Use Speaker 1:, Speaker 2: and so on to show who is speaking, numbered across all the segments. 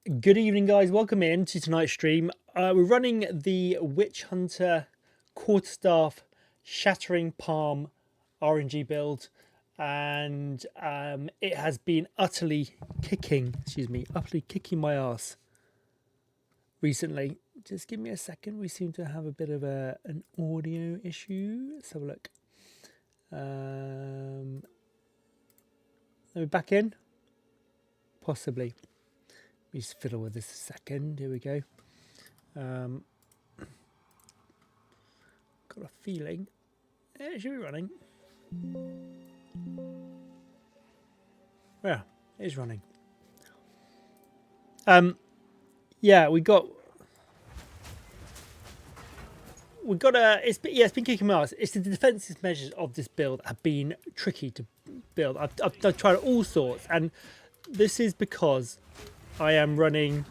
Speaker 1: Good evening, guys. Welcome in to tonight's stream. We're running the Witchhunter Quarterstaff Shattering Palm RNG build, and it has been utterly kicking my ass recently. Just give me a second. We seem to have a bit of an audio issue. Let's have a look. Are we back in? Possibly. Let me just fiddle with this a second. Here we go. Got a feeling it should be running. Yeah, it is running. Yeah, we got it's been kicking my ass. It's the defensive measures of this build have been tricky to build. I've tried all sorts, and this is because I am running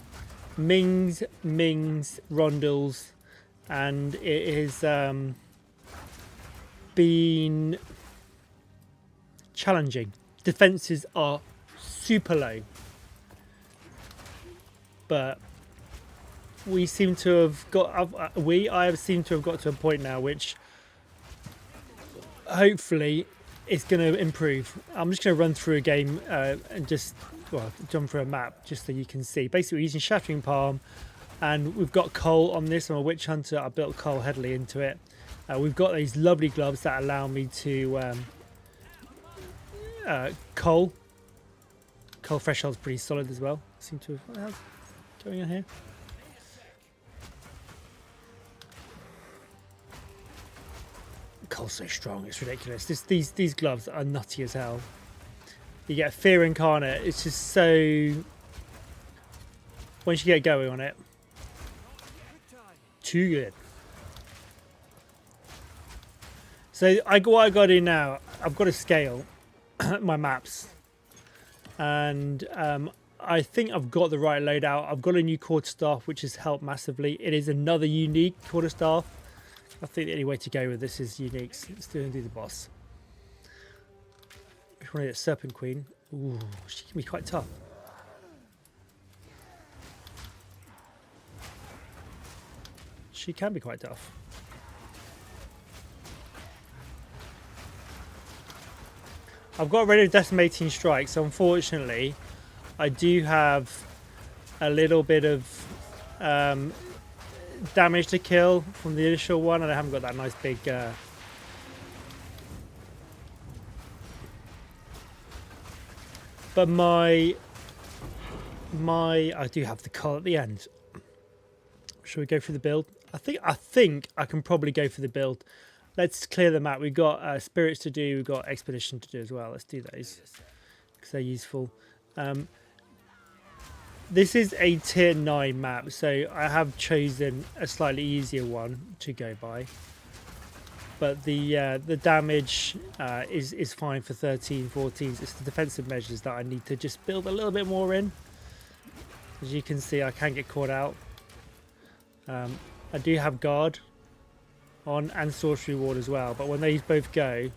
Speaker 1: Mings, Rondels, and it has been challenging. Defenses are super low, but we seem to have got. I have seemed to have got to a point now which hopefully is going to improve. I'm just going to run through a game and just jump through a map just so you can see. Basically, we're using Shattering Palm, and we've got coal on this. I'm a Witchhunter. I built coal heavily into it. We've got these lovely gloves that allow me to coal threshold's pretty solid as well. Seem to have what the hell's going on here. Coal's so strong, it's ridiculous. These gloves are nutty as hell. You get Fear Incarnate. It's just so, once you get going on it, too good. So what I got to do now, I've got to scale my maps, and I think I've got the right loadout. I've got a new Quarterstaff, which has helped massively. It is another unique Quarterstaff. I think the only way to go with this is uniques. Let's do the boss. We want to get Serpent Queen. Ooh, she can be quite tough. She can be quite tough. I've got rid of Decimating Strike, so unfortunately I do have a little bit of damage to kill from the initial one, and I haven't got that nice big but my I do have the call at the end. Should we go through the build? I think I can probably go for the build. Let's clear the map. We've got spirits to do, we've got expedition to do as well. Let's do those because they're useful. This is a tier 9 map, so I have chosen a slightly easier one to go by. But the damage is fine for 13, 14s. It's the defensive measures that I need to just build a little bit more in. As you can see, I can get caught out. I do have guard on and sorcery ward as well, but when these both go,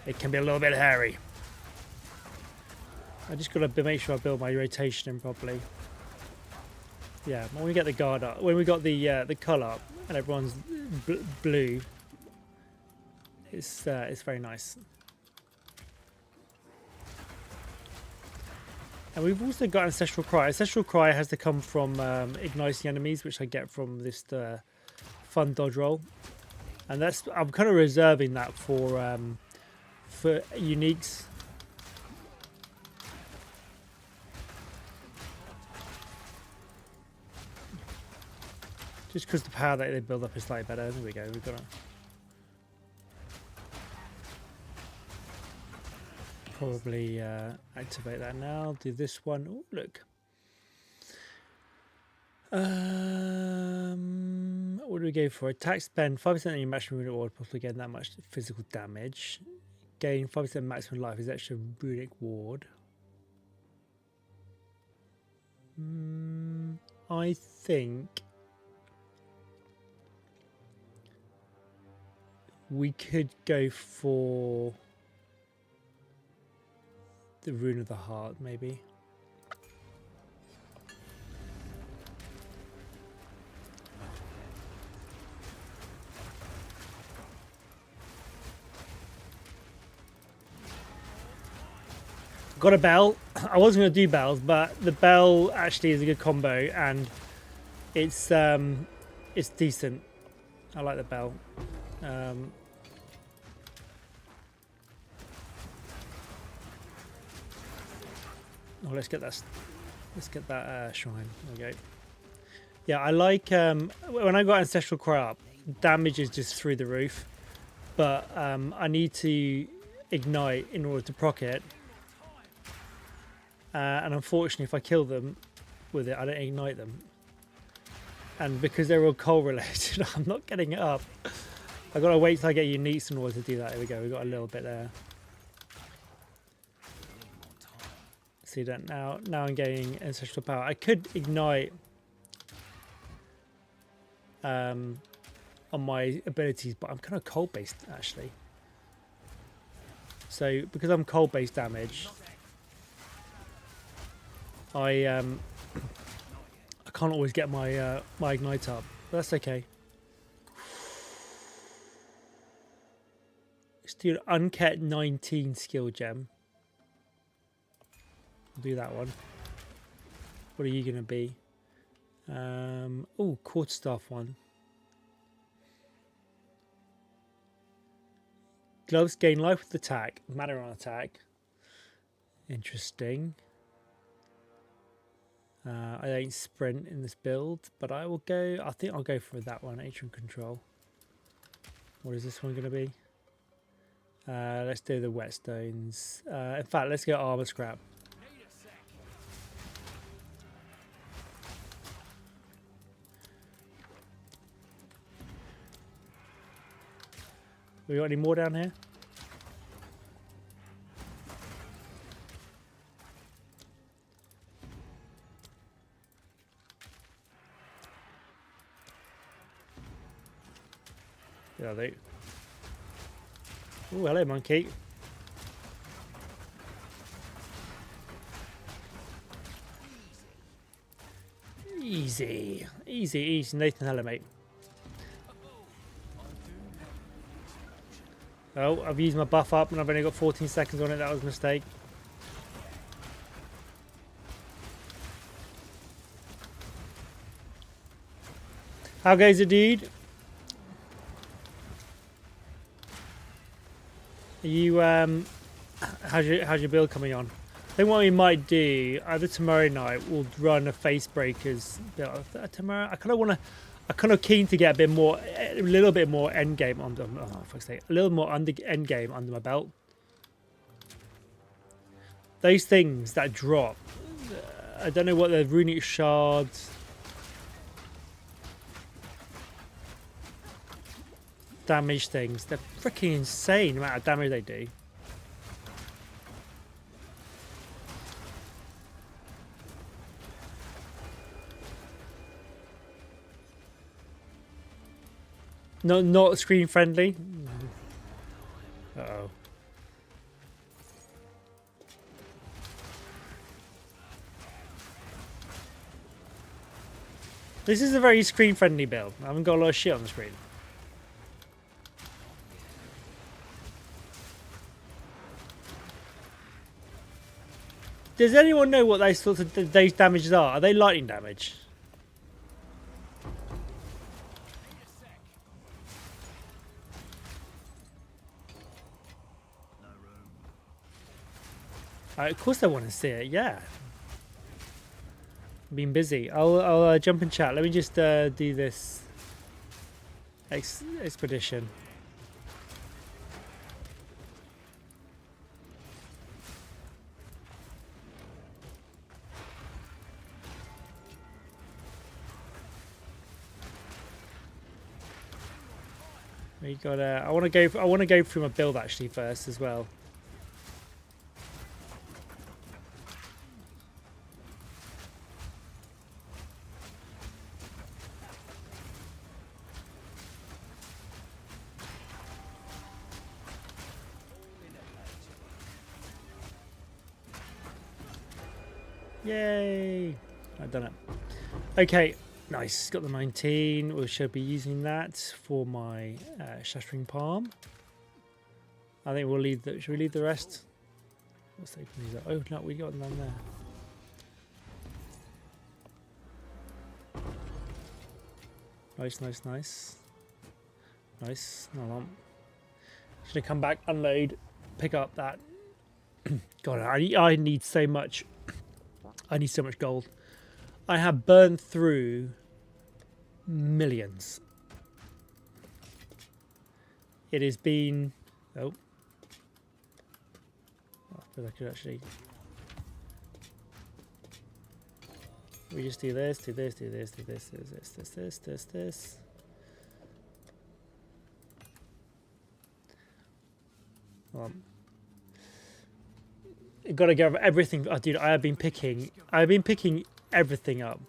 Speaker 1: it can be a little bit hairy. I just got to make sure I build my rotation in properly. Yeah, when we get the guard up, when we got the colour up and everyone's blue, it's very nice. And we've also got Ancestral Cry. Ancestral Cry has to come from igniting enemies, which I get from this fun dodge roll, and that's I'm kind of reserving that for uniques. Just because the power that they build up is slightly better. There we go. We've got to probably activate that now. Do this one. Oh, look. What do we go for? Attack spend 5% on your maximum runic ward, possibly getting that much physical damage. Gain 5% maximum life is extra runic ward. I think we could go for the Rune of the Heart, maybe. Got a bell. I wasn't going to do bells, but the bell actually is a good combo, and it's decent. I like the bell. Oh, let's get that. Let's get that shrine. There we go. Yeah, I like when I got Ancestral Cry up, damage is just through the roof, but I need to ignite in order to proc it. And unfortunately, if I kill them with it, I don't ignite them. And because they're all coal related, I'm not getting it up. I've got to wait till I get uniques in order to do that. There we go. We've got a little bit there. See that now? Now I'm getting ancestral power. I could ignite on my abilities, but I'm kind of cold based actually. So because I'm cold based damage, I can't always get my my ignite up. But that's okay. Let's do an unkept 19 skill gem. I'll do that one. What are you gonna be? Oh, Quarterstaff one. Gloves gain life with attack, mana on attack. Interesting. I don't sprint in this build, but I will go. I think I'll go for that one, atrium control. What is this one going to be? Let's do the whetstones. In fact, let's go armor scrap. We got any more down here? Yeah, they. Oh, hello, monkey. Easy, easy, easy. Nathan, hello, mate. Oh, I've used my buff up and I've only got 14 seconds on it. That was a mistake. How goes it, dude? Are you how's your build coming on? I think what we might do either tomorrow night we'll run a face breakers build. Tomorrow I kind of keen to get a little bit more end game under. Oh, fuck's sake, a little more end game under my belt. Those things that drop, I don't know what the runic shards. Damage things, they're freaking insane the amount of damage they do. Not screen friendly. Uh-oh. This is a very screen friendly build. I haven't got a lot of shit on the screen. Does anyone know what those sorts of those damages are? Are they lightning damage? Of course I want to see it, yeah. I've been busy. I'll jump in chat. Let me just do this expedition. We got. I want to go through my build actually first as well. Yay! I've done it. Okay, nice. Got the 19. We should be using that for my Shattering Palm. I think we'll leave the. Should we leave the rest? Let's open these up. Oh no, we got them there. Nice, nice, nice. Nice. Hold on. Should have come back, unload, pick up that. God, I need so much. I need so much gold. I have burned through millions. It has been. Oh. I feel like I could actually. We just do this, do this, do this, do this, do this. You've got to go over everything. Oh, dude, I've been picking everything up.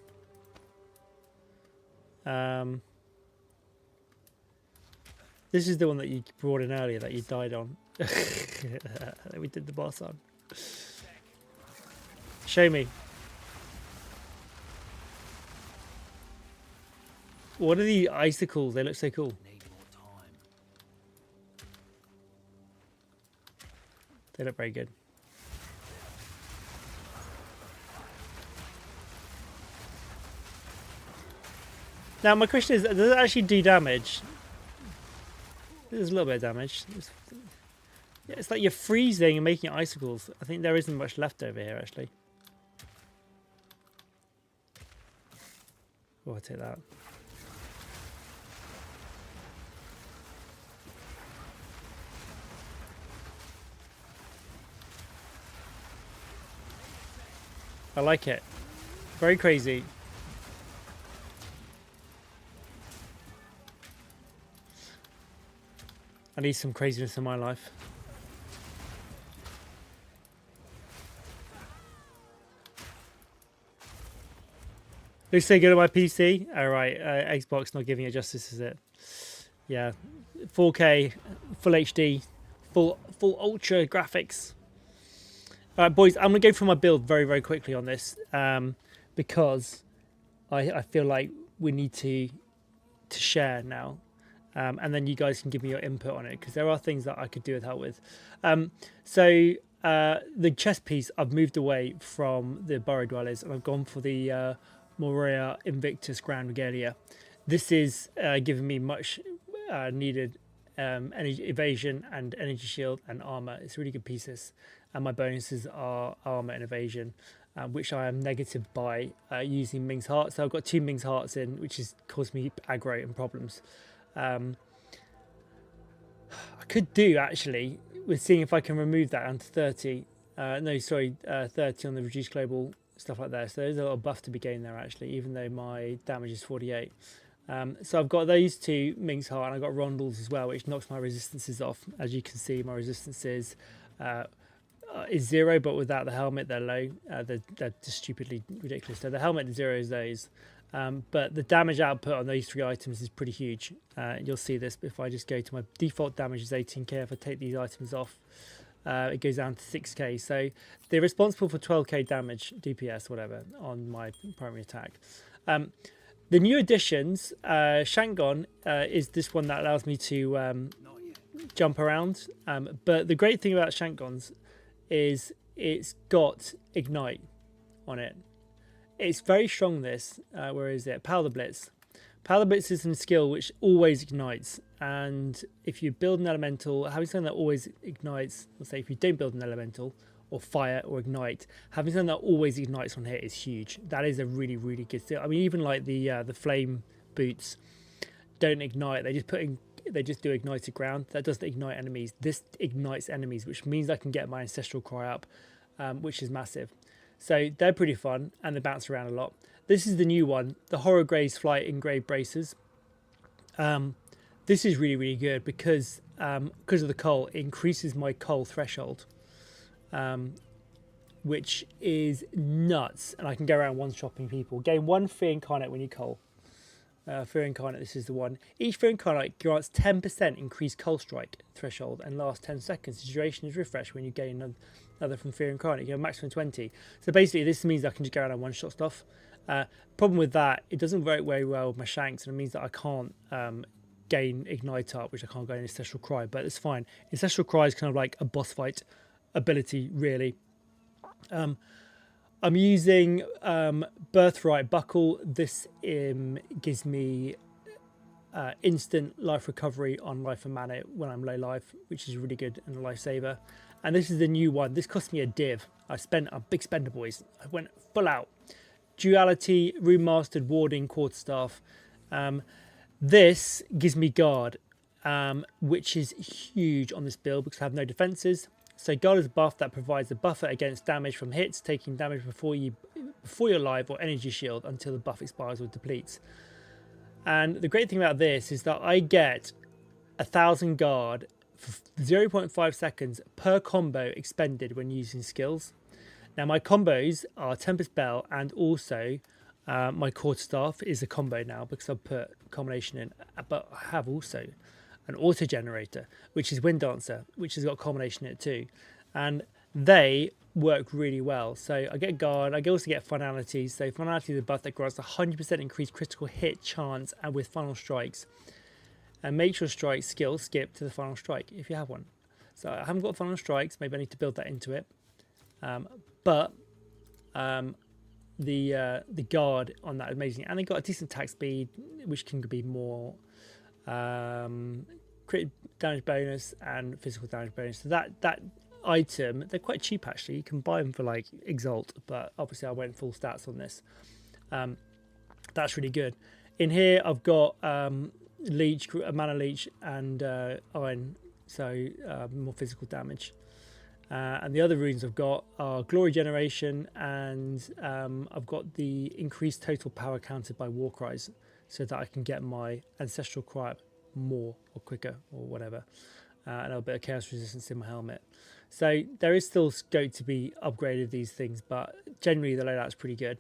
Speaker 1: This is the one that you brought in earlier that you died on. That we did the boss on. Show me. What are the icicles? They look so cool. They look very good. Now my question is, does it actually do damage? There's a little bit of damage. It's like you're freezing and making icicles. I think there isn't much left over here actually. Oh, I'll take that. I like it. Very crazy. I need some craziness in my life. Looks so good on my PC. All right, Xbox not giving it justice, is it? Yeah, 4K, full HD, full ultra graphics. All right, boys, I'm gonna go through my build very, very quickly on this because I feel like we need to share now, and then you guys can give me your input on it because there are things that I could do with help with. So the chest piece, I've moved away from the Burrow Dwellers and I've gone for the Morea Invictus Grand Regalia. This is giving me much needed energy evasion and energy shield and armor. It's really good pieces, and my bonuses are armor and evasion, which I am negative by using Ming's heart. So I've got 2 Ming's hearts in, which has caused me aggro and problems. I could do actually with seeing if I can remove that down to 30. No, sorry, 30 on the reduced global stuff like that. So there's a little buff to be gained there actually, even though my damage is 48. So I've got those 2 Ming's heart, and I've got Rondel's as well, which knocks my resistances off. As you can see, my resistances is 0, but without the helmet they're low. They're just stupidly ridiculous. So the helmet is 0 is those, but the damage output on those 3 items is pretty huge. You'll see this if I just go to my default damage is 18k. If I take these items off, it goes down to 6k. So they're responsible for 12k damage, DPS, whatever, on my primary attack. The new additions, Shangon is this one that allows me to jump around. But the great thing about Shangons is it's got Ignite on it. It's very strong, this. Where is it? Powder Blitz. Powder Blitz is a skill which always ignites. And if you build an elemental, having something that always ignites, let's say if you don't build an elemental, or fire or ignite, having something that always ignites on here is huge. That is a really, really good skill. I mean, even like the flame boots don't ignite. They just do ignited ground. That doesn't ignite enemies. This ignites enemies, which means I can get my ancestral cry up, which is massive. So they're pretty fun and they bounce around a lot. This is the new one, the Horror Graze Flight Engraved Braces. This is really, really good because of the coal. It increases my coal threshold. Which is nuts, and I can go around one-shopping people. Gain 1 Fear Incarnate when you coal. Fear Incarnate, this is the one. Each Fear Incarnate grants 10% increased coal strike threshold and lasts 10 seconds. The duration is refreshed when you gain another from Fear Incarnate. You have a maximum 20. So basically, this means I can just go around and one-shot stuff. Problem with that, it doesn't work very well with my shanks, and it means that I can't gain Ignite up, which I can't go in Ancestral Cry, but it's fine. Ancestral Cry is kind of like a boss fight ability really. I'm using Birthright Buckle. This gives me instant life recovery on life and mana when I'm low life, which is really good and a lifesaver. And this is the new one. This cost me a div. I spent a big spender, boys. I went full out. Duality, Remastered, Warding, Quarterstaff. This gives me guard, which is huge on this build because I have no defenses. So guard is a buff that provides a buffer against damage from hits, taking damage before you're alive, or energy shield until the buff expires or depletes. And the great thing about this is that I get 1,000 guard for 0.5 seconds per combo expended when using skills. Now my combos are Tempest Bell, and also my Quarterstaff is a combo now because I've put combination in, but I have also an auto generator, which is Wind Dancer, which has got combination in it too, and they work really well. So I get guard, I also get finality. So finality is a buff that grants 100% increased critical hit chance and with final strikes, and makes your strike skill skip to the final strike if you have one. So I haven't got final strikes, maybe I need to build that into it, but the guard on that is amazing, and they got a decent attack speed, which can be more crit damage bonus and physical damage bonus. So that item, they're quite cheap actually. You can buy them for like Exalt, but obviously I went full stats on this. That's really good. In here I've got leech, a mana leech, and iron, so more physical damage. And the other runes I've got are Glory Generation, and I've got the increased total power counted by War Cries, so that I can get my Ancestral Cry up more or quicker or whatever. And a little bit of Chaos Resistance in my helmet. So there is still scope to be upgraded these things, but generally the loadout's pretty good.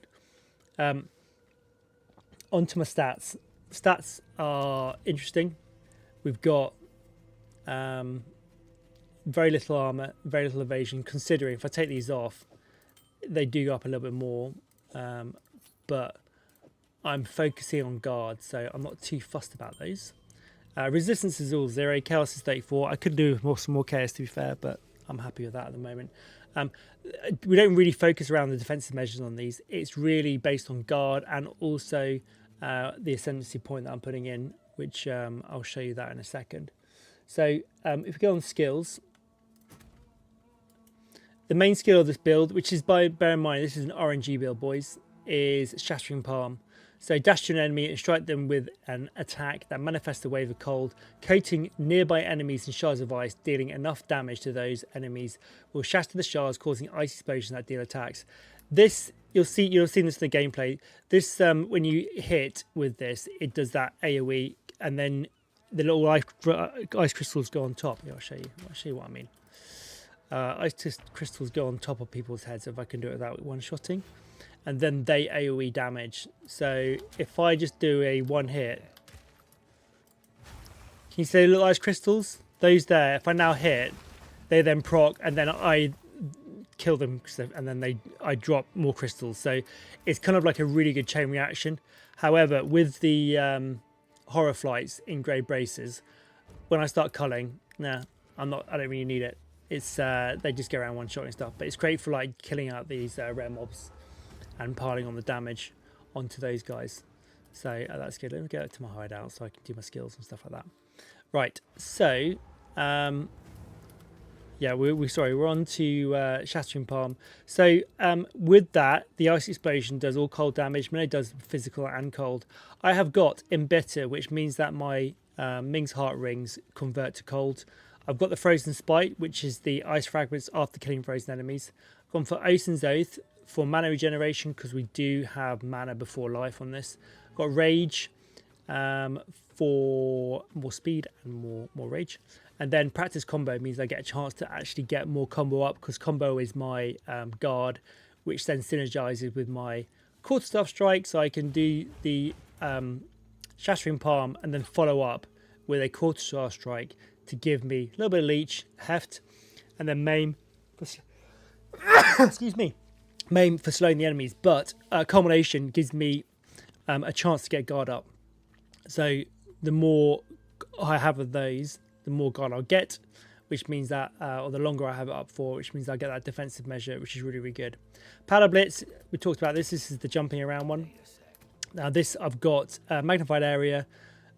Speaker 1: Onto my stats. Stats are interesting. We've got very little armor, very little evasion, considering if I take these off, they do go up a little bit more, but I'm focusing on guard, so I'm not too fussed about those. Resistance is all 0, Chaos is 34. I could do some more Chaos to be fair, but I'm happy with that at the moment. We don't really focus around the defensive measures on these. It's really based on guard and also the Ascendancy point that I'm putting in, which I'll show you that in a second. So if we go on skills, the main skill of this build, which is bear in mind this is an RNG build, boys, is Shattering Palm. So dash to an enemy and strike them with an attack that manifests a wave of cold, coating nearby enemies in shards of ice, dealing enough damage to those enemies will shatter the shards, causing ice explosions that deal attacks. This you'll see this in the gameplay. This when you hit with this, it does that AOE, and then the little ice crystals go on top. Yeah, I'll show you what I mean. Ice crystals go on top of people's heads if I can do it without one-shotting, and then they AoE damage. So if I just do a one hit, can you see the little ice crystals? Those there, if I now hit, they then proc, and then I kill them, and then I drop more crystals. So it's kind of like a really good chain reaction. However, with the horror flights in grey braces, when I start culling, I don't really need it. It's they just go around one shot and stuff, but it's great for like killing out these rare mobs and piling on the damage onto those guys. So that's good. Let me get to my hideout so I can do my skills and stuff like that. Right, so yeah, we're on to Shattering Palm. So with that, the ice explosion does all cold damage. It does physical and cold. I have got Embitter, which means that my Ming's heart rings convert to cold. I've got the Frozen Spite, which is the ice fragments after killing frozen enemies. I've gone for Ocean's Oath for mana regeneration, because we do have mana before life on this. I've got Rage for more speed and more rage. And then Practice Combo means I get a chance to actually get more combo up, because combo is my guard, which then synergizes with my Quarterstaff strike, so I can do the Shattering Palm and then follow up with a Quarterstaff strike to give me a little bit of leech, heft, and then maim. Excuse me, maim for slowing the enemies. But culmination gives me a chance to get guard up. So the more I have of those, the more guard I'll get, which means that, or the longer I have it up for, which means I get that defensive measure, which is really, really good. Powder Blitz, we talked about this. This is the jumping around one. Now this, I've got magnified area,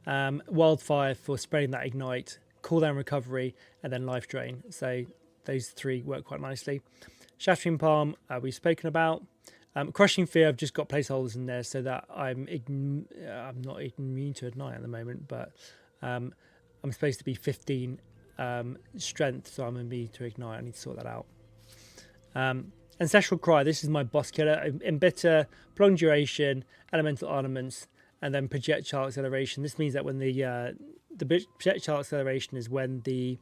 Speaker 1: wildfire for spreading that ignite, cooldown recovery, and then life drain. So those three work quite nicely. Shattering Palm, we've spoken about. Crushing Fear, I've just got placeholders in there so that I'm not immune to ignite at the moment, but I'm supposed to be 15 strength, so I'm immune to ignite. I need to sort that out. Ancestral Cry, this is my boss killer. Embitter, prolonged duration, elemental ornaments, and then projectile acceleration. This means that when the projectile acceleration is when the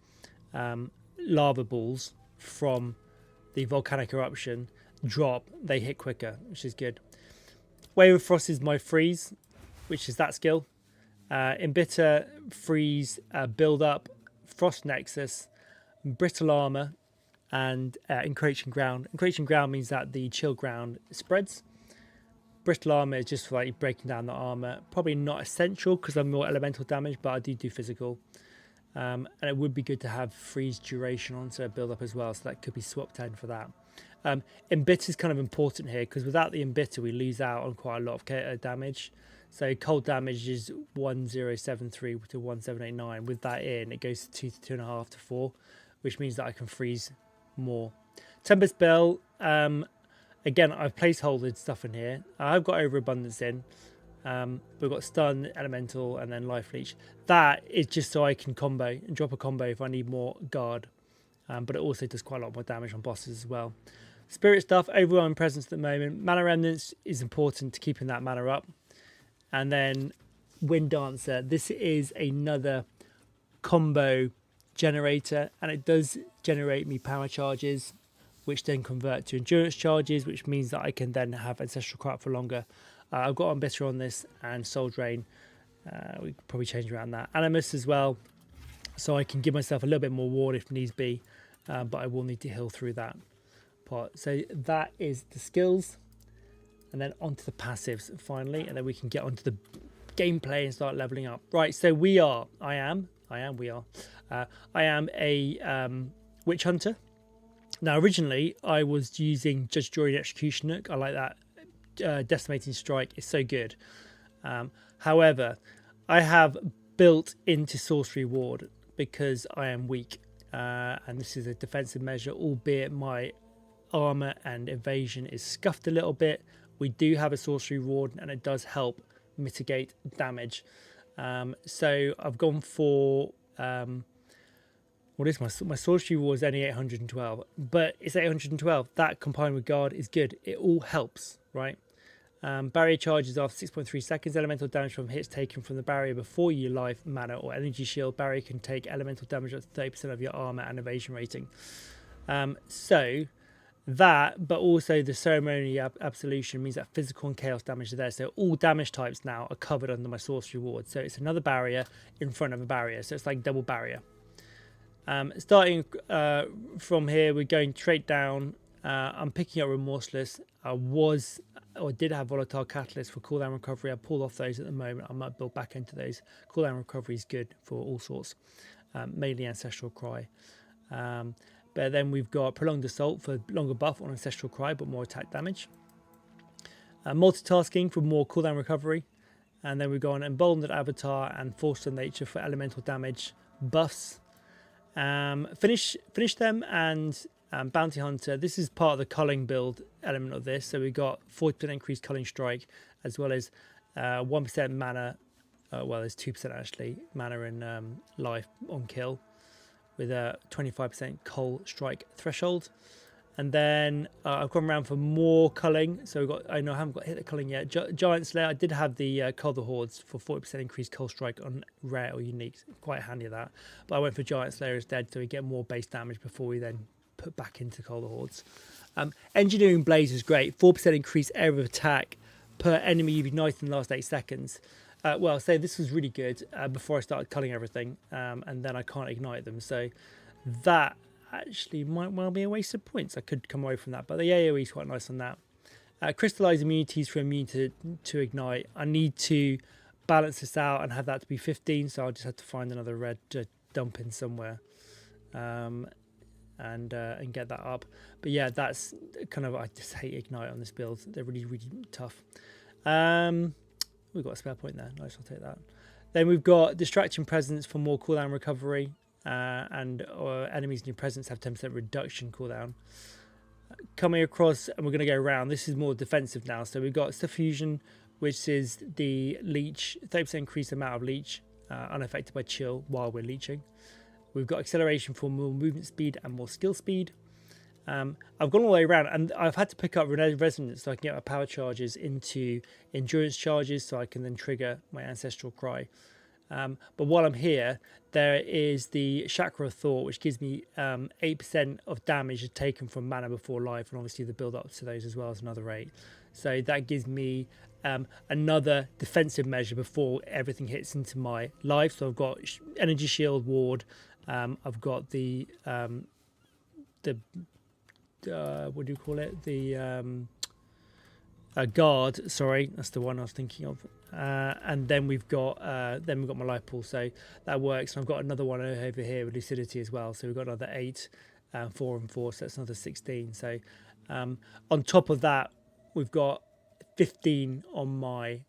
Speaker 1: lava balls from the volcanic eruption drop, they hit quicker, which is good. Wave of Frost is my freeze, which is that skill. Embitter, freeze, build up, Frost Nexus, brittle armor, and encroaching ground. Encroaching ground means that the chill ground spreads. Brittle armor is just for like breaking down the armor. Probably not essential because I'm more elemental damage, but I do physical. And it would be good to have freeze duration on, so build up as well. So that could be swapped in for that. Embitter is kind of important here because without the Embitter, we lose out on quite a lot of damage. So cold damage is 1073 to 1789. With that in, it goes to 2 to 2.5 to 4, which means that I can freeze more. Tempest Bell, again, I've placeholdered stuff in here. I've got overabundance in. We've got stun, elemental, and then life leech. That is just so I can combo and drop a combo if I need more guard. But it also does quite a lot more damage on bosses as well. Spirit stuff, overwhelming presence at the moment. Mana remnants is important to keeping that mana up. And then Wind Dancer. This is another combo generator, and it does generate me power charges, which then convert to endurance charges, which means that I can then have Ancestral Cry for longer. I've got Embitter on this and Soul Drain. We could probably change around that. Animus as well, so I can give myself a little bit more ward if needs be, but I will need to heal through that part. So that is the skills, and then onto the passives finally, and then we can get onto the gameplay and start leveling up. Right, so I am a Witchhunter. Now originally I was using Judge, Jury and Executioner. I like that Decimating Strike is so good. However, I have built into Sorcery Ward because I am weak, and this is a defensive measure, albeit my armor and evasion is scuffed a little bit. We do have a Sorcery Ward and it does help mitigate damage. So I've gone for what is my Sorcery Ward is only 812, but it's 812. That combined with guard is good. It all helps, right? Barrier charges after 6.3 seconds. Elemental damage from hits taken from the barrier before you life, mana, or energy shield. Barrier can take elemental damage up to 30% of your armor and evasion rating. So that, but also the ceremony absolution means that physical and chaos damage are there. So all damage types now are covered under my Sorcery Ward. So it's another barrier in front of a barrier. So it's like double barrier. Starting from here, we're going straight down. I'm picking up Remorseless. I did have Volatile Catalyst for cooldown recovery. I pulled off those at the moment. I might build back into those. Cooldown recovery is good for all sorts, mainly Ancestral Cry. But then we've got Prolonged Assault for longer buff on Ancestral Cry, but more attack damage. Multitasking for more cooldown recovery. And then we've got an Emboldened Avatar and Force of Nature for elemental damage buffs. Finish them, and Bounty Hunter. This is part of the culling build element of this. So we've got 40% increased culling strike, as well as 1% mana. Well, there's 2% actually mana and life on kill, with a 25% cull strike threshold. And then I've gone around for more culling. So we've got, I haven't got hit the culling yet. Giant Slayer, I did have the Cull the Hordes for 40% increased cull strike on rare or unique. Quite handy that. But I went for Giant Slayer instead, so we get more base damage before we then put back into Cull the Hordes. Engineering Blaze is great. 4% increased area of attack per enemy you've ignited in the last 8 seconds. Well, so this was really good before I started culling everything, and then I can't ignite them. So that actually might well be a waste of points. I could come away from that, but the AoE is quite nice on that. Crystallized immunities for immune to ignite. I need to balance this out and have that to be 15, so I'll just have to find another red to dump in somewhere. and get that up. But yeah, that's kind of, I just hate ignite on this build. They're really, really tough. We've got a spare point there. Nice, I'll take that. Then we've got distraction presence for more cooldown recovery, and enemies in your presence have 10% reduction cooldown. Coming across, and we're going to go around. This is more defensive now. So we've got Suffusion, which is the leech, 30% increased amount of leech, unaffected by chill while we're leeching. We've got acceleration for more movement speed and more skill speed. I've gone all the way around, and I've had to pick up resonance so I can get my power charges into endurance charges, so I can then trigger my ancestral cry. But while I'm here, there is the Chakra of Thought, which gives me 8% of damage taken from mana before life, and obviously the build up to those as well as another 8. So that gives me another defensive measure before everything hits into my life. So I've got energy shield ward. I've got the what do you call it? The guard. Sorry, that's the one I was thinking of. And then we've got my life pool, so that works. And I've got another one over here with lucidity as well. So we've got another 8, 4 and 4, so that's another 16. So on top of that, we've got 15 on my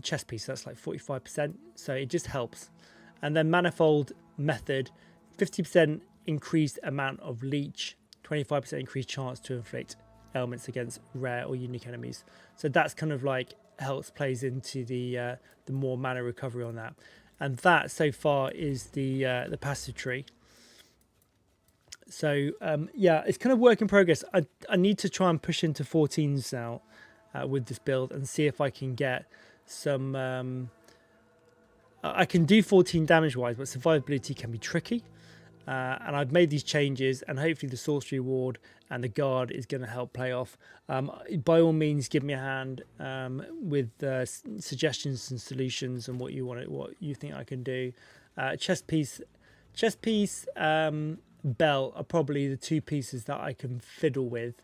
Speaker 1: chest piece. So that's like 45%. So it just helps. And then manifold method, 50% increased amount of leech, 25% increased chance to inflict elements against rare or unique enemies. So that's kind of like helps plays into the more mana recovery on that. And that so far is the passive tree. So yeah, it's kind of work in progress. I need to try and push into 14s now with this build and see if I can get some. I can do 14 damage wise, but survivability can be tricky. And I've made these changes, and hopefully the sorcery ward and the guard is going to help play off. By all means, give me a hand with suggestions and solutions and what you think I can do. Chest piece, belt are probably the 2 pieces that I can fiddle with.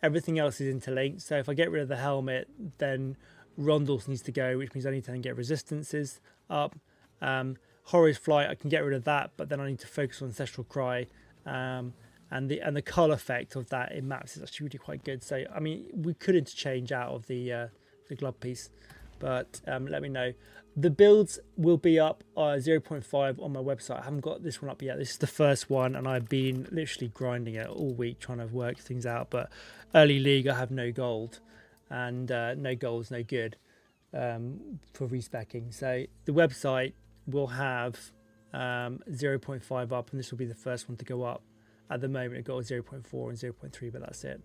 Speaker 1: Everything else is interlinked. So if I get rid of the helmet, then Rondel needs to go, which means I need to then get resistances up. Horror's Flight, I can get rid of that, but then I need to focus on Ancestral Cry, and the colour effect of that in maps is actually really quite good. So I mean, we could interchange out of the glove piece, but let me know. The builds will be up 0.5 on my website. I haven't got this one up yet. This is the first one, and I've been literally grinding it all week trying to work things out. But early league, I have no gold, and no gold is no good for respecking. So the website will have 0.5 up, and this will be the first one to go up. At the moment, it got 0.4 and 0.3, but that's it.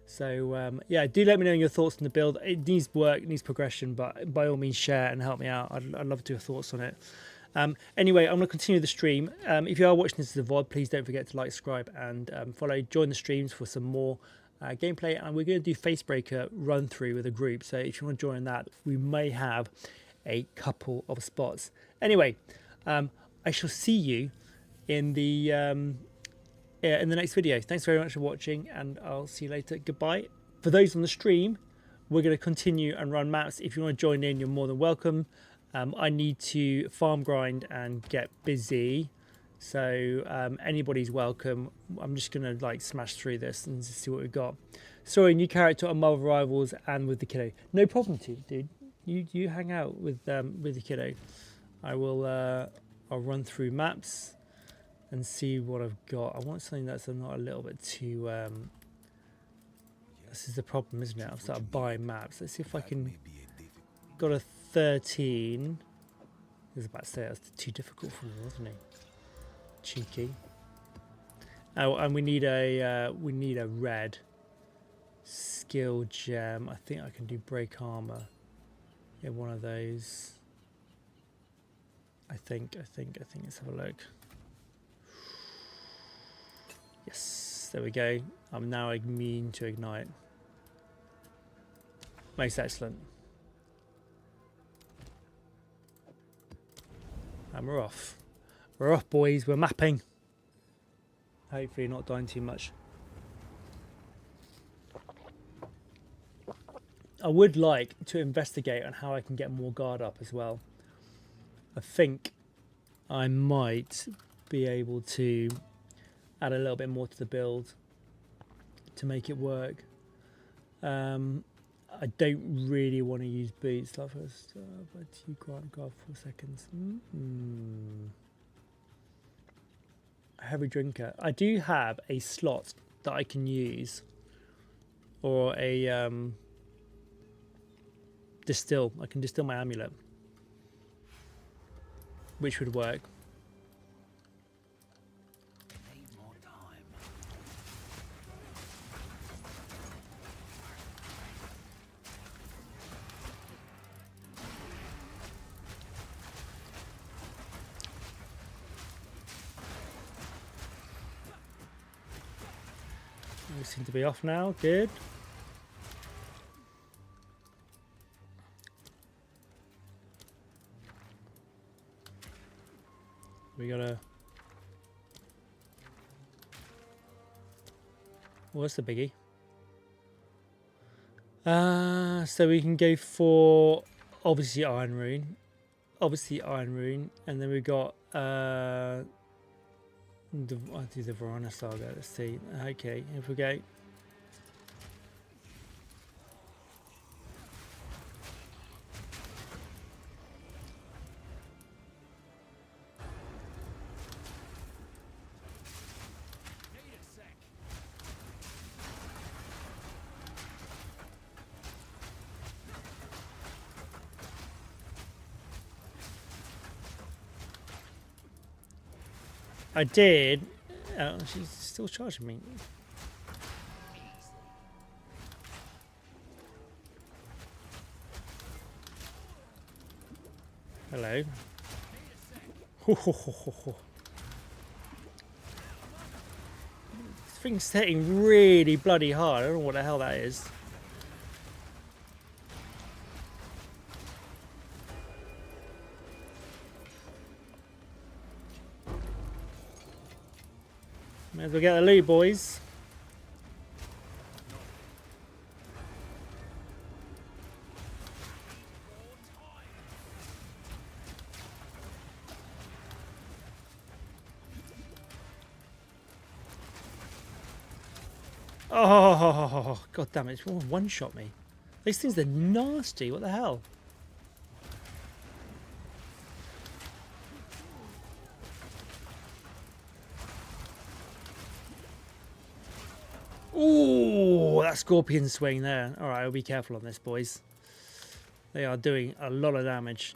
Speaker 1: So yeah, do let me know your thoughts on the build. It needs work, it needs progression, but by all means share and help me out. I'd love to hear thoughts on it. Anyway, I'm going to continue the stream. If you are watching this as a VOD, please don't forget to like, subscribe, and follow. Join the streams for some more gameplay, and we're going to do Facebreaker run through with a group. So if you want to join that, we may have a couple of spots. Anyway, I shall see you in the next video. Thanks very much for watching, and I'll see you later. Goodbye. For those on the stream, we're going to continue and run maps. If you want to join in, you're more than welcome. I need to farm grind and get busy, so anybody's welcome. I'm just going to like smash through this and see what we've got. Sorry, new character on Marvel Rivals and with the kiddo. No problem, dude. You hang out with the kiddo. I will. I'll run through maps and see what I've got. I want something that's not a little bit too. This is the problem, isn't it? I've started buying maps. Let's see if I can. Got a 13. I was about to say that's too difficult for me, wasn't it? Cheeky. Oh, and we need a red skill gem. I think I can do break armor. Yeah, one of those. I think. Let's have a look. Yes, there we go. I'm now immune to ignite. Most excellent. And we're off. We're off, boys. We're mapping. Hopefully not dying too much. I would like to investigate on how I can get more guard up as well. I think I might be able to add a little bit more to the build to make it work. I don't really want to use boots like first, but you can't go 4 seconds. Heavy drinker. I do have a slot that I can use, or a distill. I can distill my amulet, which would work. We seem to be off now. Good. We gotta. What's the biggie? So we can go for obviously Iron Rune, and then we got I'll do the Verona Saga. Let's see. Okay, here we go. I did. She's still charging me. Hello. This thing's hitting really bloody hard. I don't know what the hell that is. May as well get the loot, boys. Oh, god damn it. It's one-shot me. These things are nasty. What the hell? Ooh, that scorpion swing there. Alright, I'll be careful on this, boys. They are doing a lot of damage.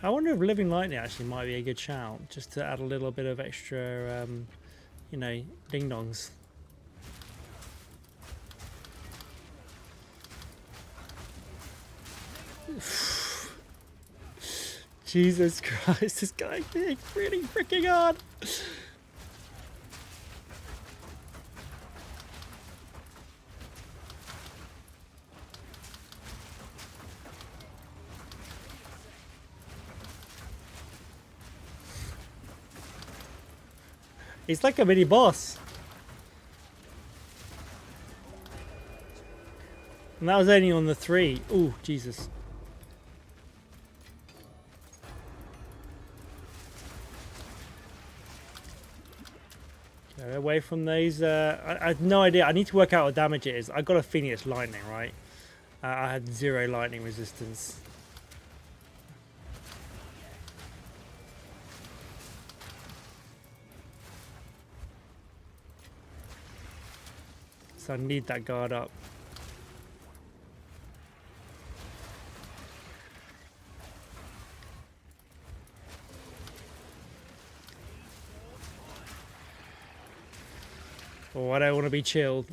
Speaker 1: I wonder if Living Lightning actually might be a good shout, just to add a little bit of extra, you know, ding-dongs. Jesus Christ, this guy is really freaking hard. He's like a mini boss. And that was only on the 3. Ooh, Jesus. Get away from these. I have no idea. I need to work out what damage it is. I got a feeling it's lightning, right? I had 0 lightning resistance. So I need that guard up. Oh, I don't want to be chilled.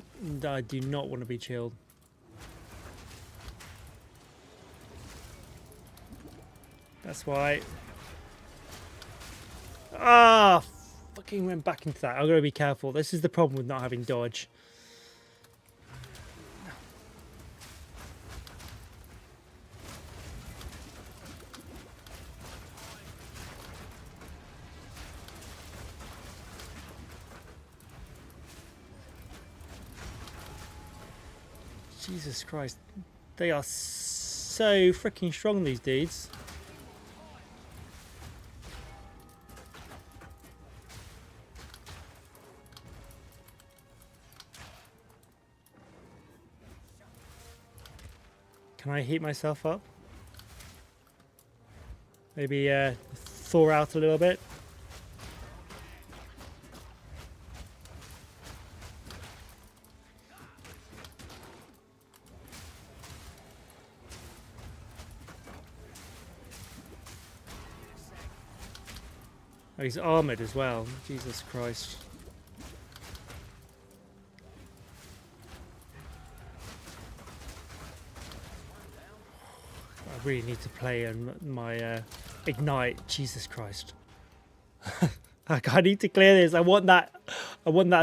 Speaker 1: I do not want to be chilled. That's why. Ah, fucking went back into that. I've got to be careful. This is the problem with not having dodge. Jesus Christ. They are so freaking strong, these dudes. Can I heat myself up? Maybe thaw out a little bit. Oh, he's armoured as well. Jesus Christ. I really need to play on my ignite. Jesus Christ. I need to clear this. I want that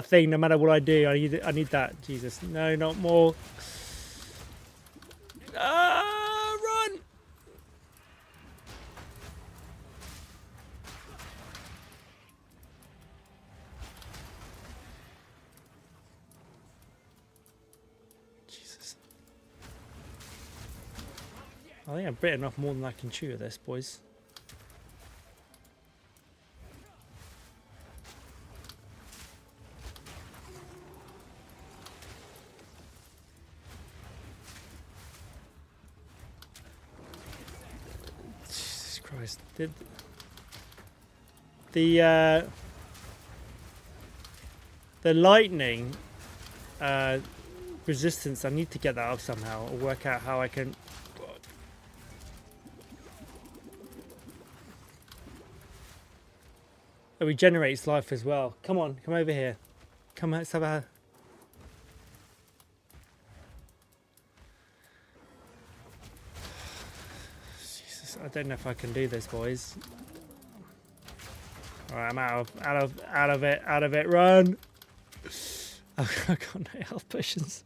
Speaker 1: thing no matter what I do. I need that. Jesus. No, not more. Run! Jesus. I think I've bitten off more than I can chew of this, boys. Jesus Christ. The lightning resistance, I need to get that up somehow or work out how I can. It regenerates life as well. Come on, come over here. Come, let's have a. Jesus, I don't know if I can do this, boys. Alright, I'm out of it. Run! I've got no health potions.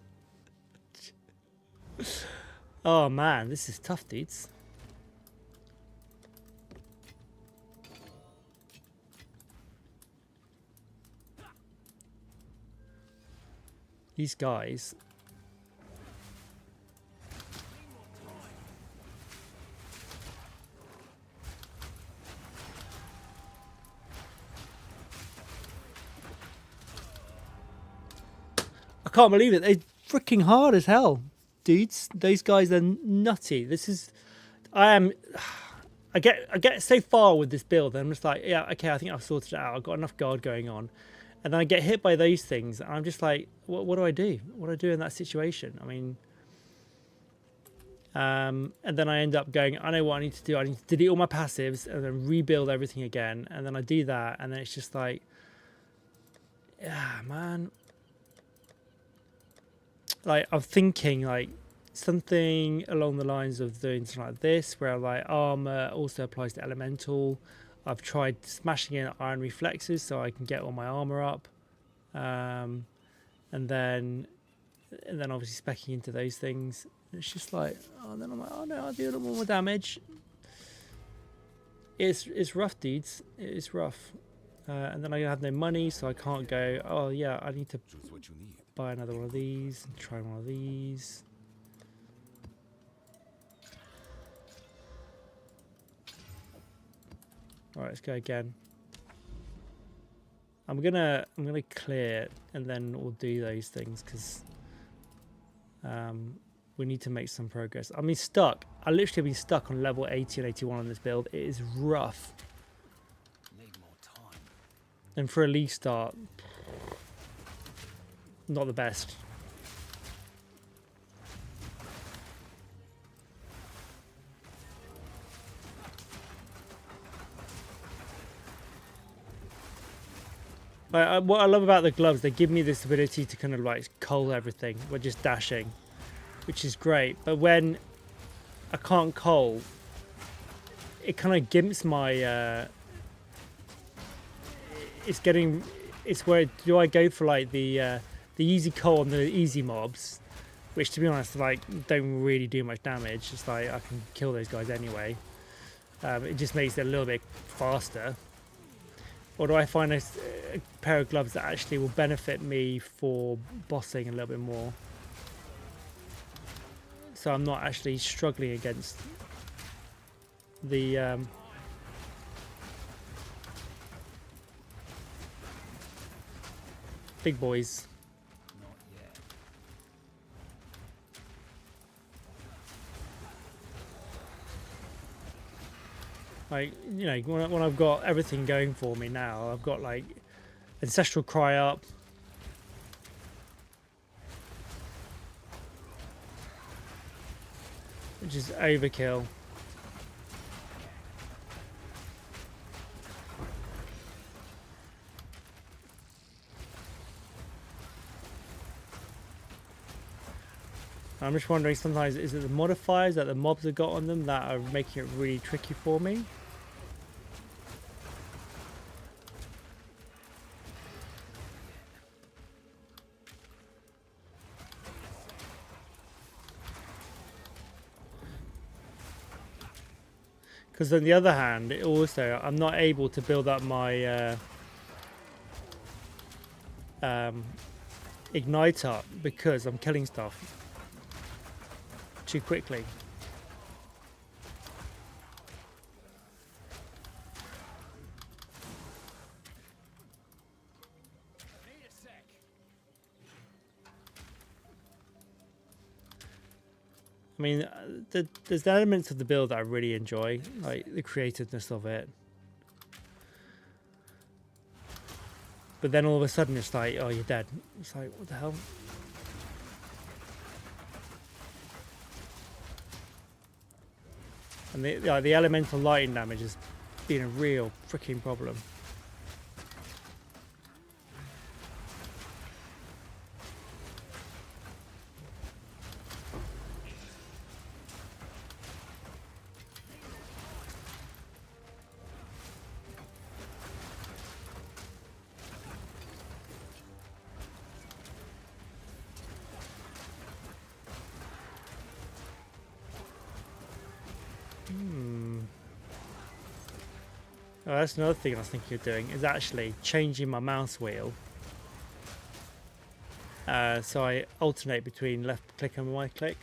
Speaker 1: Oh man, this is tough, dudes. These guys. I can't believe it. They're freaking hard as hell, dudes. Those guys are nutty. This is. I get so far with this build, and I'm just like, yeah, okay, I think I've sorted it out. I've got enough guard going on. And then I get hit by those things, and I'm just like, what do I do? What do I do in that situation? I mean, and then I end up going, I know what I need to do. I need to delete all my passives and then rebuild everything again. And then I do that, and then it's just like, yeah, man. Like, I'm thinking, like, something along the lines of doing something like this, where like armor also applies to elemental. I've tried smashing in iron reflexes so I can get all my armor up, and then obviously specking into those things. It's just like, oh, then I'm like, oh no, I'll do a little more damage. It's rough, dudes. It's rough, and then I have no money, so I can't go. Oh yeah, I need to buy another one of these and try one of these. All right, let's go again. I'm gonna clear and then we'll do those things because we need to make some progress. I mean, stuck. I literally have been stuck on level 80 and 81 on this build. It is rough. Need more time. And for a league start, not the best. What I love about the gloves, they give me this ability to kind of like cull everything. We're just dashing, which is great. But when I can't cull, it kind of gimps my. It's where do I go for like the easy cull on the easy mobs, which to be honest, like don't really do much damage. It's like I can kill those guys anyway. It just makes it a little bit faster. Or do I find a pair of gloves that actually will benefit me for bossing a little bit more? so I'm not actually struggling against the big boys. Like, you know, when I've got everything going for me now, I've got like Ancestral Cry up. Which is overkill. I'm just wondering sometimes, is it the modifiers that the mobs have got on them that are making it really tricky for me? Because on the other hand, it also, I'm not able to build up my ignite up because I'm killing stuff too quickly. I mean, there's elements of the build that I really enjoy, like the creativeness of it. But then all of a sudden it's like, oh, you're dead. It's like, what the hell? And the elemental lighting damage has been a real freaking problem. Oh, that's another thing I was thinking of doing, is actually changing my mouse wheel. So I alternate between left click and right click.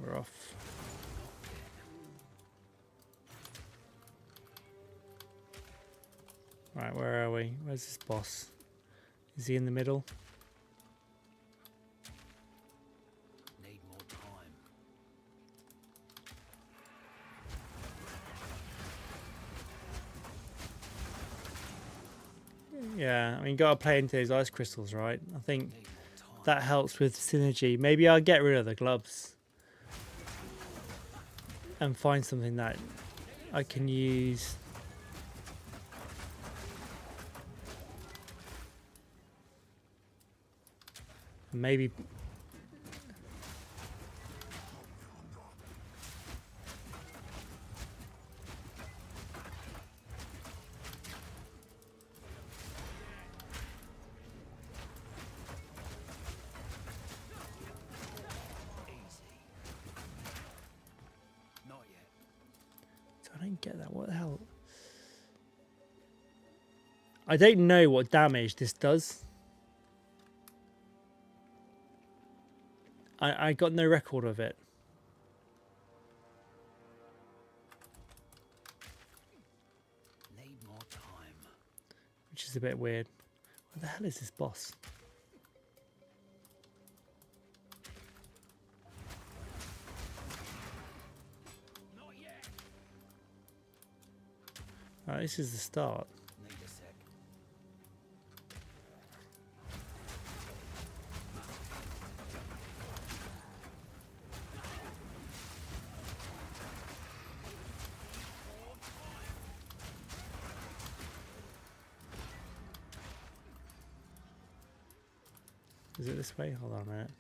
Speaker 1: We're off. Right, where are we? Where's this boss? Is he in the middle?
Speaker 2: Need more time.
Speaker 1: Yeah, I mean, gotta play into those ice crystals, right? I think that helps with synergy. Maybe I'll get rid of the gloves and find something that I can use. Maybe
Speaker 2: Not yet.
Speaker 1: so I don't get that. What the hell? I don't know what damage this does. I got no record of it.
Speaker 2: Need more time.
Speaker 1: Which is a bit weird. What the hell is this boss?
Speaker 2: Not yet.
Speaker 1: Right, this is the start.
Speaker 2: Need a sec.
Speaker 1: Is it this way? Hold on a minute.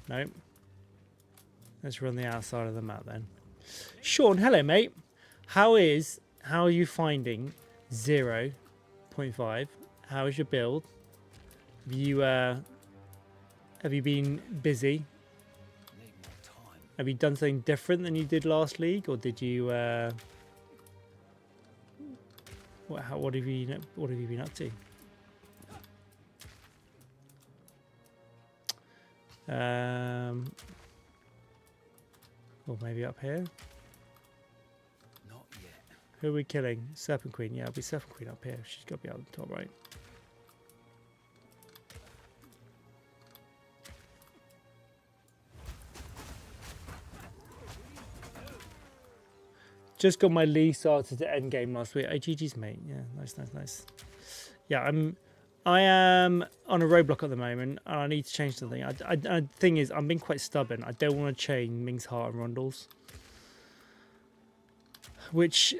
Speaker 1: Nope. Let's run the outside of the map then. Sean, hello mate. How are you finding 0.5? How is your build? Have you been busy?
Speaker 2: Need more
Speaker 1: Have you done something different than you did last league, or did you? What have you been up to? Or maybe up here.
Speaker 2: Not yet.
Speaker 1: Who are we killing? Serpent Queen. Yeah, it'll be Serpent Queen up here. She's got to be out on the top right. Just got my Lee started to end game last week. Hey, GG's mate. Yeah, nice. Yeah, I am on a roadblock at the moment, and I need to change something. The thing is, I'm being quite stubborn. I don't want to chain Ming's Heart and Rondel's, which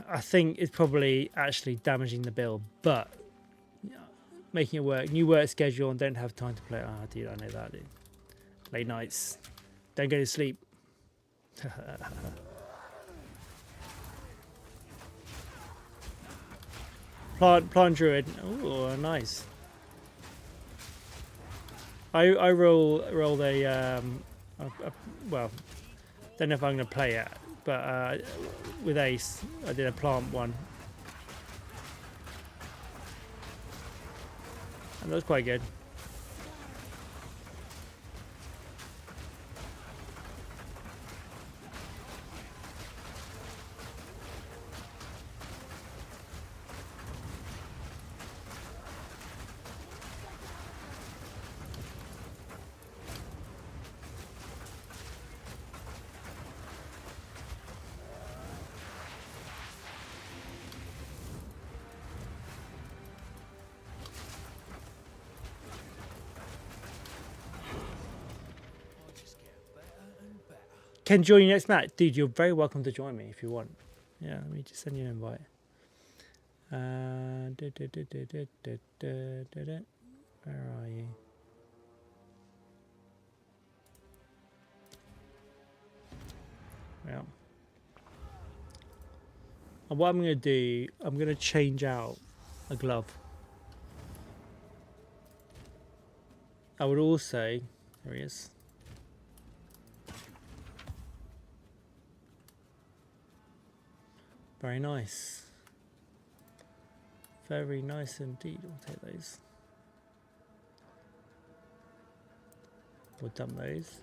Speaker 1: I think is probably actually damaging the build, but making it work. New work schedule and don't have time to play. Ah, dude, I know that, dude. Late nights. Don't go to sleep. Plant Druid. Oh, nice. I roll a well, don't know if I'm going to play it, but with Ace, I did a plant one. And that was quite good.
Speaker 2: I just get better and better.
Speaker 1: Can join you next match, dude. You're very welcome to join me if you want. Yeah, let me just send you an invite. Where are you? Yeah. And what I'm going to do, I'm going to change out a glove. I would also, there he is. Very nice. Very nice indeed. I'll take those. We'll dump those.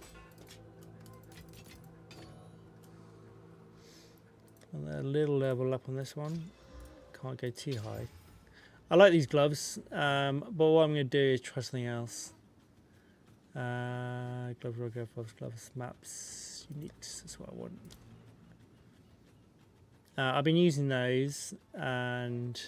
Speaker 1: And a little level up on this one. Can't go too high. I like these gloves, but what I'm going to do is try something else. Gloves, maps, uniques. That's what I want. I've been using those, and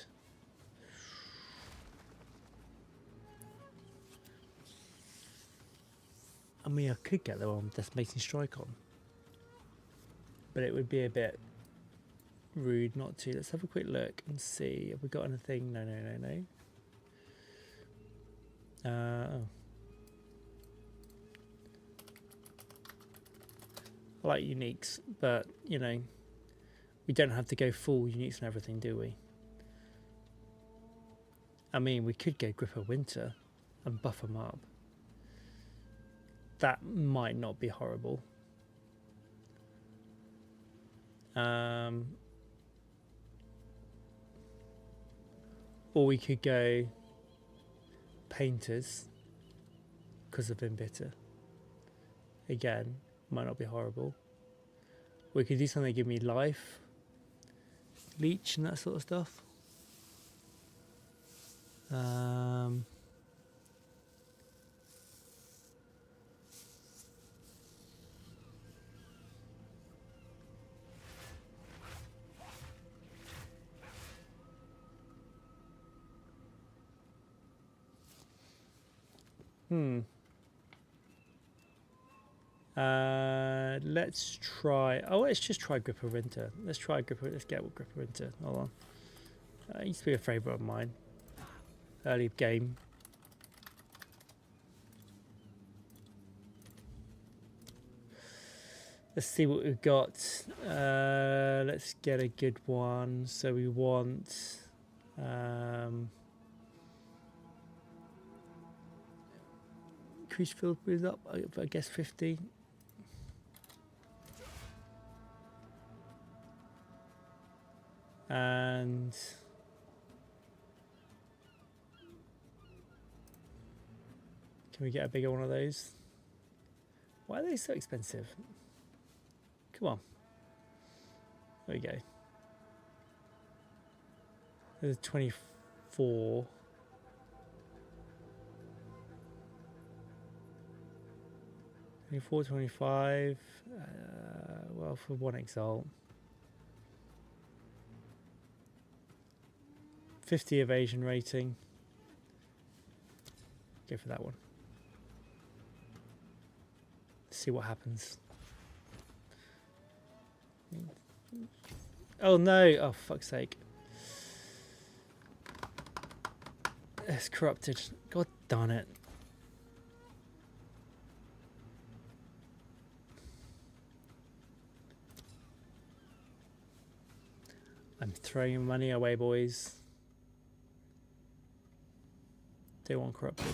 Speaker 1: I mean, I could get the one that's making strike on, but it would be a bit rude not to. Let's have a quick look and see. Have we got anything? No. Oh. I like uniques, but you know, we don't have to go full uniques and everything, do we? I mean, we could go Grip of Winter and buff them up. That might not be horrible. Or we could go Painters because of Embitter. Again, might not be horrible. We could do something to give me life, leech and that sort of stuff. Let's try. Oh, let's just try Grip of Winter. Let's try Grip of. Let's get Grip of Winter. Hold on. It used to be a favourite of mine. Early game. Let's see what we've got. Let's get a good one. So we want. Increase field boost up. I guess 50. And can we get a bigger one of those? Why are they so expensive? Come on. There we go. There's 24. 24, 25. Well, for one Exile. 50 evasion rating. Go for that one. See what happens. Oh no! Oh, fuck's sake. It's corrupted. God darn it. I'm throwing money away, boys. Don't want corrupted.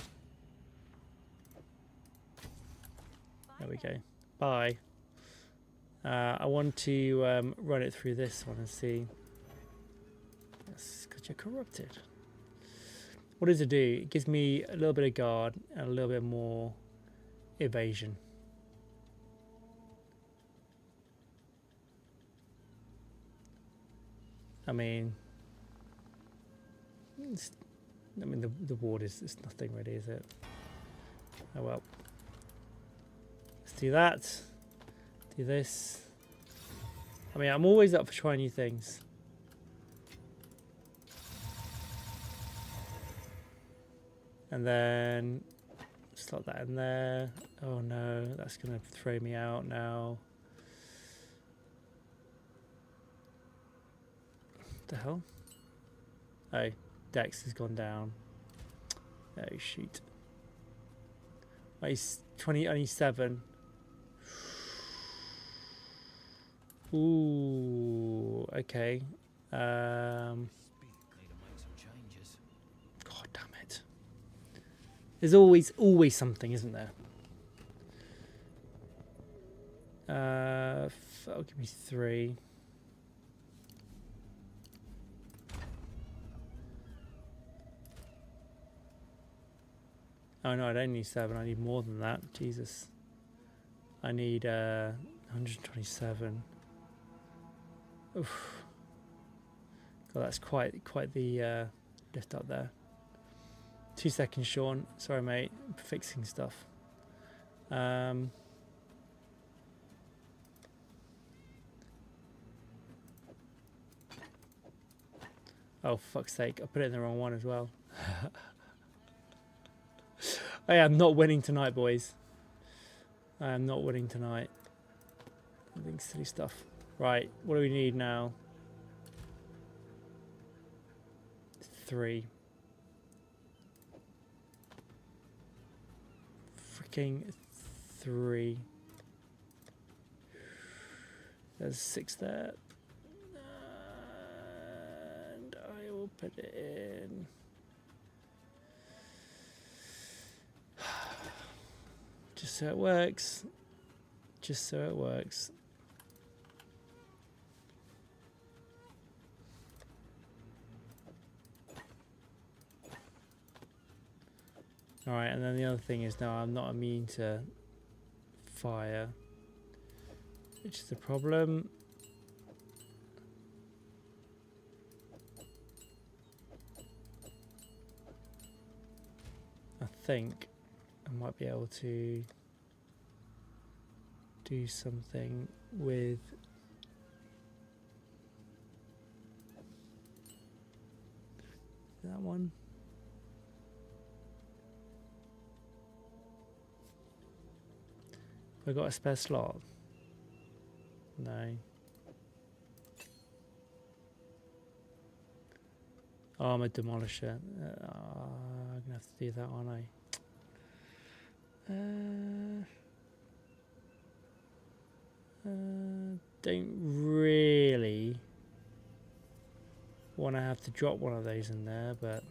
Speaker 1: There we go. Bye. I want to run it through this one and see. Yes, because you're corrupted. What does it do? It gives me a little bit of guard and a little bit more evasion. I mean, the ward is nothing really, is it? Oh well. Let's do that. Do this. I mean, I'm always up for trying new things. And then slot that in there. Oh no, that's going to throw me out now. What the hell? Oh, Dex has gone down. Oh shoot. Oh, he's 20, only 7. Ooh, okay. God damn it. There's always something, isn't there? That'll give me 3. Oh no, I don't need 7. I need more than that. Jesus. I need 127. Oof. God, that's quite the lift up there. 2 seconds, Sean. Sorry, mate. I'm fixing stuff. Oh, fuck's sake. I put it in the wrong one as well. I am not winning tonight, boys. I am not winning tonight. I'm doing silly stuff. Right, what do we need now? 3. Freaking 3. There's 6 there. And I will put it in. Just so it works. Just so it works. Alright, and then the other thing is now I'm not immune to fire, which is a problem. I think I might be able to do something with that one. Have I got a spare slot? No. Oh, I'm a demolisher. I'm gonna have to do that, aren't I? Don't really want to have to drop one of those in there, but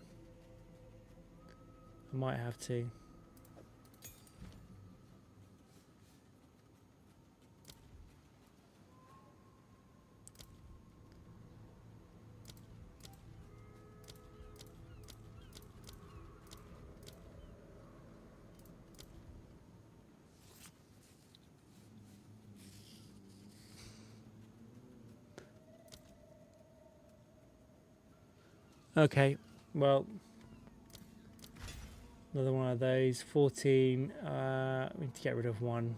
Speaker 1: I might have to. Okay, well, another one of those. 14. We need to get rid of one.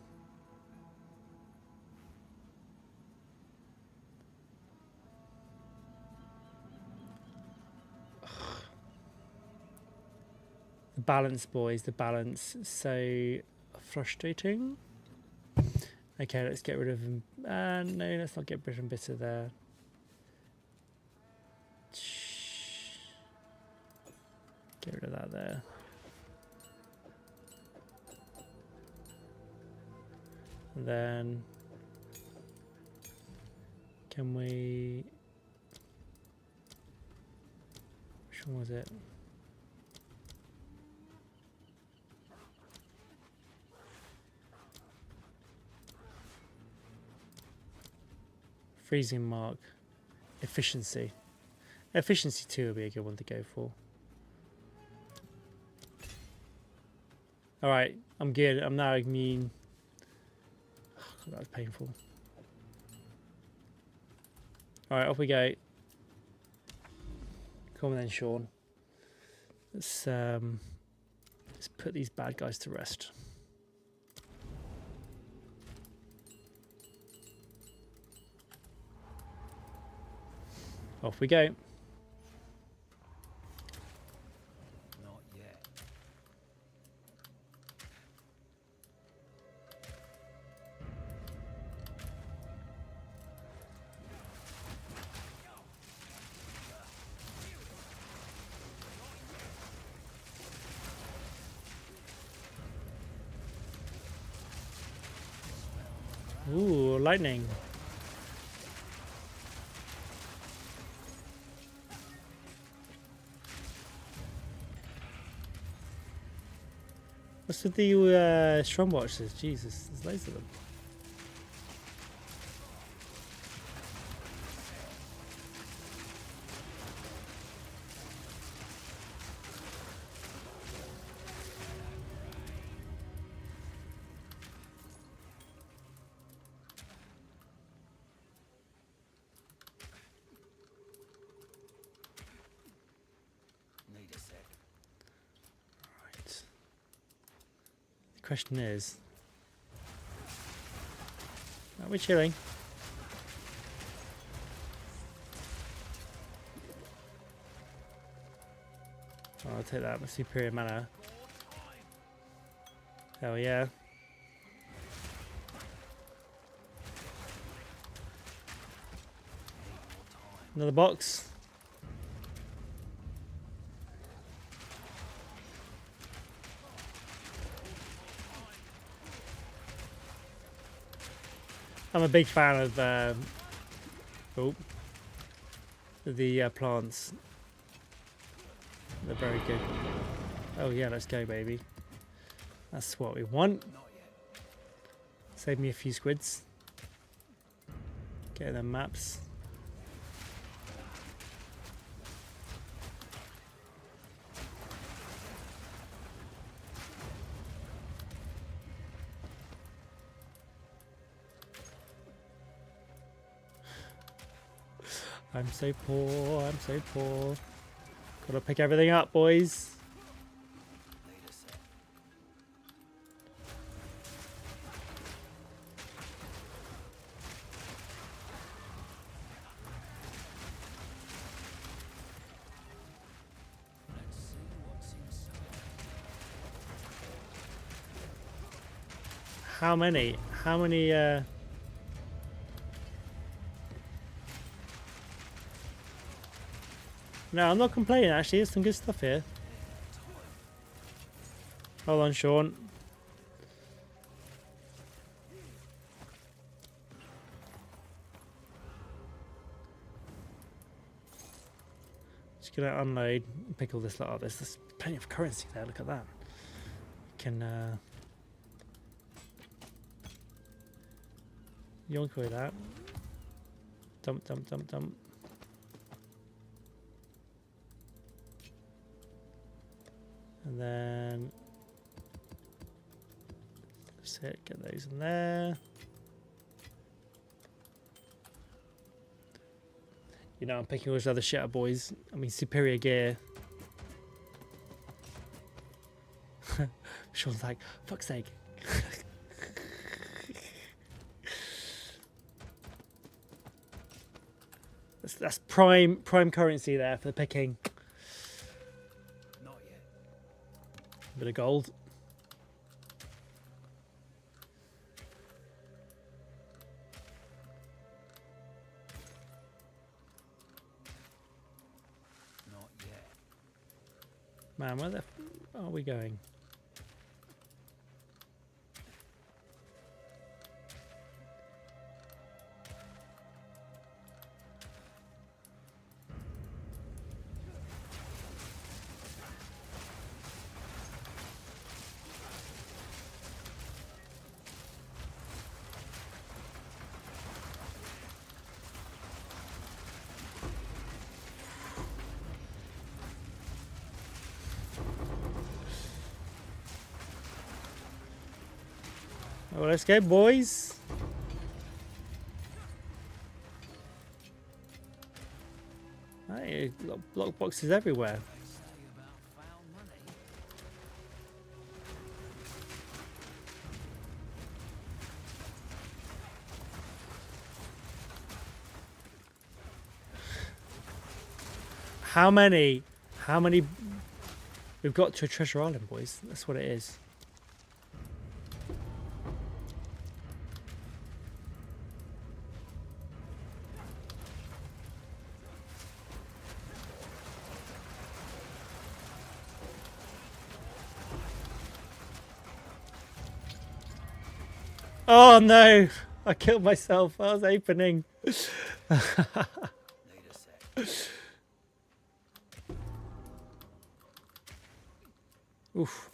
Speaker 1: The balance, boys, the balance. So frustrating. Okay, let's get rid of him. No, let's not get rid of Bitter there. Get rid of that there. And then can we? Which one was it? Freezing mark. Efficiency. Efficiency 2 would be a good one to go for. Alright, I'm good. I'm now immune. Oh, God, that was painful. Alright, off we go. Come on then, Sean. Let's put these bad guys to rest. Off we go.
Speaker 2: Not yet.
Speaker 1: Ooh, lightning. What's with the Strum Watchers? Jesus, there's loads of them.
Speaker 2: Need a sec.
Speaker 1: Right. The question is, are we chilling? Oh, I'll take that. My superior mana. Hell yeah. Another box. I'm a big fan of the plants. They're very good. Oh yeah, let's go, baby. That's what we want.
Speaker 2: Not yet.
Speaker 1: Save me a few squids. Get them maps. I'm so poor, I'm so poor. Gotta pick everything up, boys.
Speaker 2: Need a sec. Let's see what's inside.
Speaker 1: How many? How many, No, I'm not complaining, actually. There's some good stuff here. Hold on, Sean. Just gonna unload and pick all this lot up. There's plenty of currency there, look at that. Can, yoink away that. Dump, dump, dump, dump. And then that's it, get those in there. You know, I'm picking all this other shit up, boys. I mean, superior gear. Sean's like, fuck's sake. That's prime currency there for the picking.
Speaker 2: Not yet.
Speaker 1: Bit of gold.
Speaker 2: Not yet.
Speaker 1: Man, where the are we going? Well, let's go, boys. Hey, block boxes everywhere.
Speaker 2: They say about found money.
Speaker 1: How many? How many? We've got to a treasure island, boys. That's what it is. Oh no! I killed myself. I was opening.
Speaker 2: Need a sec.
Speaker 1: Oof.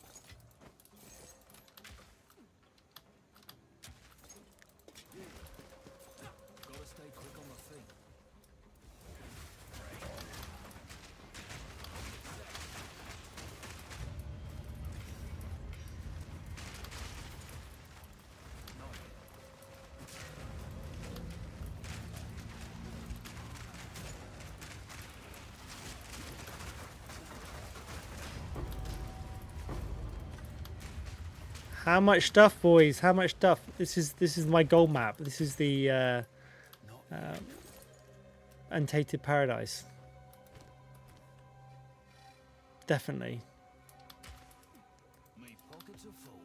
Speaker 2: Gotta stay quick on my feet. Not yet.
Speaker 1: How much stuff, boys? How much stuff? This is my gold map. This is the
Speaker 2: Not yet.
Speaker 1: Untainted Paradise. Definitely.
Speaker 2: Me pockets are full.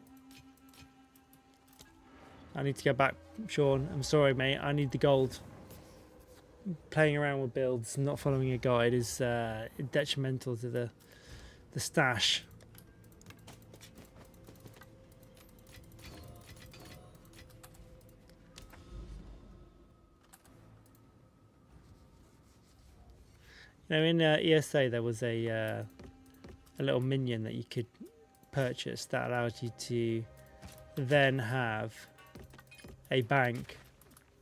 Speaker 1: I need to go back, Sean. I'm sorry, mate. I need the gold. Playing around with builds, not following a guide is detrimental to the stash. You know, in ESA there was a little minion that you could purchase that allowed you to then have a bank.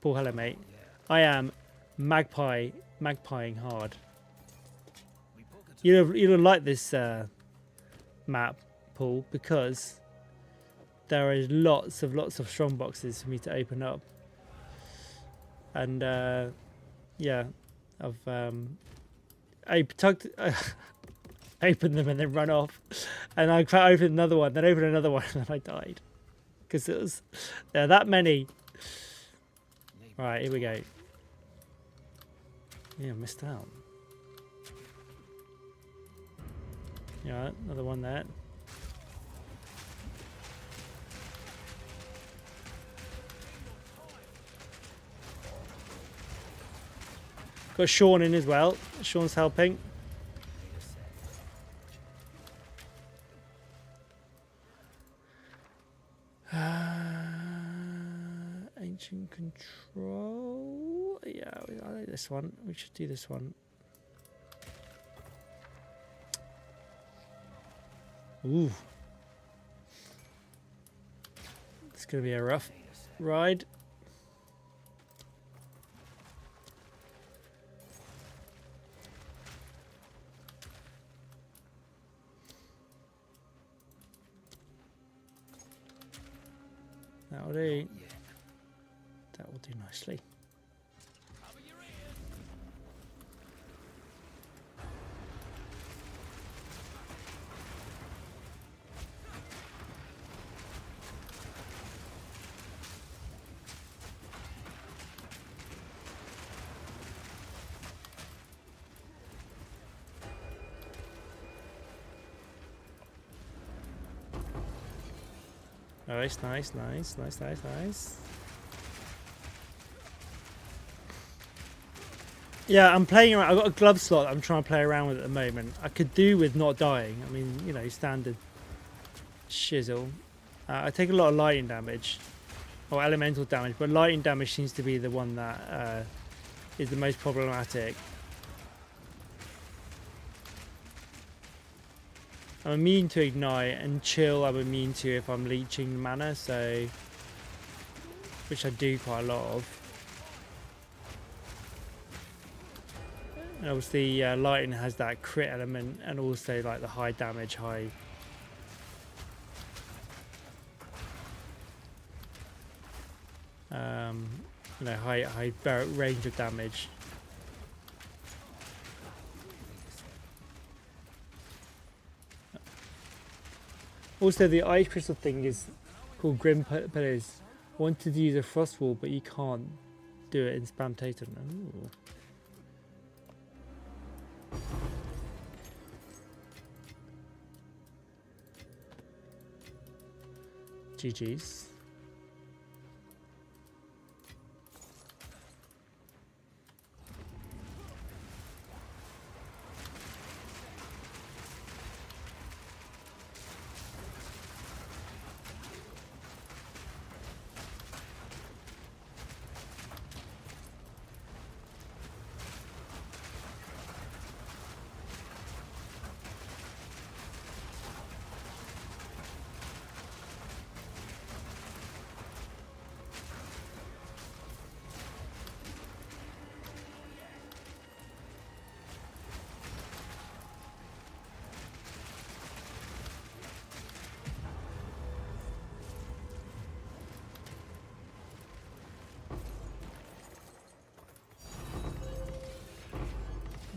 Speaker 1: Paul, hello, mate.
Speaker 2: Yeah.
Speaker 1: I am magpieing hard.
Speaker 2: Me pockets are
Speaker 1: You'll like this map, Paul, because there is lots of strong boxes for me to open up, and yeah, I tugged, opened them and then run off, and I opened another one, then opened another one, and then I died because there are that many.
Speaker 2: need
Speaker 1: Right, here we go. Yeah, missed out. Yeah, another one there. Got Sean in as well. Sean's helping.
Speaker 2: need a sec.
Speaker 1: Ancient Control. Yeah, I like this one. We should do this one. Ooh. It's going to be a rough
Speaker 2: Need a sec.
Speaker 1: ride. That'll do.
Speaker 2: Yeah.
Speaker 1: That will do nicely.
Speaker 2: Cover your ears.
Speaker 1: Nice, nice, nice, nice, nice, nice. Yeah, I'm playing around. I've got a glove slot that I'm trying to play around with at the moment. I could do with not dying. I mean, you know, standard shizzle. I take a lot of lightning damage, or elemental damage, but lightning damage seems to be the one that is the most problematic. I'm immune to ignite, and chill I'm immune to if I'm leeching mana, so which I do quite a lot of. And obviously lightning has that crit element, and also like the high damage, high you know, high range of damage. Also, the ice crystal thing is called Grim Pillars. Wanted to use a frost wall, but you can't do it in spam Tatum. Ooh. GG's.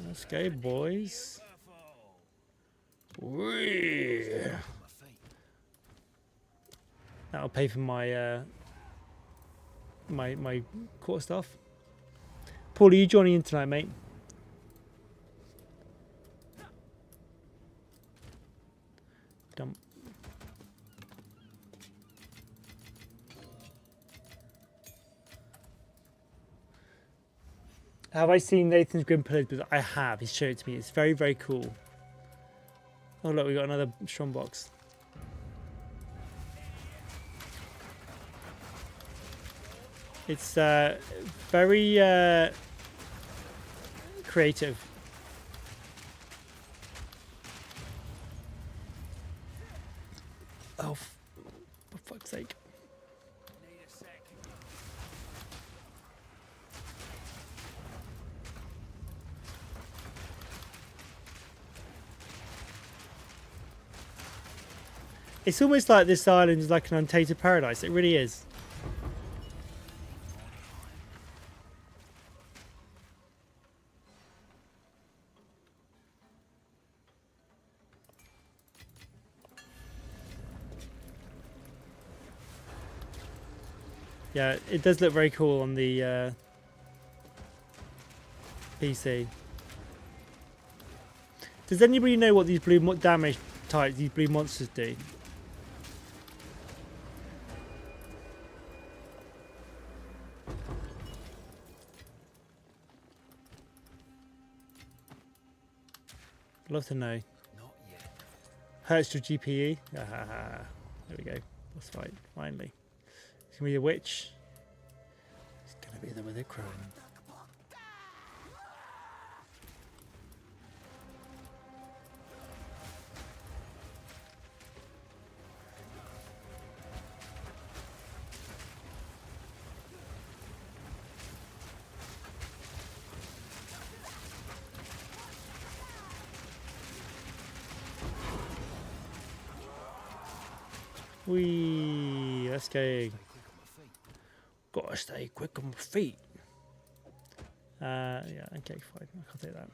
Speaker 1: Let's go, boys. Whee! That'll pay for my my Quarterstaff. Paul, are you joining in tonight, mate? Dump. Have I seen Nathan's Grim Pillars? Because I have. He's shown it to me. It's very, very cool. Oh look, we got another strong box. It's very creative. Oh, for fuck's sake. It's almost like this island is like an untainted paradise. It really is. Yeah, it does look very cool on the PC. Does anybody know what these blue damage types, these blue monsters do? I'd love to know.
Speaker 2: Not yet.
Speaker 1: Hurts your GPE. There we go. Boss fight. Finally. It's gonna be the witch. It's gonna be the Wither Crone. Whee! Let's go. Gotta stay quick on my feet. Yeah, okay, fine. I can take that.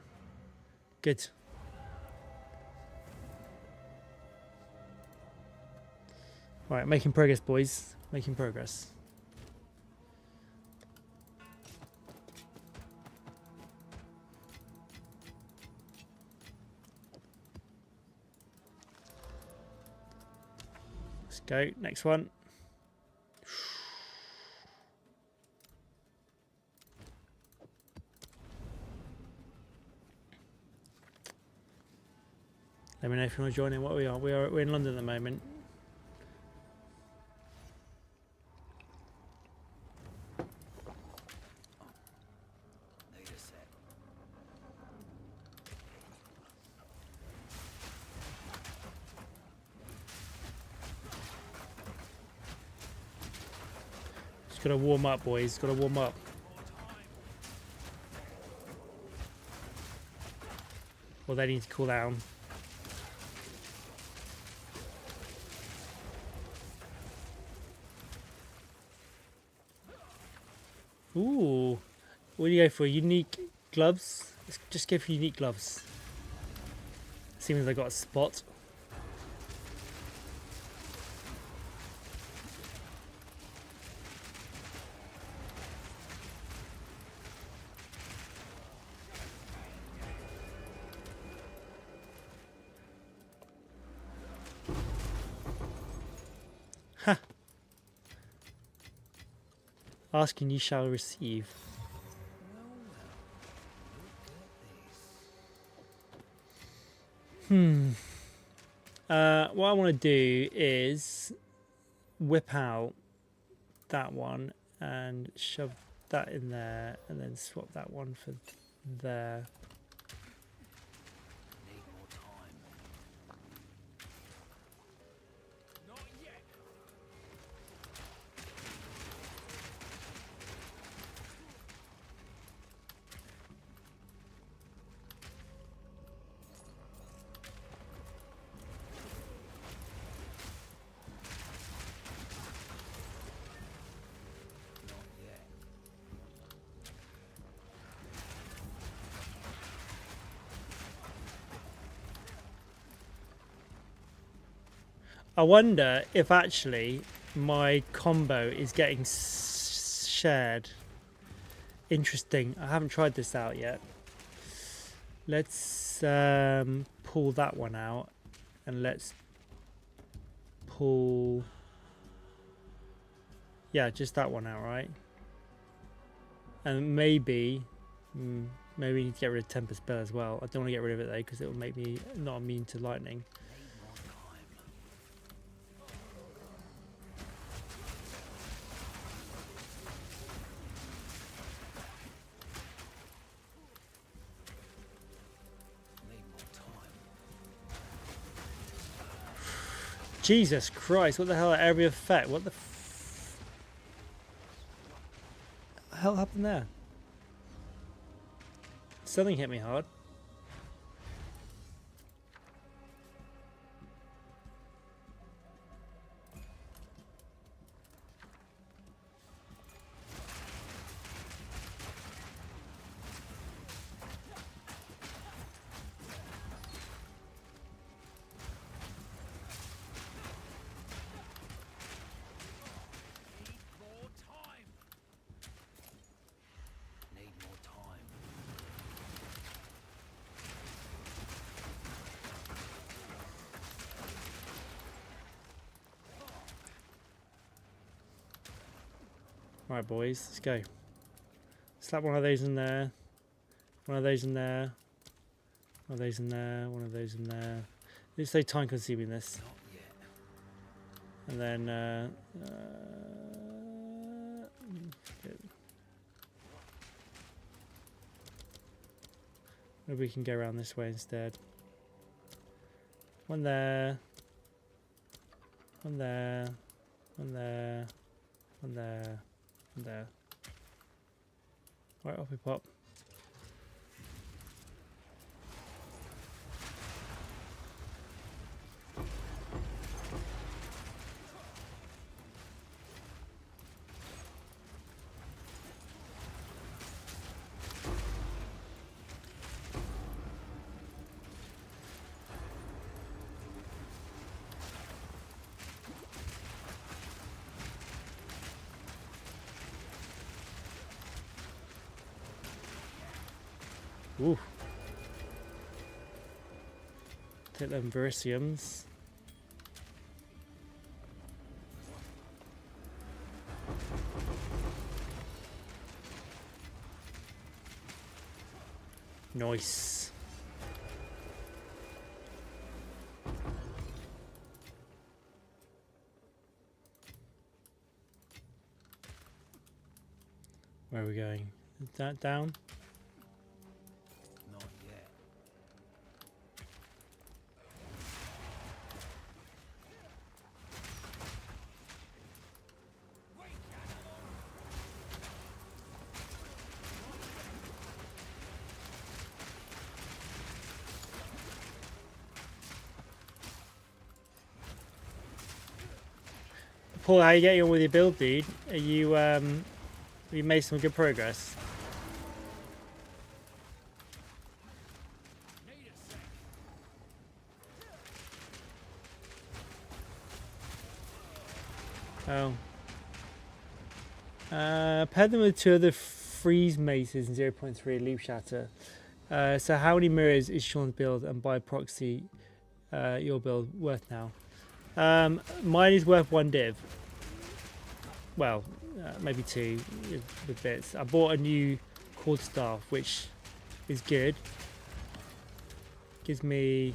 Speaker 1: Good. Right, making progress, boys. Making progress. Let's go. Next one. Let me know if you want to join in. What we are. We're in London at the moment.
Speaker 2: Need a sec.
Speaker 1: Just gotta warm up, boys. Gotta warm up. Well, they need to cool down. Ooh. What do you go for? Unique gloves? Let's just go for unique gloves. Seeing as I got a spot. Ha! Asking you shall receive. What I want to do is whip out that one and shove that in there and then swap that one for there.
Speaker 2: Need more time. Not yet. Not yet.
Speaker 1: I wonder if actually my combo is getting shared. Interesting. I haven't tried this out yet. Let's pull that one out and let's pull, yeah, just that one out, right? And maybe maybe we need to get rid of Temper Spell as well. I don't want to get rid of it though because it will make me not immune to lightning.
Speaker 2: Need more time. Need more time.
Speaker 1: Jesus Christ, what the hell, area of effect? What the hell happened there? Something hit me hard.
Speaker 2: Need more time. Need more time.
Speaker 1: Right, boys, let's go. Slap one of those in there. One of those in there. One of those in there. One of those in there. It's so time consuming this.
Speaker 2: Not yet.
Speaker 1: And then maybe we can go around this way instead. One there. One there. One there. One there. One there. Right, off we pop. Ooh. Take them Verisiums. Nice. are we going? Is that down?
Speaker 2: Not yet.
Speaker 1: Paul, how are you getting on with your build, dude? Are you have you made some good progress?
Speaker 2: Need a sec.
Speaker 1: Oh. Pair them with 2 of the freeze maces and 0.3 loop shatter. So how many mirrors is Sean's build, and by proxy your build worth now? Mine is worth 1 div. Well, maybe 2 with bits. I bought a new Quarterstaff, which is good. Gives me...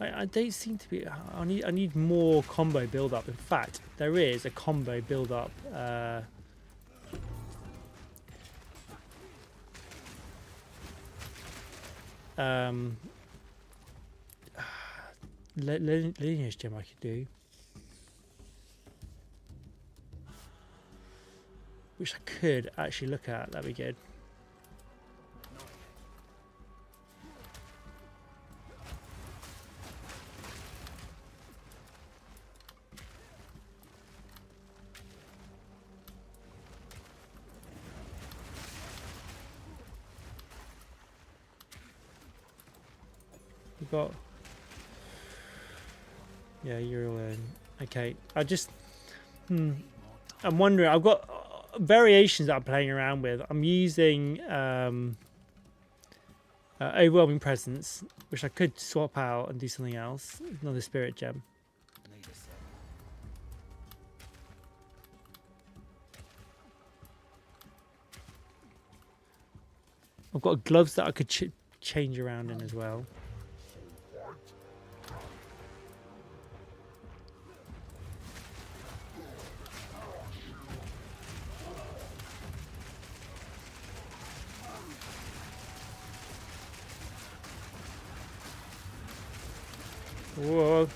Speaker 1: I don't seem to be... I need more combo build-up. In fact, there is a combo build-up... lineage gem I could do, which I could actually look at. That'd be good. We've got... Yeah, you're all in. Okay, I just... I'm wondering, I've got variations that I'm playing around with. I'm using Overwhelming Presence, which I could swap out and do something else. Another Spirit Gem.
Speaker 2: Need a sec.
Speaker 1: I've got gloves that I could change around in as well. Whoa.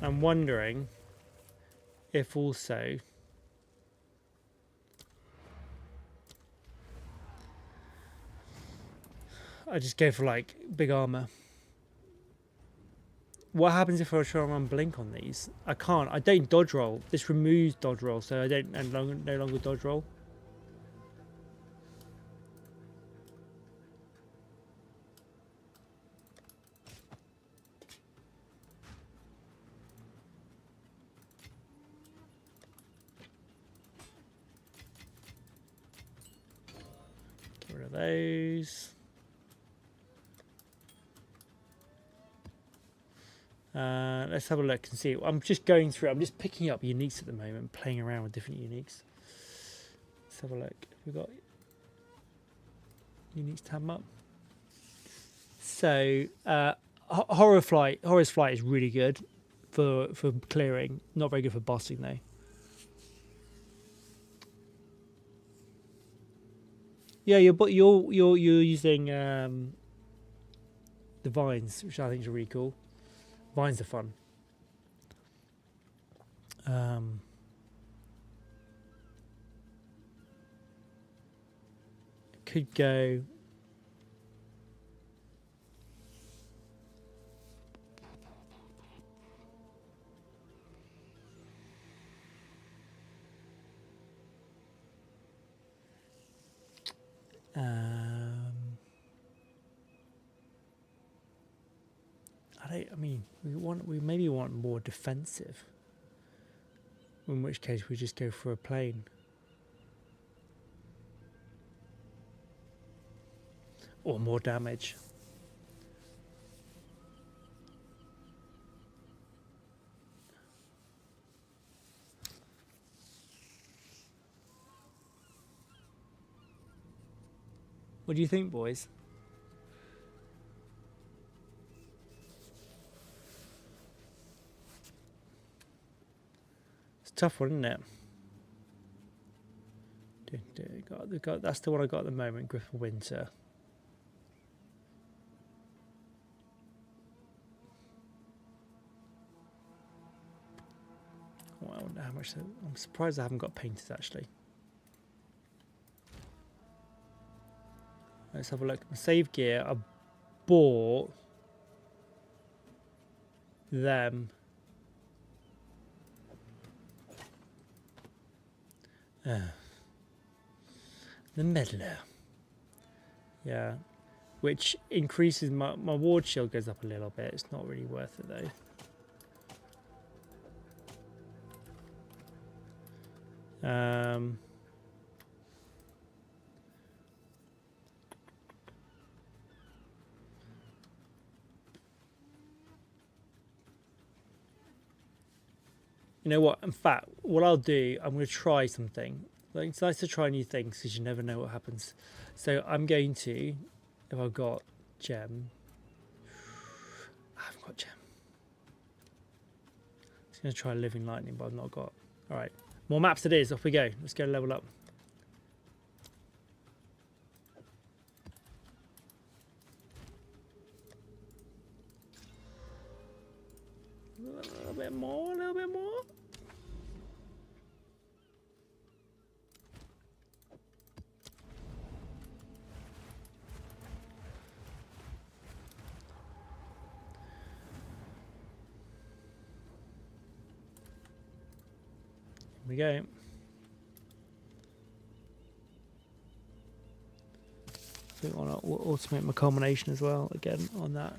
Speaker 1: I'm wondering if also I just go for like big armor. What happens if I try and run blink on these? I can't. I don't dodge roll. This removes dodge roll, so I don't no longer dodge roll. Get rid of those. Let's have a look and see. I'm just going through. I'm just picking up uniques at the moment, playing around with different uniques. Let's have a look. We've got uniques tab up. So Horror's Flight is really good for clearing. Not very good for bossing though. Yeah, you're using the vines, which I think is really cool. Vines are fun. Could go. I mean, we maybe want more defensive. In which case, we just go for a plane. Or more damage. What do you think, boys? It's a tough one, isn't it? That's the one I got at the moment, Griffin Winter. Oh, I wonder how much. I'm surprised I haven't got painted actually. Let's have a look. My save gear, I bought them. The meddler. Yeah. Which increases my ward shield goes up a little bit. It's not really worth it though. You know what? In fact, what I'll do, I'm going to try something. Like, it's nice to try new things because you never know what happens. So I'm going to, if I've got gem, I haven't got gem. I'm just going to try living lightning, but I've not got. All right, more maps it is. Off we go. Let's go level up. A little bit more, a little bit more. Here we go. I want to automate my culmination as well again on that.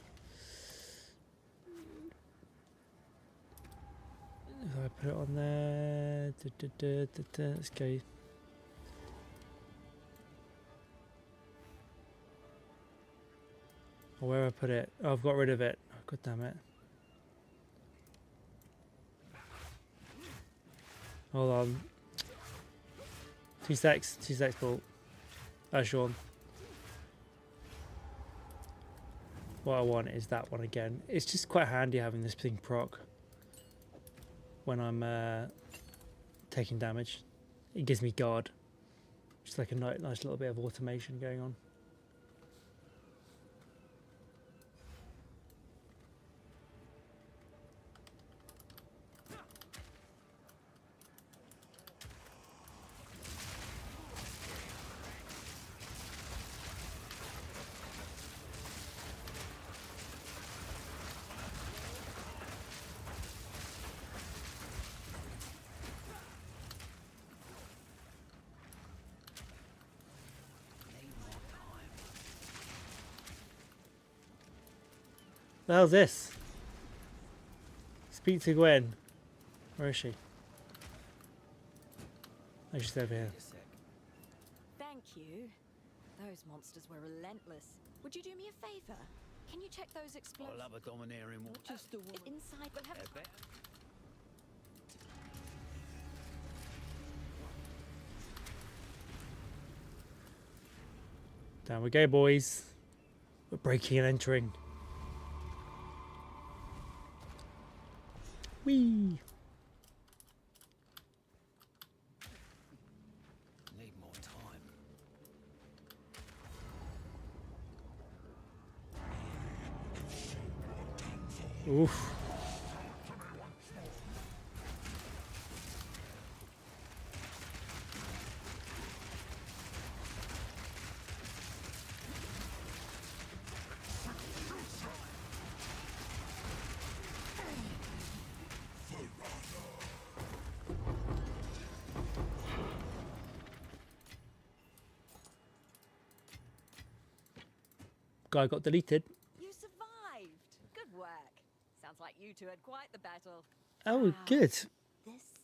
Speaker 1: If I put it on there, let's go. Oh, where I put it? Oh, I've got rid of it. Oh, God damn it. Hold on. 2 secs, Bolt. Sean. What I want is that one again. It's just quite handy having this thing proc when I'm taking damage. It gives me guard. Just like a nice little bit of automation going on. The hell's this? Speak to Gwen. Where is she? Oh, she's over here.
Speaker 3: Thank you. Those monsters were relentless. Would you do me a favor? Can you check those explosions?
Speaker 2: I'll have a domineering one. Just the one.
Speaker 3: Inside, we'll have a...
Speaker 1: Down we go, boys. We're breaking and entering. Whee!
Speaker 2: Need more time.
Speaker 1: Oof. Guy got deleted.
Speaker 3: You survived. Good work. Sounds like you two had quite the battle.
Speaker 1: Oh,
Speaker 3: Wow.
Speaker 1: good.
Speaker 3: This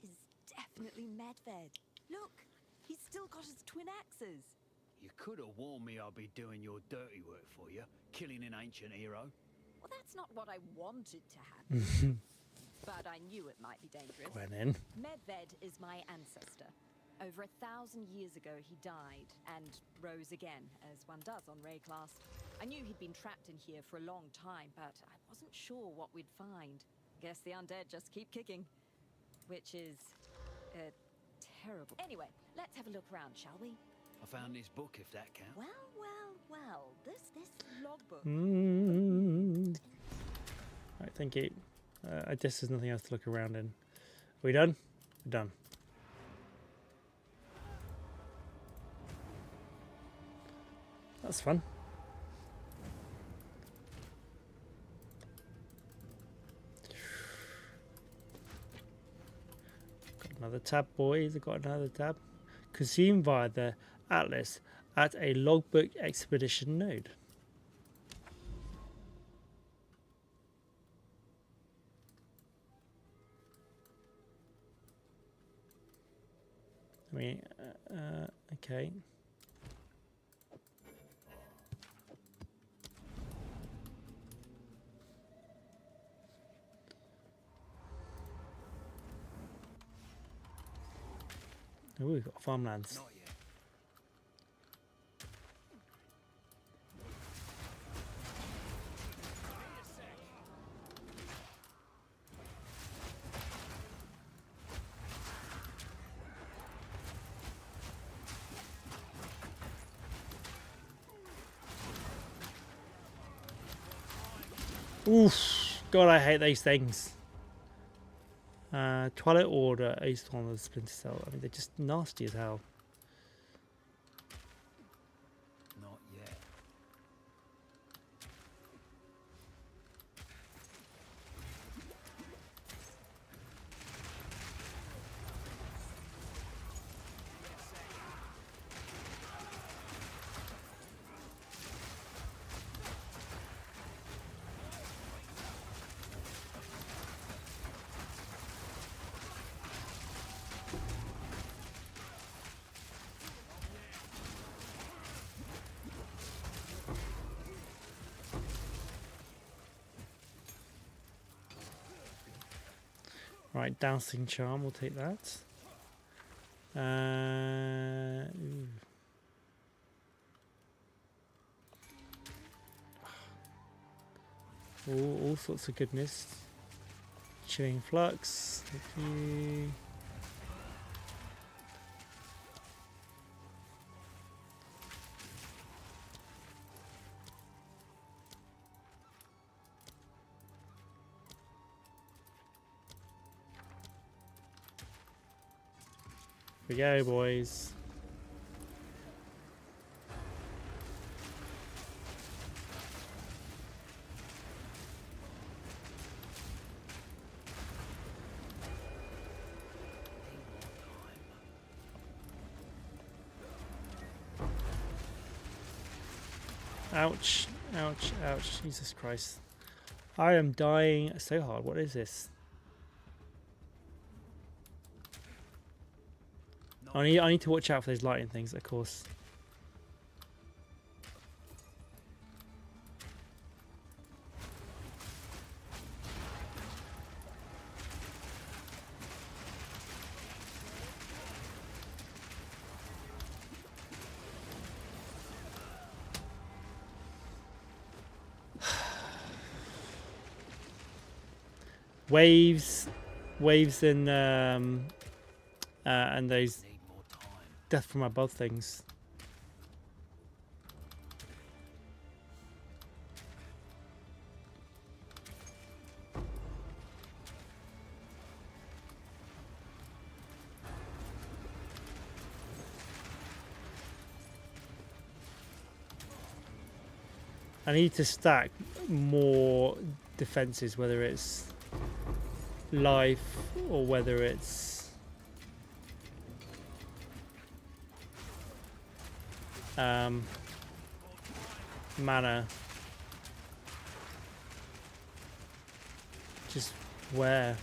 Speaker 3: is definitely Medved. Look, he's still got his twin axes.
Speaker 2: You could have warned me I'd be doing your dirty work for you, killing an ancient hero.
Speaker 3: Well, that's not what I wanted to happen. But I knew it might be dangerous.
Speaker 1: Gwen in.
Speaker 3: Medved is my ancestor. Over 1,000 years ago, he died and rose again, as one does on Rayclass. I knew he'd been trapped in here for a long time, but I wasn't sure what we'd find. Guess the undead just keep kicking. Which is... terrible. Anyway, let's have a look around, shall we?
Speaker 2: I found this book, if that counts.
Speaker 3: Well, this logbook.
Speaker 1: Right, thank you. I guess there's nothing else to look around in. Are we done? We're done. That's fun. Got another tab, boys. I got another tab. Consumed via the Atlas at a logbook expedition node. I mean, okay. Oh, we've got farmlands.
Speaker 2: Not yet.
Speaker 1: Oof. God, I hate these things. Twilight Order, Ace one of the Splinter Cell. I mean, they're just nasty as hell.
Speaker 2: Not yet.
Speaker 1: Right, Dousing Charm, we'll take that. All sorts of goodness. Chilling Flux, thank you. Here we go, boys. Ouch, ouch, ouch. Jesus Christ. I am dying so hard. What is this? I need to watch out for those lightning things, of course. Waves and those
Speaker 2: Need more time.
Speaker 1: death from above things. I need to stack more defenses, whether it's life or whether it's mana. Just where?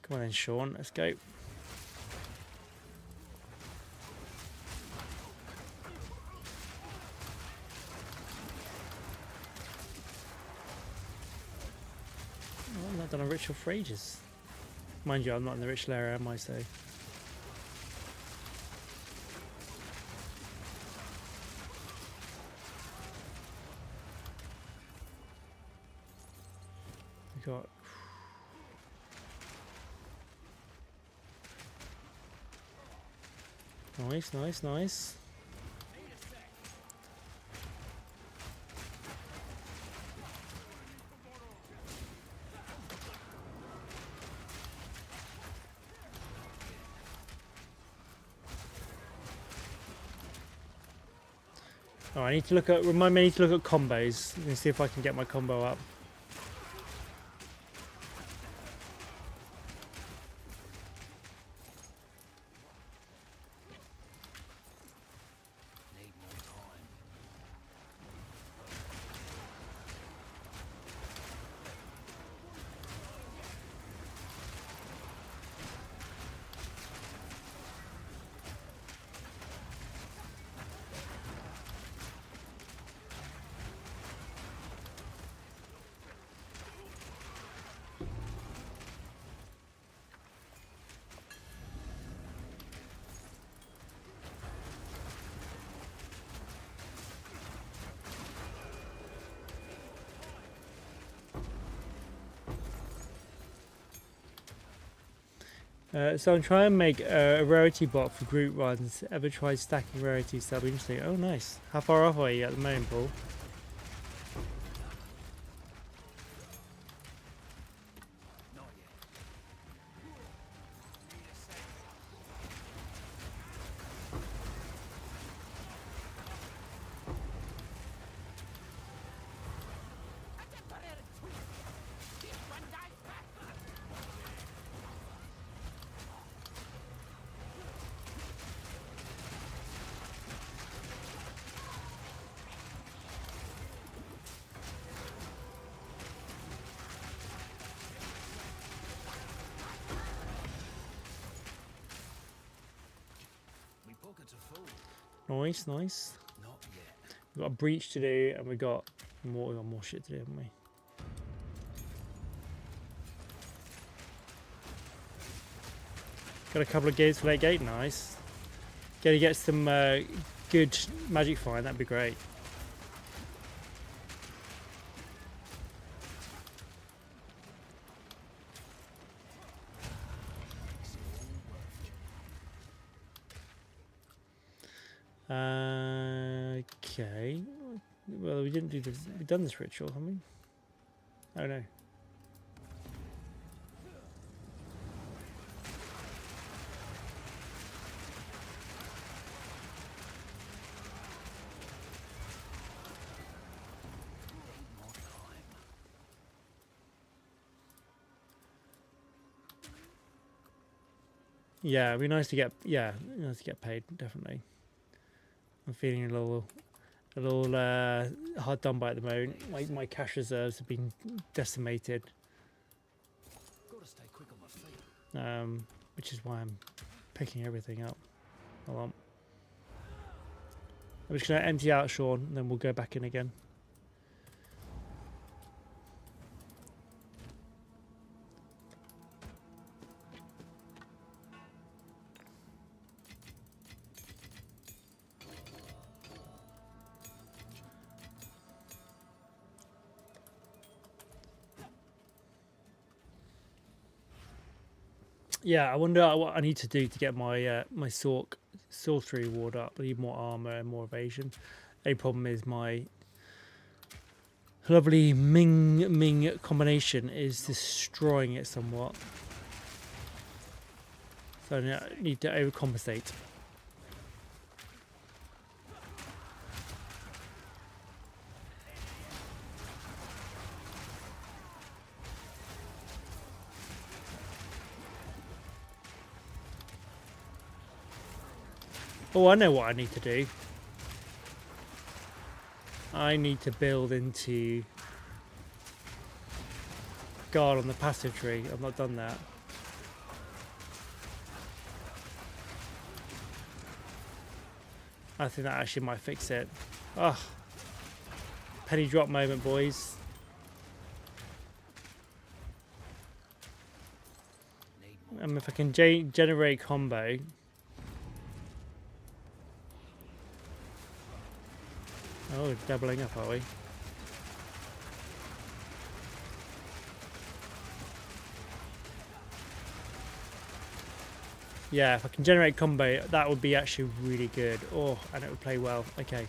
Speaker 1: Come on then, Sean, let's go. Oh, I've not done a ritual for ages. Mind you, I'm not in the ritual area, am I? So. We got. Nice, nice, nice. Oh, I need to look at. Remind me, I need to look at combos and see if I can get my combo up.
Speaker 2: Need more time.
Speaker 1: So I'm trying to make a rarity bot for group runs. Ever tried stacking rarities? That'll be interesting. Oh, nice. How far off are you at the moment, Paul?
Speaker 2: Not yet. We pockets are full.
Speaker 1: Nice, nice.
Speaker 2: Not yet.
Speaker 1: We've got a breach to do, and we got more shit to do, haven't we? Got a couple of gates for late gate. Nice. Gotta get some good magic fine. That'd be great. Okay. Well, we didn't do this. We've done this ritual, haven't we? Oh no.
Speaker 2: More time.
Speaker 1: Yeah, it'd be nice to get. Yeah, nice to get paid. Definitely. I'm feeling a little hard done by at the moment. My cash reserves have been decimated,
Speaker 2: Gotta stay quick on my feet.
Speaker 1: which is why I'm picking everything up. Hold on. I'm just going to empty out Sean, and then we'll go back in again. Yeah, I wonder what I need to do to get my my sorcery ward up. I need more armor and more evasion. A problem is my lovely MingMing combination is destroying it somewhat. So I need to overcompensate. Oh, I know what I need to do. I need to build into guard on the passive tree. I've not done that. I think that actually might fix it. Ah, penny drop moment, boys. if I can generate combo. Oh, doubling up, are we? Yeah, if I can generate combo, that would be actually really good. Oh, and it would play well. Okay.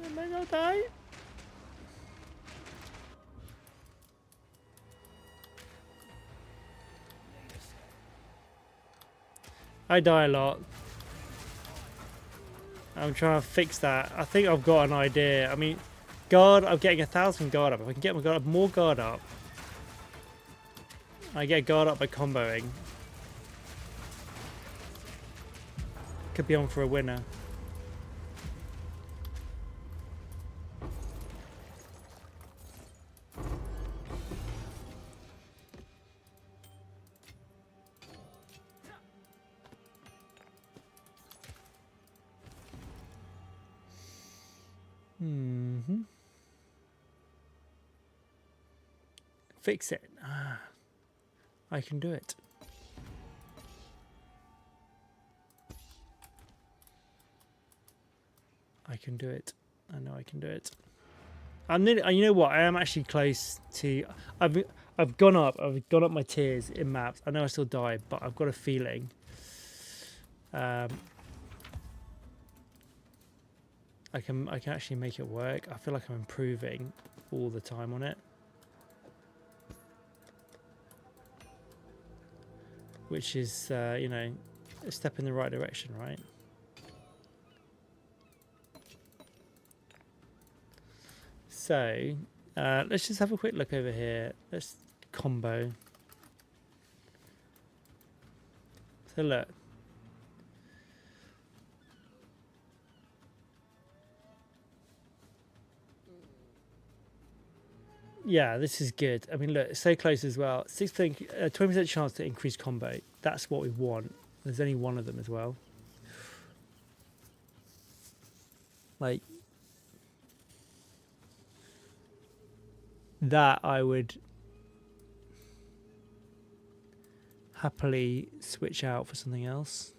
Speaker 1: I might not die. I die a lot. I'm trying to fix that. I think I've got an idea. I mean, guard, I'm getting 1,000 guard up. If I can get my guard up, more guard up, I get guard up by comboing. Could be on for a winner. Fix it. Ah, I can do it. I can do it. I know I can do it. I'm nearly, you know what? I am actually close to. I've gone up. I've gone up my tiers in maps. I know I still die, but I've got a feeling. I can actually make it work. I feel like I'm improving all the time on it, which is you know, a step in the right direction, right? So let's just have a quick look over here. Let's combo. So look. Yeah, this is good. I mean, look, it's so close as well. 20% chance to increase combo. That's what we want. There's only one of them as well. Like that, I would happily switch out for something else.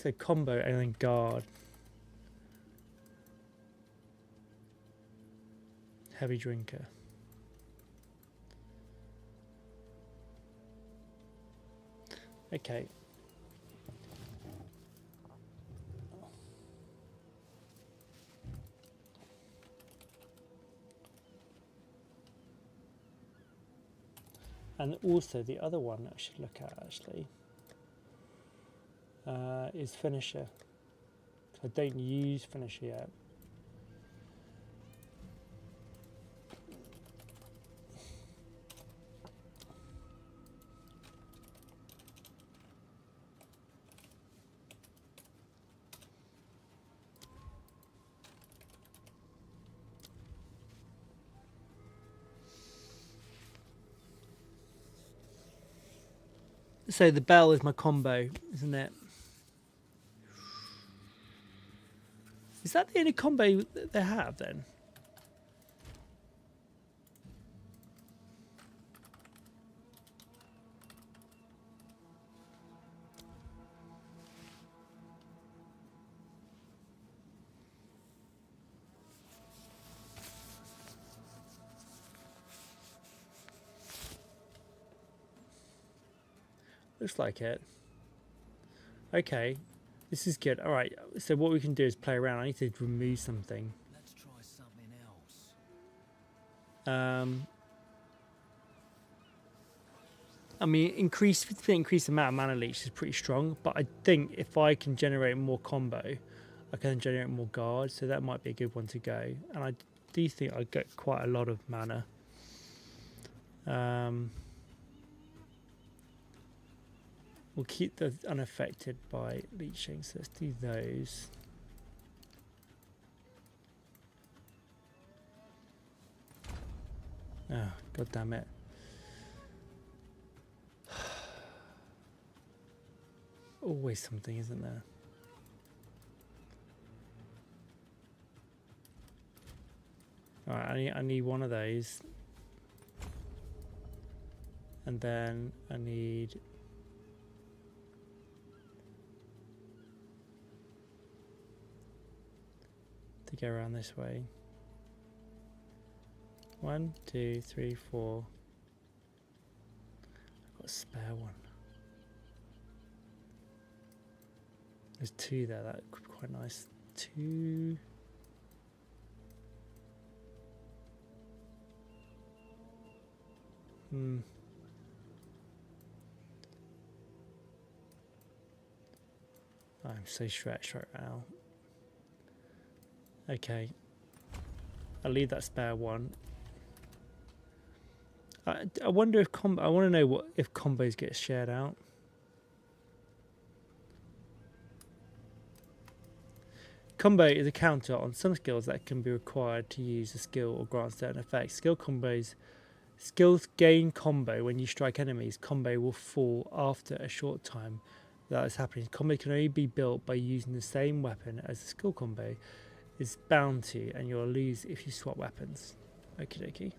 Speaker 1: So combo and then guard. Heavy drinker. Okay. And also the other one I should look at actually is finisher. I don't use finisher yet. So the bell is my combo, isn't it? Is that the only combo that they have then? Looks like it. Okay, this is good. All right, so what we can do is play around. I need to remove something.
Speaker 2: Let's try something else.
Speaker 1: I mean, increase the amount of mana leech is pretty strong, but I think if I can generate more combo, I can generate more guard, so that might be a good one to go. And I do think I get quite a lot of mana. We'll keep the unaffected by leeching, so let's do those. Oh, god damn it. Always something, isn't there? Alright, I need one of those. And then I need to go around this way. 1, 2, 3, 4. I've got a spare one. There's 2 there, that could be quite nice. 2. I'm so stretched right now. Okay. I'll leave that spare one. I wonder if I want to know what if combos get shared out. Combo is a counter on some skills that can be required to use a skill or grant certain effects. Skills gain combo when you strike enemies. Combo will fall after a short time that is happening. Combo can only be built by using the same weapon as the skill combo is bound to, and you'll lose if you swap weapons. Okie dokie.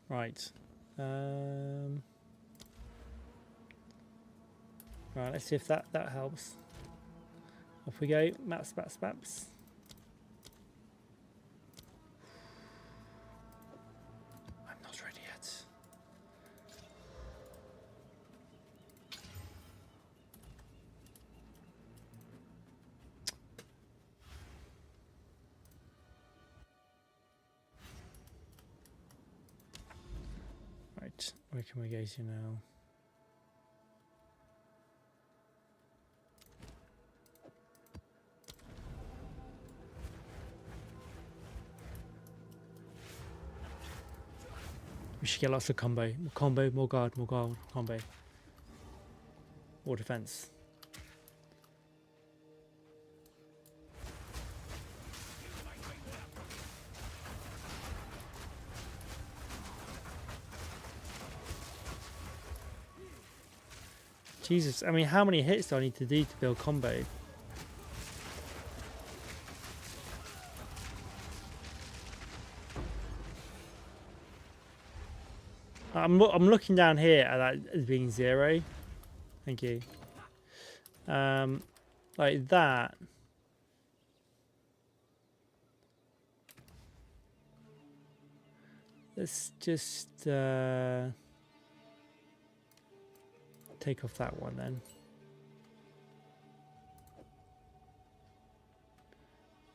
Speaker 1: Right. Right, let's see if that helps. Off we go. Maps. I'm not ready yet. Right, where can we go to now? We should get lots of combo. More guard, combo. More defense. Jesus, I mean, how many hits do I need to do to build combo? I'm looking down here at that as being 0. Thank you. Like that. Let's just take off that one then.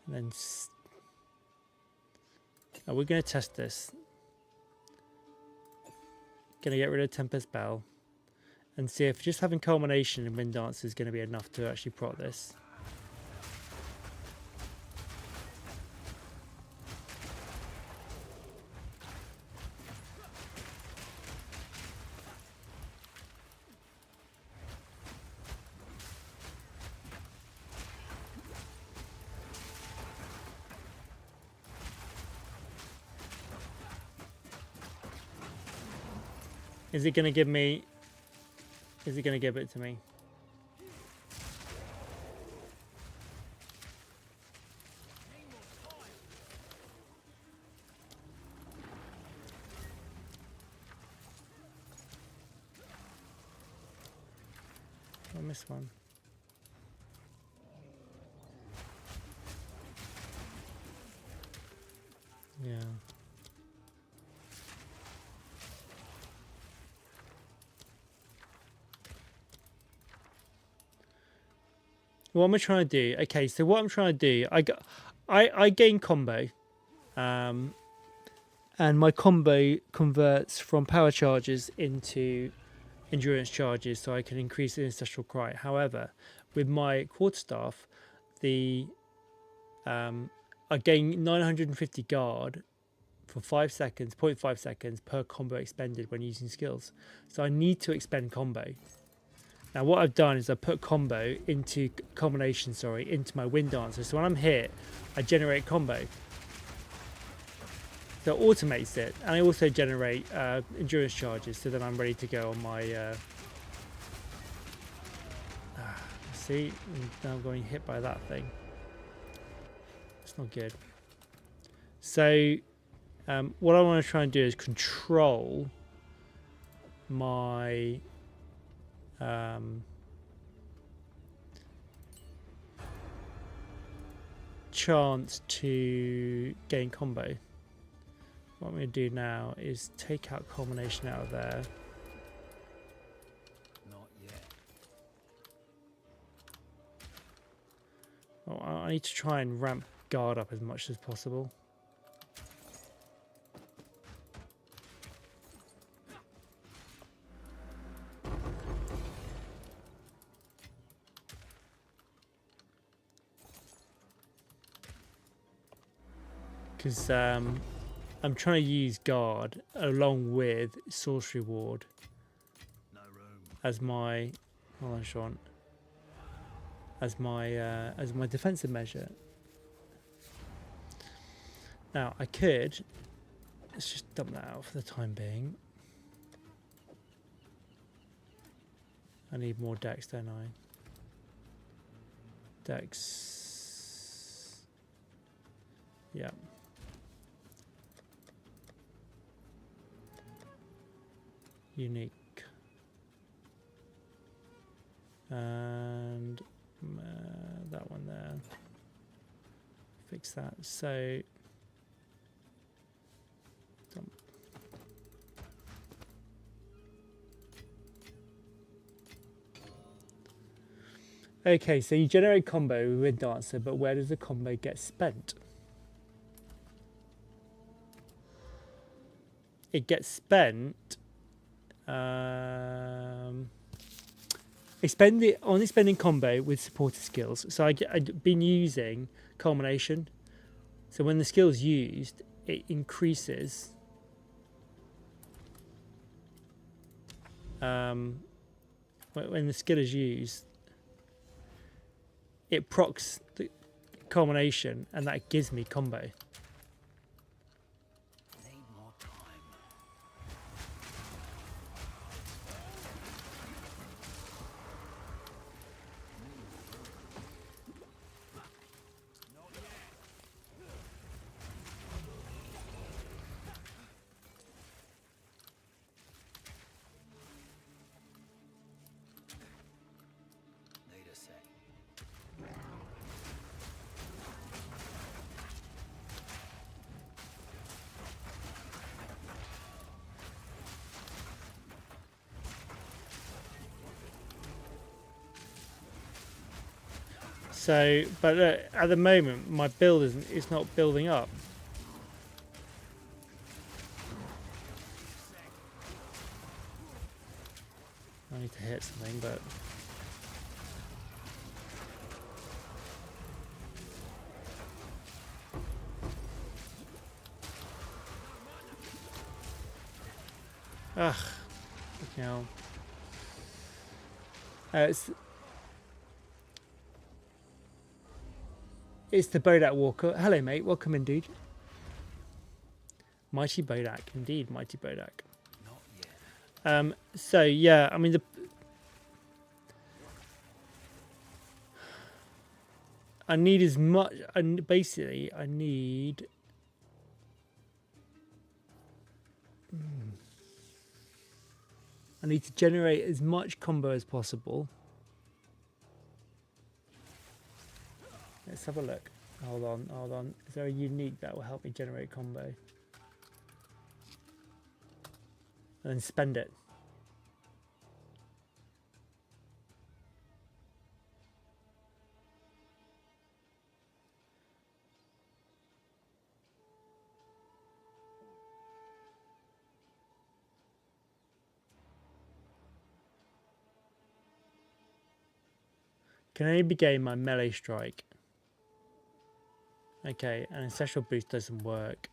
Speaker 1: And then we're going to test this. Going to get rid of Tempest Bell and see if just having Culmination and Wind Dance is going to be enough to actually prot this. Is it going to give me... Is it going to give it to me? I missed one. Yeah. What am I trying to do? Okay, so what I'm trying to do, I gain combo, and my combo converts from power charges into endurance charges, so I can increase the ancestral cry. However, with my quarterstaff, I gain 950 guard for 5 seconds, 0.5 seconds per combo expended when using skills. So I need to expend combo. Now what I've done is I put combination, into my wind dancer. So when I'm hit, I generate combo. So it automates it, and I also generate endurance charges. So then I'm ready to go on my. See, now I'm getting hit by that thing. It's not good. So what I want to try and do is control my chance to gain combo. What I'm going to do now is take out culmination out of there.
Speaker 2: Not yet.
Speaker 1: Oh, I need to try and ramp guard up as much as possible. Because I'm trying to use guard along with sorcery ward
Speaker 2: No room.
Speaker 1: as my as my defensive measure. Now I could let's just dump that out for the time being. I need more dex, don't I? Dex. Yeah. Unique. And that one there. Fix that. So dump. Okay, so you generate combo with Dancer, but where does the combo get spent? It gets spent. Only spending combo with supported skills. So I've been using culmination. So when the skill's used, it increases. When the skill is used, it procs the culmination, and that gives me combo.
Speaker 2: Need more time. Not yet. Need a sec.
Speaker 1: So, but at the moment, my build is not building up. I need to hit something, but fucking hell. It's the Bodak Walker. Hello, mate. Welcome in, dude. Mighty Bodak, indeed, Mighty Bodak.
Speaker 2: Not yet.
Speaker 1: So yeah, I mean I need as much. Basically, I need. I need to generate as much combo as possible. Let's have a look. Hold on. Is there a unique that will help me generate combo? And then spend it. Can only be gained my melee strike. Okay, and ancestral boost doesn't work.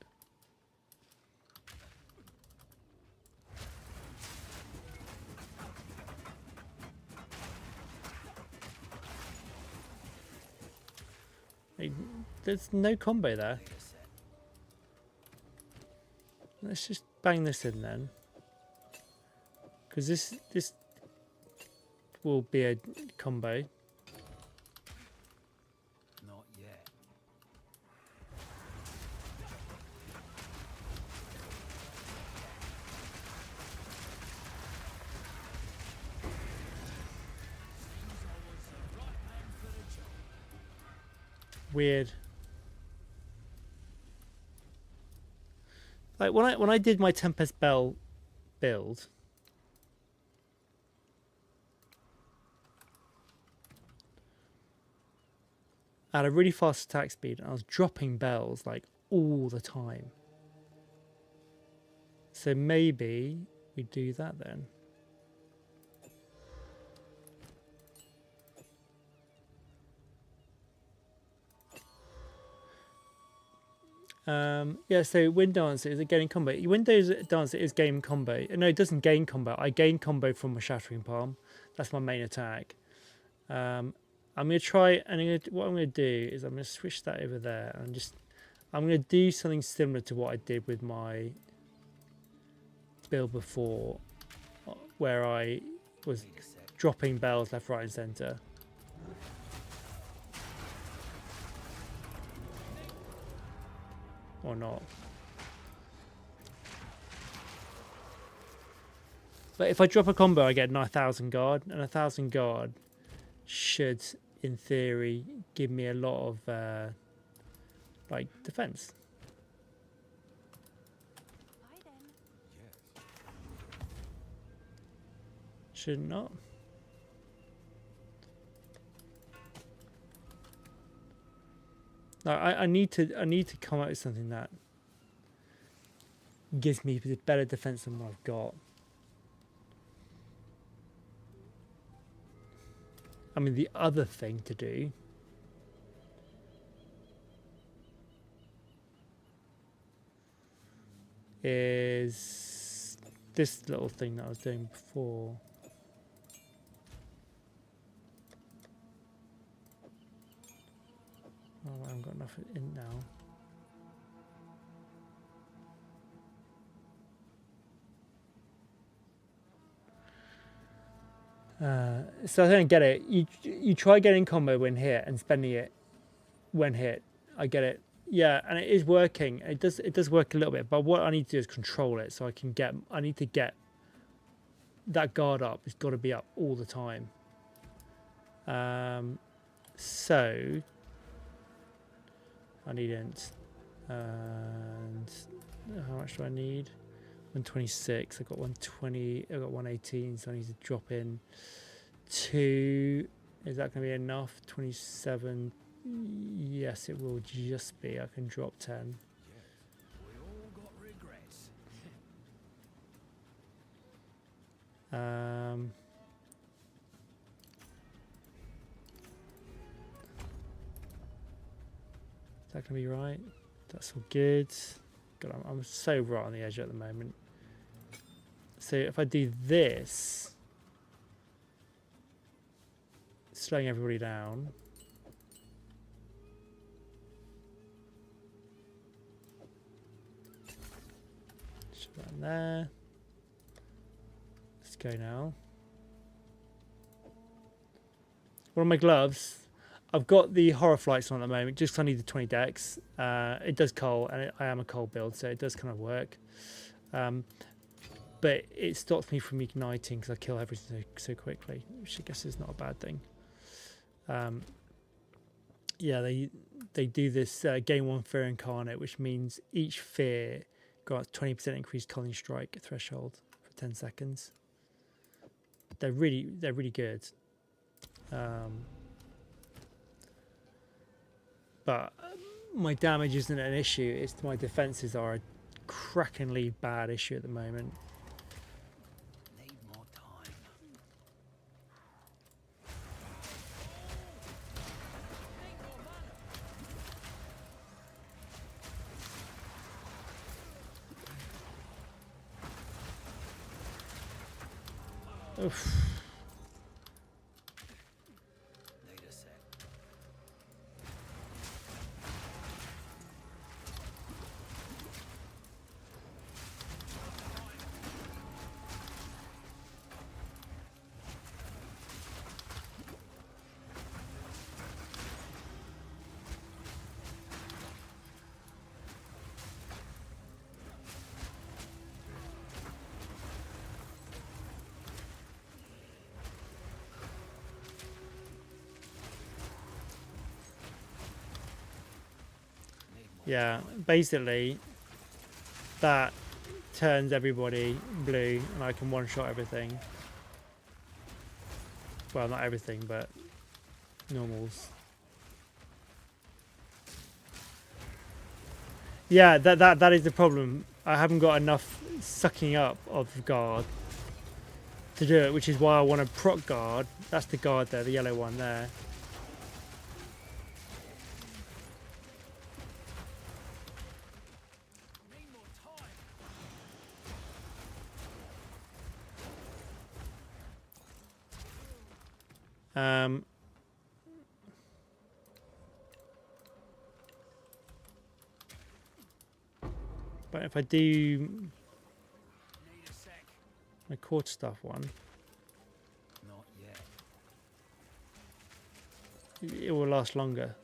Speaker 1: there's no combo there.
Speaker 2: Need a set.
Speaker 1: Let's just bang this in then, because this will be a combo.
Speaker 2: Not yet.
Speaker 1: Weird. Like when I did my Tempest Bell build, I had a really fast attack speed and I was dropping bells like all the time. So maybe we do that then. Yeah, so Wind Dancer is a gaining combo. Windows Dancer is gain combo. No, it doesn't gain combo. I gain combo from my Shattering Palm. That's my main attack. I'm going to try, and what I'm going to do is I'm going to switch that over there. And I'm going to do something similar to what I did with my build before, where I was
Speaker 2: Need a set.
Speaker 1: dropping bells left, right, and centre. Or not. But if I drop a combo, I get 1,000 guard, and 1,000 guard should, in theory, give me a lot of like defense.
Speaker 3: Bye then.
Speaker 2: Yes.
Speaker 1: Should it not? No, I need to come up with something that gives me better defense than what I've got. I mean, the other thing to do is this little thing that I was doing before. Oh, I haven't got enough in now. So I don't get it. You try getting combo when hit and spending it when hit. I get it. Yeah, and it is working. It does work a little bit, but what I need to do is control it so I need to get that guard up. It's got to be up all the time. So I needn't. And how much do I need? 126. I've got 120. I've got 118. So I need to drop in 2. Is that going to be enough? 27. Yes, it will just be. I can drop 10.
Speaker 2: Yes. We all got regrets.
Speaker 1: Is that going to be right? That's all good. God, I'm so right on the edge at the moment. So if I do this, slowing everybody down. Shove that in there. Let's go now. One of my gloves. I've got the horror flights on at the moment, just 'cause I need the 20 decks. It does coal, and I am a coal build, so it does kind of work. But it stops me from igniting because I kill everything so quickly, which I guess is not a bad thing. Yeah, they do this gain 1 fear incarnate, which means each fear grants 20% increased calling strike threshold for 10 seconds. They're really good. But my damage isn't an issue. It's my defenses are a crackingly bad issue at the moment.
Speaker 2: Need more time.
Speaker 1: Oof.
Speaker 2: Need a set.
Speaker 1: Yeah, basically that turns everybody blue and I can one-shot everything. Well, not everything, but normals. Yeah, that is the problem. I haven't got enough sucking up of guard to do it, which is why I want to proc guard. That's the guard there, the yellow one there. But if I do my Quarterstaff one,
Speaker 2: Not yet.
Speaker 1: it will last longer.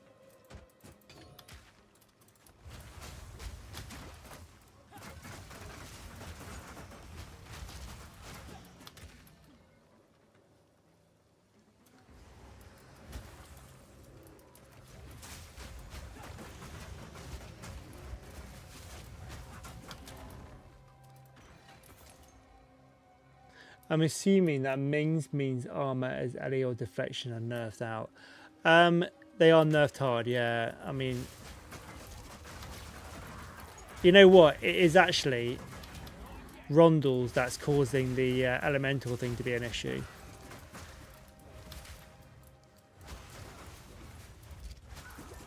Speaker 1: I'm assuming that Mings means armor as LE or deflection are nerfed out. They are nerfed hard, yeah. I mean, you know what? It is actually Rondels that's causing the elemental thing to be an issue.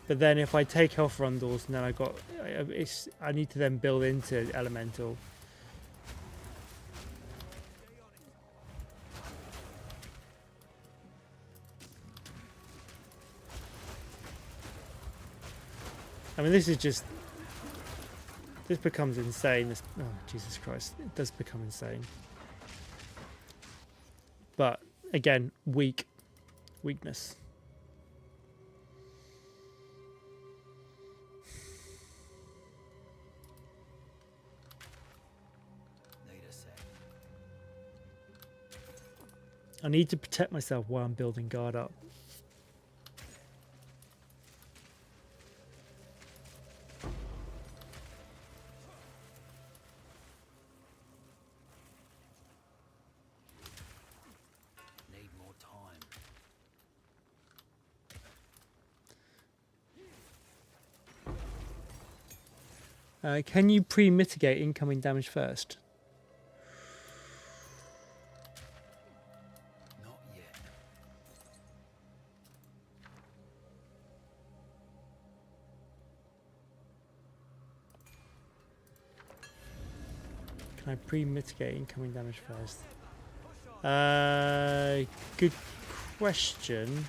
Speaker 1: But then if I take off Rondels, and then I need to then build into elemental. I mean, this becomes insane. Oh, Jesus Christ. It does become insane. But, again, weakness.
Speaker 2: Need a sec.
Speaker 1: I need to protect myself while I'm building guard up. Can you pre-mitigate incoming damage first?
Speaker 2: Not yet.
Speaker 1: Can I pre-mitigate incoming damage first? Good question.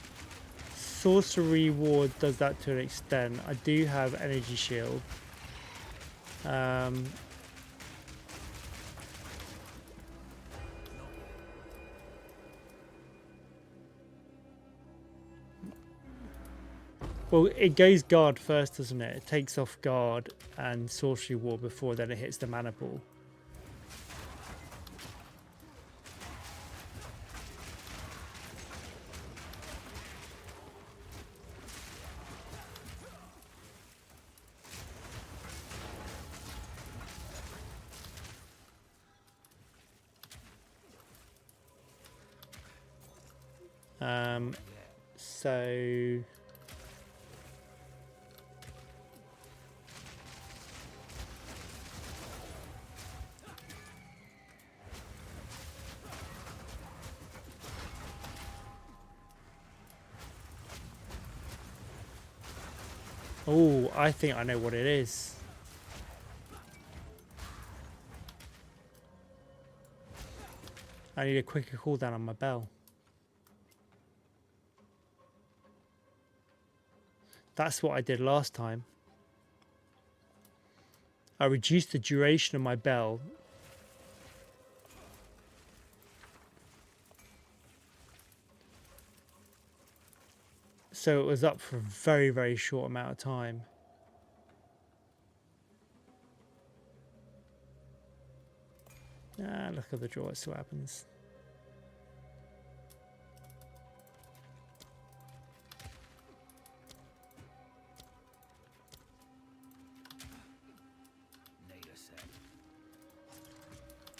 Speaker 1: Sorcery Ward does that to an extent. I do have Energy Shield. Well, it goes guard first, doesn't it? It takes off guard and sorcery ward before then it hits the mana pool. So oh, I think I know what it is. I need a quicker cooldown on my bell. That's what I did last time. I reduced the duration of my bell. So it was up for a very, very short amount of time. Look at the draw, let's see what happens.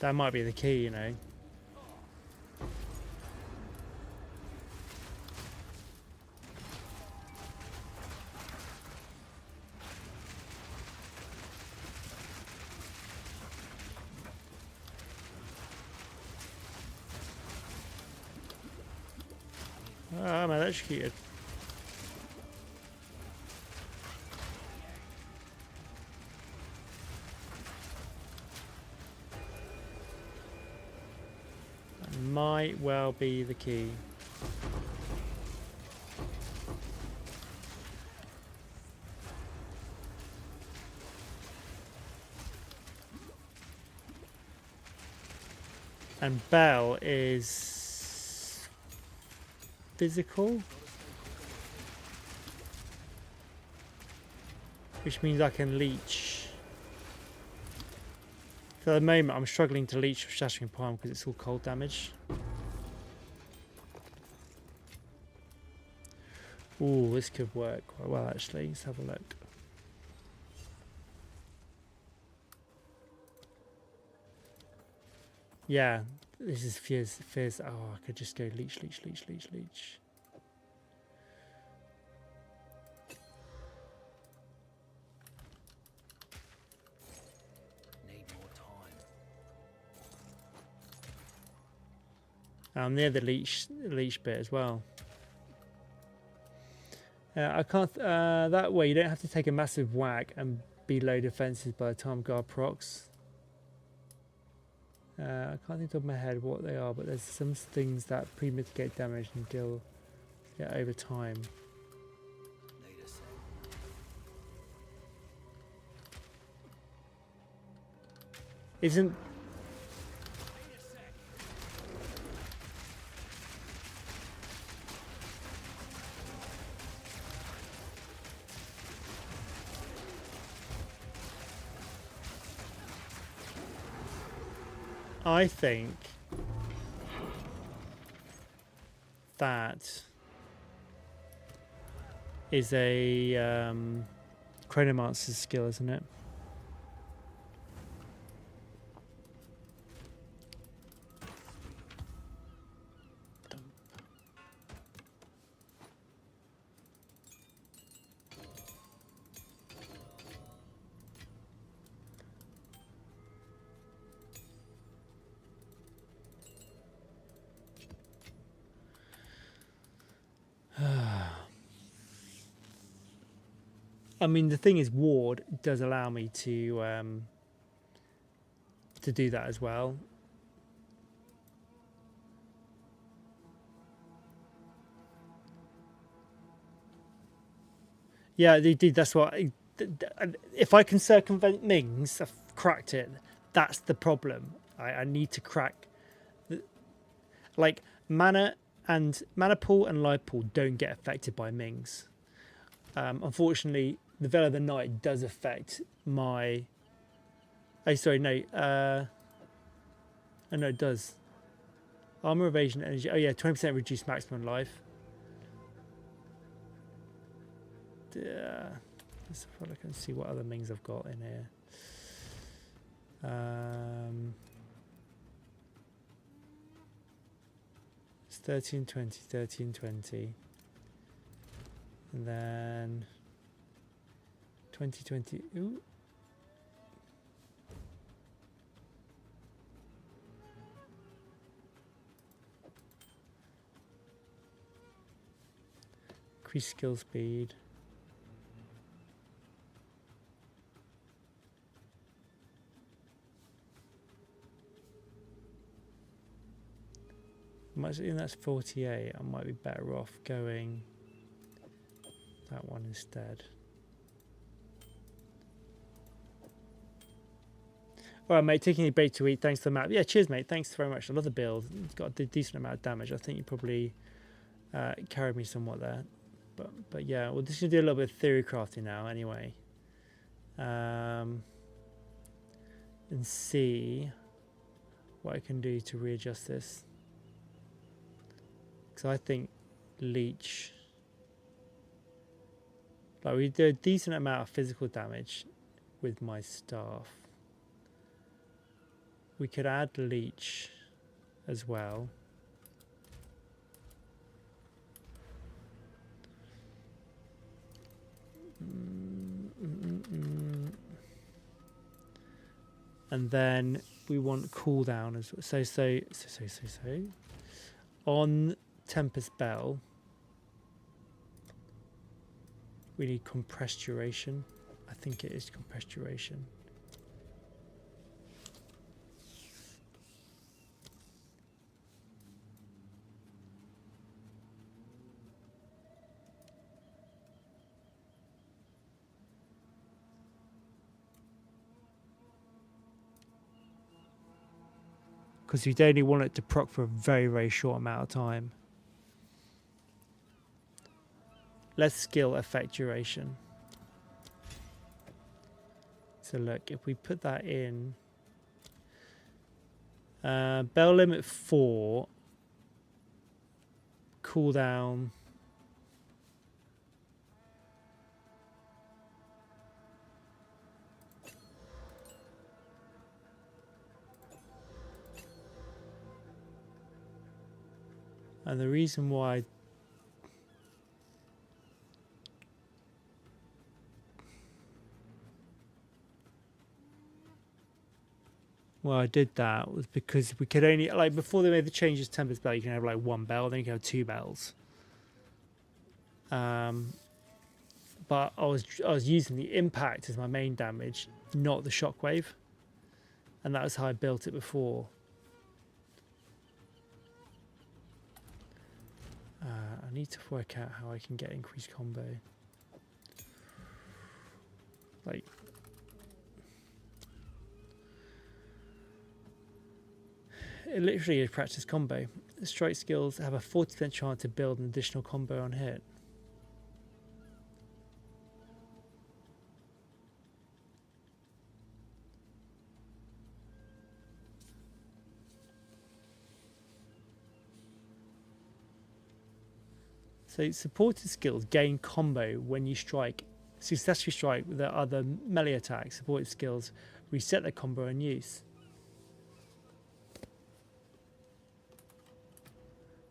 Speaker 1: That might be the key, you know. Oh, I'm electrocuted. That might well be the key. And Bell is physical, which means I can leech. For the moment, I'm struggling to leech with Shattering Palm because it's all cold damage. Ooh, this could work quite well actually. Let's have a look. Yeah, this is fierce. Oh, I could just go leech.
Speaker 2: Need more time.
Speaker 1: I'm near the leech bit as well. I can't. That way, you don't have to take a massive whack and be low defenses by the time guard procs. I can't think off my head what they are, but there's some things that pre-mitigate damage and deal over time.
Speaker 2: Need a sec.
Speaker 1: Isn't I think that is a Chronomancer's skill, isn't it? I mean, the thing is, Ward does allow me to do that as well. Yeah, they did. That's what. If I can circumvent Mings, I've cracked it. That's the problem. I need to crack. Like mana pool and life pool don't get affected by Mings. Unfortunately, the Veil of the Night does affect my. Oh, sorry, no. Oh no, it does. Armor, evasion, energy. Oh yeah, 20% reduced maximum life. Let's have a look and see what other Mings I've got in here. It's 13, 20, 13, 20. And then 20, 20. Ooh. Increase skill speed. And that's 48. I might be better off going that one instead. All right, mate. Taking a break to eat. Thanks for the map. Yeah, cheers, mate. Thanks very much. I love the build. It's got a decent amount of damage. I think you probably carried me somewhat there. But yeah, we're just gonna do a little bit of theory crafting now, anyway. And see what I can do to readjust this. Because I think leech. Like, we do a decent amount of physical damage with my staff. We could add leech as well. And then we want cooldown as well. So on Tempest Bell, we need compressed duration. I think it is compressed duration. Because you'd only want it to proc for a very, very short amount of time. Let's skill effect duration. So look, if we put that in, bell limit 4, cooldown. And the reason why I did that was because we could only, like, before they made the changes to Tempest Bell, you can have like 1 bell, then you can have 2 bells. But I was using the impact as my main damage, not the shockwave, and that was how I built it before. I need to work out how I can get increased combo. Like, it literally is practice combo. Strike skills have a 40% chance to build an additional combo on hit. So supported skills gain combo when you successfully strike with their other melee attacks. Supported skills reset their combo in use.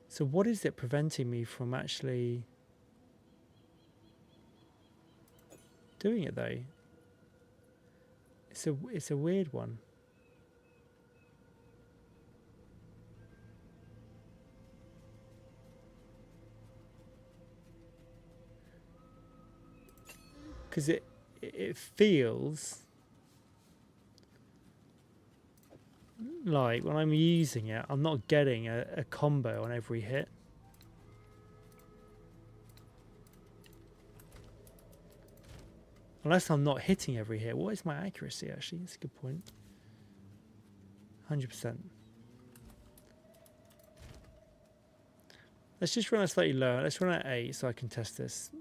Speaker 1: So what is it preventing me from actually doing it though? It's a weird one. Because it feels like when I'm using it, I'm not getting a combo on every hit. Unless I'm not hitting every hit. What is my accuracy actually? That's a good point. 100%. Let's just run it slightly lower. Let's run at 8 so I can test this.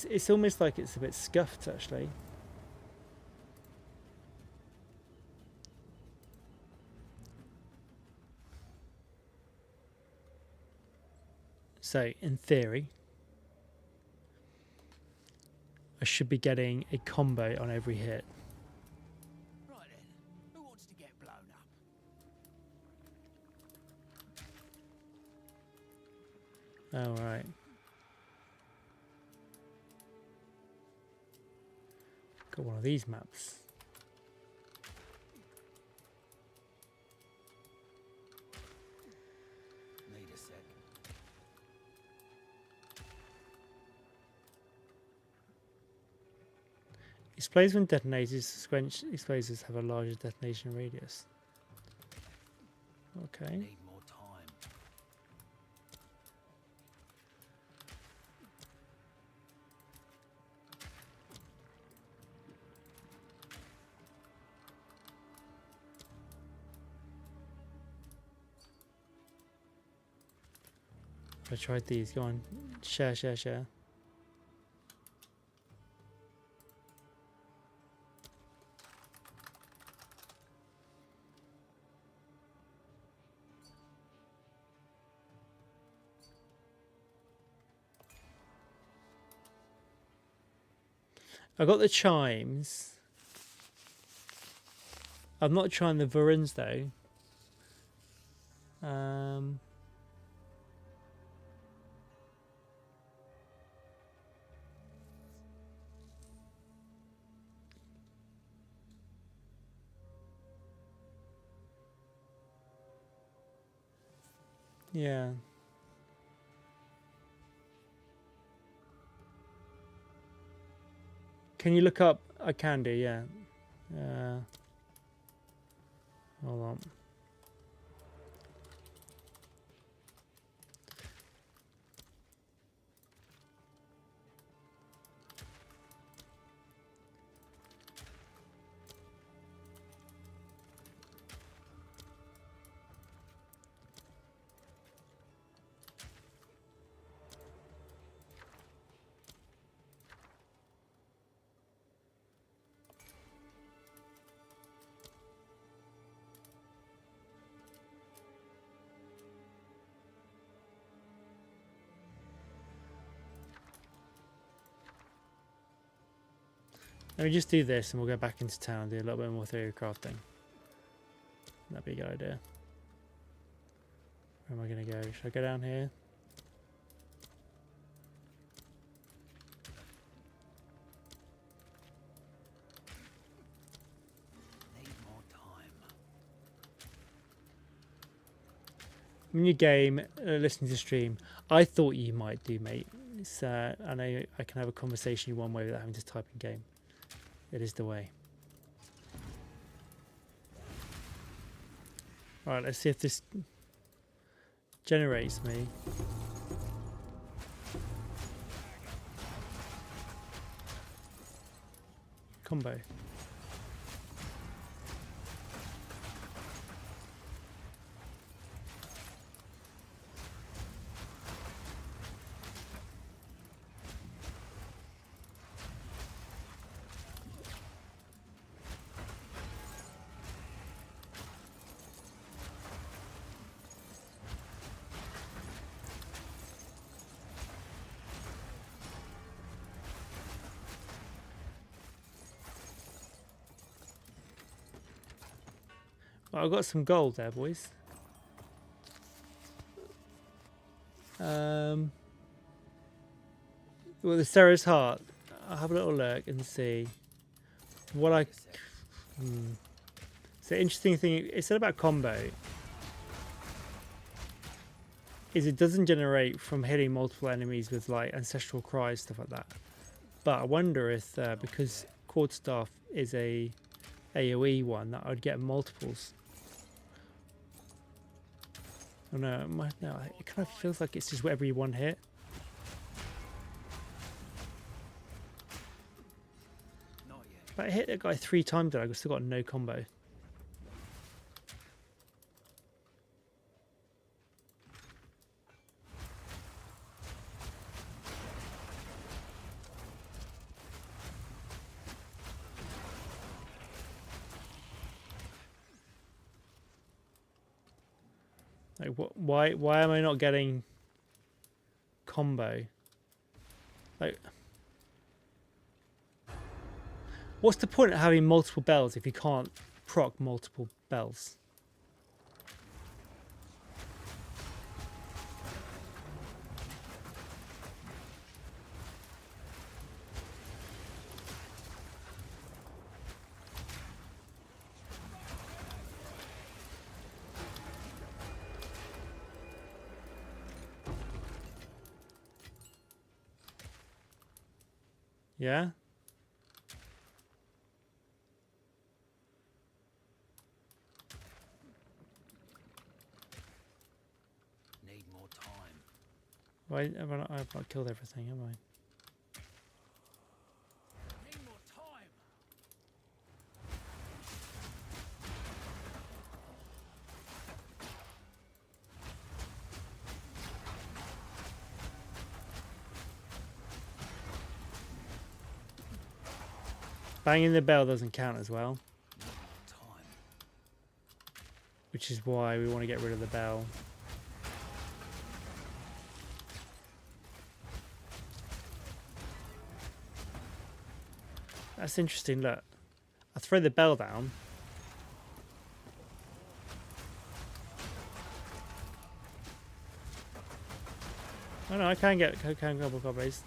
Speaker 1: It's almost like it's a bit scuffed actually. So in theory, I should be getting a combo on every hit.
Speaker 2: Right then, who wants to get blown up?
Speaker 1: Oh, right. Got one of these maps.
Speaker 2: Need a sec.
Speaker 1: Explodes when detonated, sequential explosives have a larger detonation radius. Okay.
Speaker 2: Need more time.
Speaker 1: I tried these. Go on. Share. I got the chimes. I'm not trying the Varens though. Yeah. Can you look up? I can do, yeah. Hold on. Let me just do this and we'll go back into town and do a little bit more theory crafting. That'd be a good idea. Where am I going to go? Should I go down here?
Speaker 2: Need more time.
Speaker 1: In your game, listening to stream, I thought you might do, mate. It's, I know I can have a conversation one way without having to type in game. It is the way. Alright, let's see if this generates me. Combo. Well, I got some gold there, boys. Well, the Sarah's Heart. I'll have a little look and see what I. So, interesting thing. It said about combo is it doesn't generate from hitting multiple enemies with like ancestral cries, stuff like that. But I wonder if because Quarterstaff is a AOE one, that I'd get multiples. Oh no, no, it kind of feels like it's just every one hit.
Speaker 2: Not yet.
Speaker 1: But I hit that guy 3 times and I've still got no combo. Like what? Why am I not getting combo? Like, what's the point of having multiple bells if you can't proc multiple bells? Yeah?
Speaker 2: Need more time.
Speaker 1: Why have I've not killed everything, have I?
Speaker 2: Need more time.
Speaker 1: Banging the bell doesn't count as well,
Speaker 2: Need more time.
Speaker 1: which is why we want to get rid of the bell. That's interesting. Look, I throw the bell down. Oh no, I can get couple combos.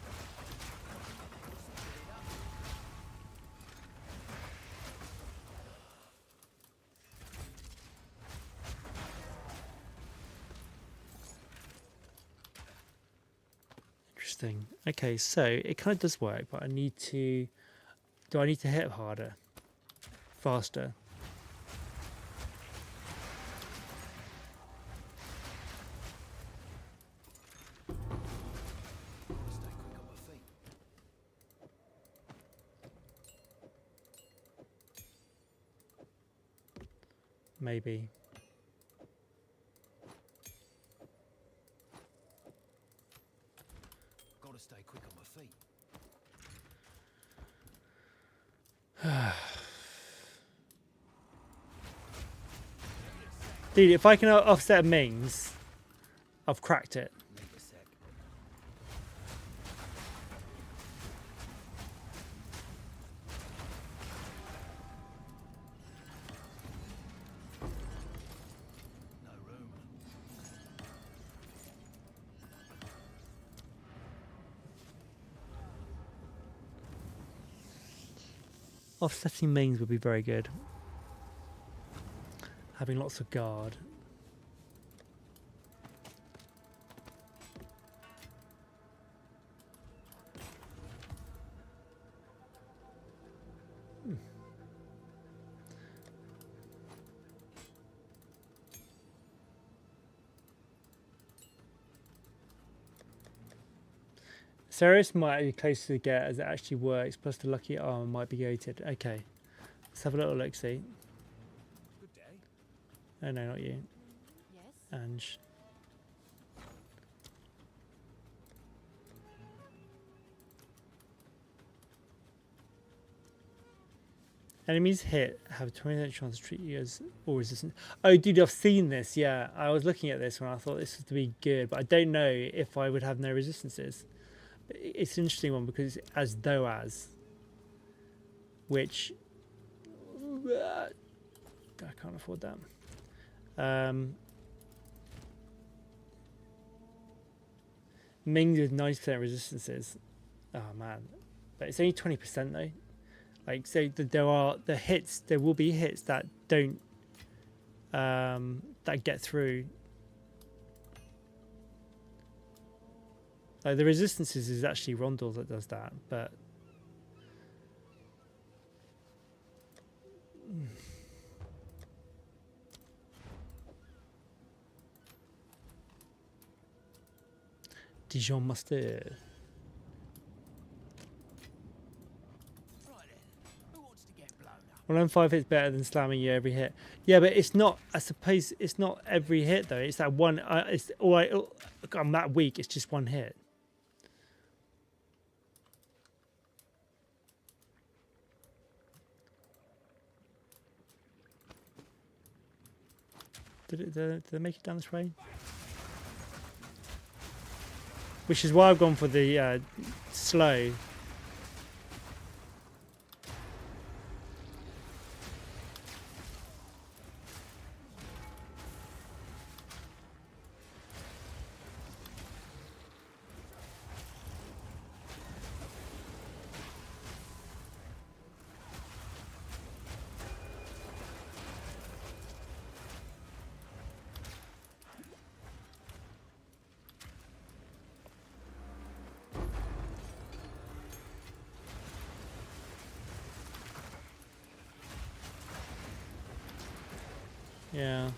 Speaker 1: Interesting. Okay, so it kind of does work, but I need to. Do I need to hit harder, faster?
Speaker 2: Stay quick on my feet.
Speaker 1: Maybe.
Speaker 2: Gotta stay quick on my feet.
Speaker 1: Dude, if I can offset Mings, I've cracked it.
Speaker 2: Need a sec. No room.
Speaker 1: Offsetting Mings would be very good. Having lots of guard. Ceres might be close to the get as it actually works, plus the lucky armor might be gated. Okay, let's have a little look see.
Speaker 2: Good day.
Speaker 1: Oh no, not you.
Speaker 3: Yes?
Speaker 1: Ange. Enemies hit have a 20% chance to treat you as all resistant. Oh, dude, I've seen this. Yeah, I was looking at this when I thought this was to be good, but I don't know if I would have no resistances. It's an interesting one because it's as though as, which I can't afford that. Mings with 90% resistances. Oh man, but it's only 20% though. Like, so there are the hits. There will be hits that don't that get through. Like the resistances is actually Rondel that does that, but Dijon mustard.
Speaker 2: Right then. Who wants to get blown up?
Speaker 1: Well, M5 hits better than slamming you every hit. Yeah, but it's not. I suppose it's not every hit though. It's that one. It's all right. I'm that weak. It's just one hit. Did they make it down this way? Which is why I've gone for the slow. Yeah.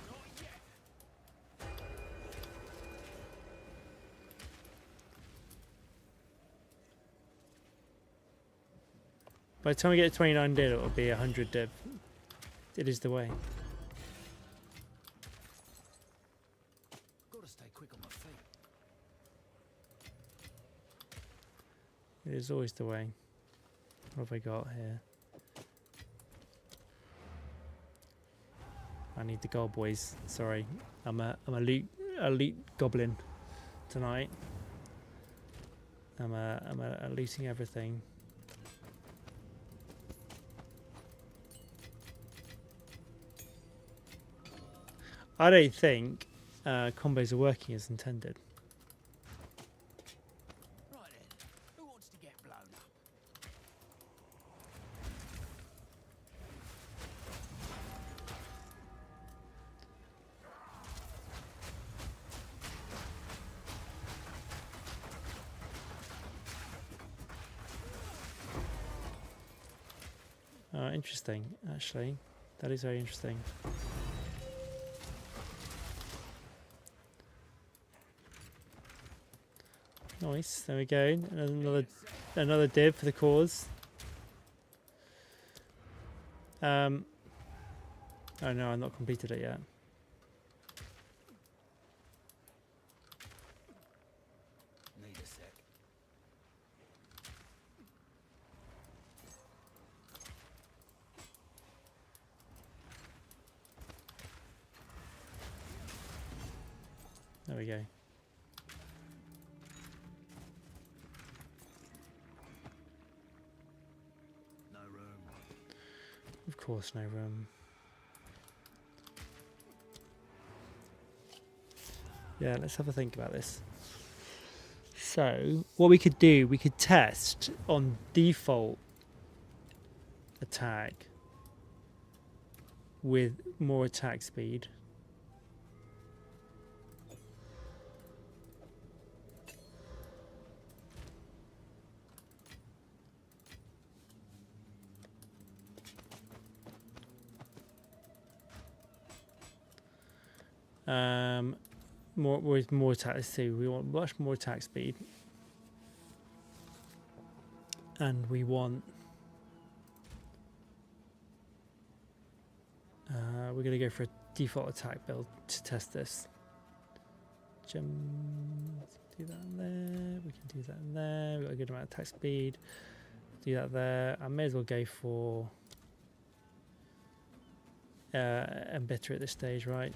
Speaker 1: By the time we get to 29 did, it'll be 100 div. It is the way.
Speaker 2: Gotta stay quick on my feet.
Speaker 1: It is always the way. What have I got here? I need the gold, boys. Sorry, I'm a elite goblin tonight. I'm looting everything. I don't think combos are working as intended.
Speaker 2: Right then, who wants to get blown up?
Speaker 1: Interesting, actually. That is very interesting. Nice, there we go. Another div for the cause. Oh no, I've not completed it yet.
Speaker 2: Need a sec.
Speaker 1: There we go.
Speaker 2: No room.
Speaker 1: Of course, no room. Yeah, let's have a think about this. So, what we could do, we could test on default attack with more attack speed. More attack. Let's see. We want much more attack speed, and we want. We're gonna go for a default attack build to test this. Do that in there. We can do that in there. We've got a good amount of attack speed. Do that there. I may as well go for Embitter at this stage, right?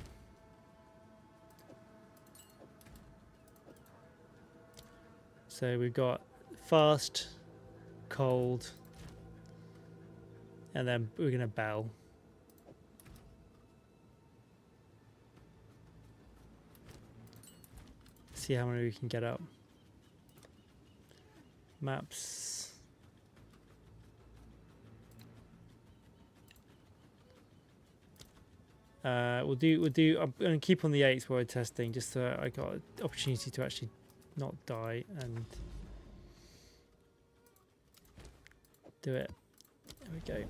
Speaker 1: So we've got fast, cold, and then we're going to bell. See how many we can get up. Maps. We'll do. I'm going to keep on the 8th word testing, just so I got an opportunity to actually not die and do it. There we go.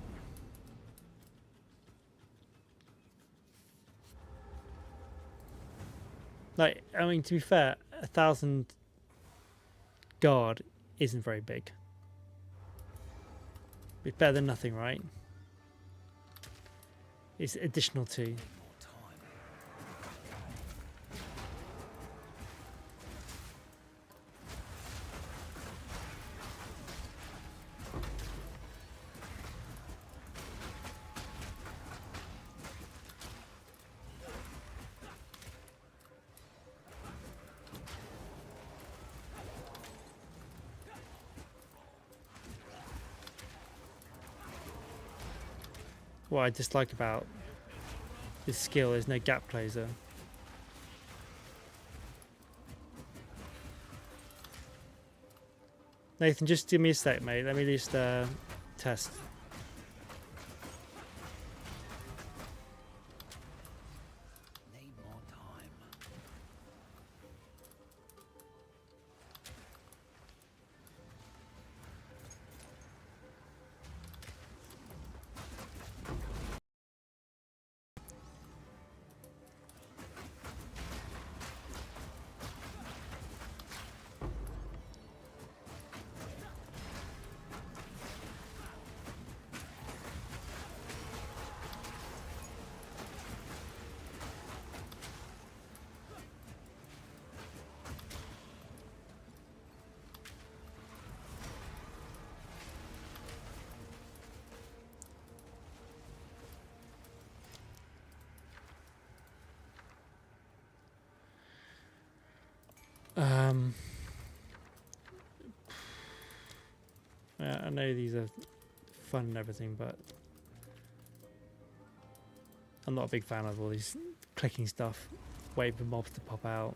Speaker 1: Like, I mean, to be fair, 1,000 guard isn't very big. It's better than nothing, right? It's additional to. What I dislike about this skill is no gap closer. Nathan, just give me a sec, mate. Let me just test.
Speaker 2: Need more time.
Speaker 1: Yeah, I know these are fun and everything, but I'm not a big fan of all these clicking stuff, waiting for mobs to pop out.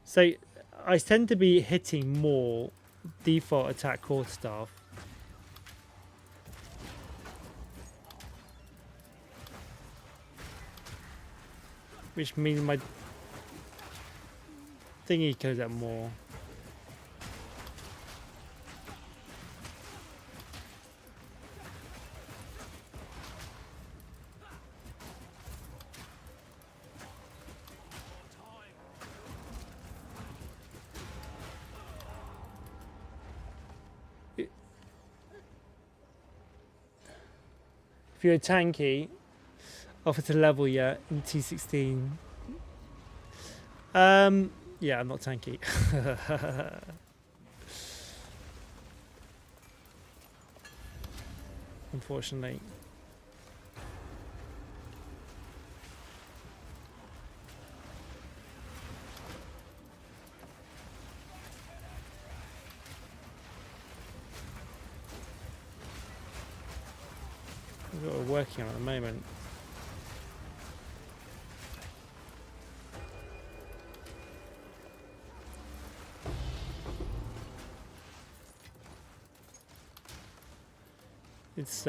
Speaker 1: So I tend to be hitting more default attack Quarterstaff. Which means my thingy goes out more. If you're a tanky, offer to level yet in T16. Yeah, I'm not tanky. Unfortunately. That's what we're working on at the moment. It's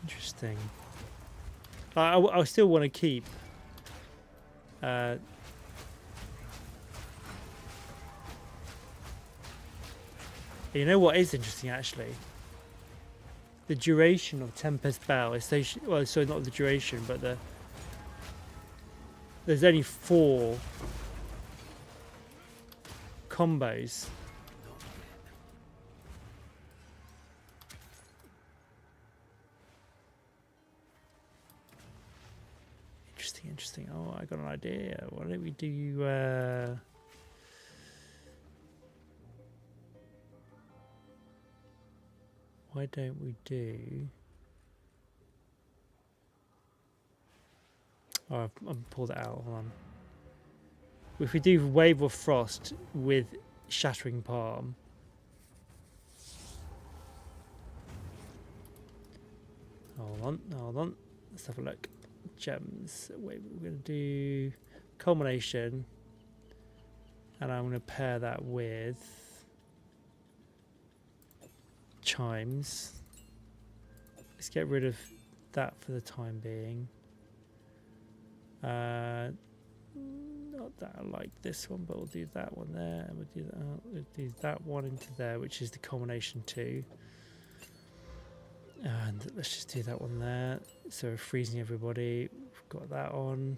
Speaker 1: interesting. I still want to keep you know what is interesting actually? The duration of Tempest Bell is well, sorry, not the duration, but there's only 4 combos. Interesting. Oh, I got an idea. Why don't we do why don't we do I'll pull that out, hold on. If we do Wave of Frost with Shattering Palm, hold on, let's have a look. Gems. Wait, we're going to do Culmination, and I'm going to pair that with Chimes. Let's get rid of that for the time being. Not that I like this one, but we'll do that one there, and we'll do that one into there, which is the Culmination 2. And let's just do that one there. So we're freezing everybody. We've got that on.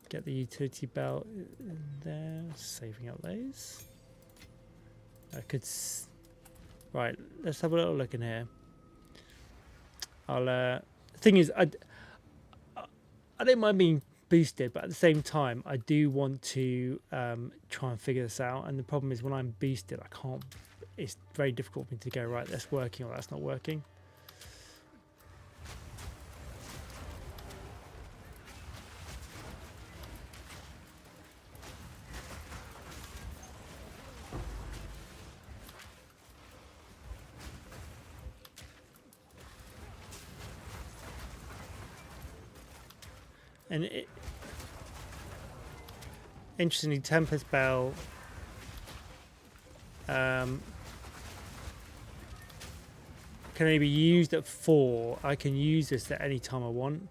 Speaker 1: Get the utility belt in there. Saving up those. I could. Right. Let's have a little look in here. I'll. The thing is, I don't mind being boosted, but at the same time, I do want to try and figure this out. And the problem is when I'm boosted, I can't. It's very difficult for me to go, right, that's working or that's not working. And interestingly, Tempest Bell can only be used at 4. I can use this at any time I want.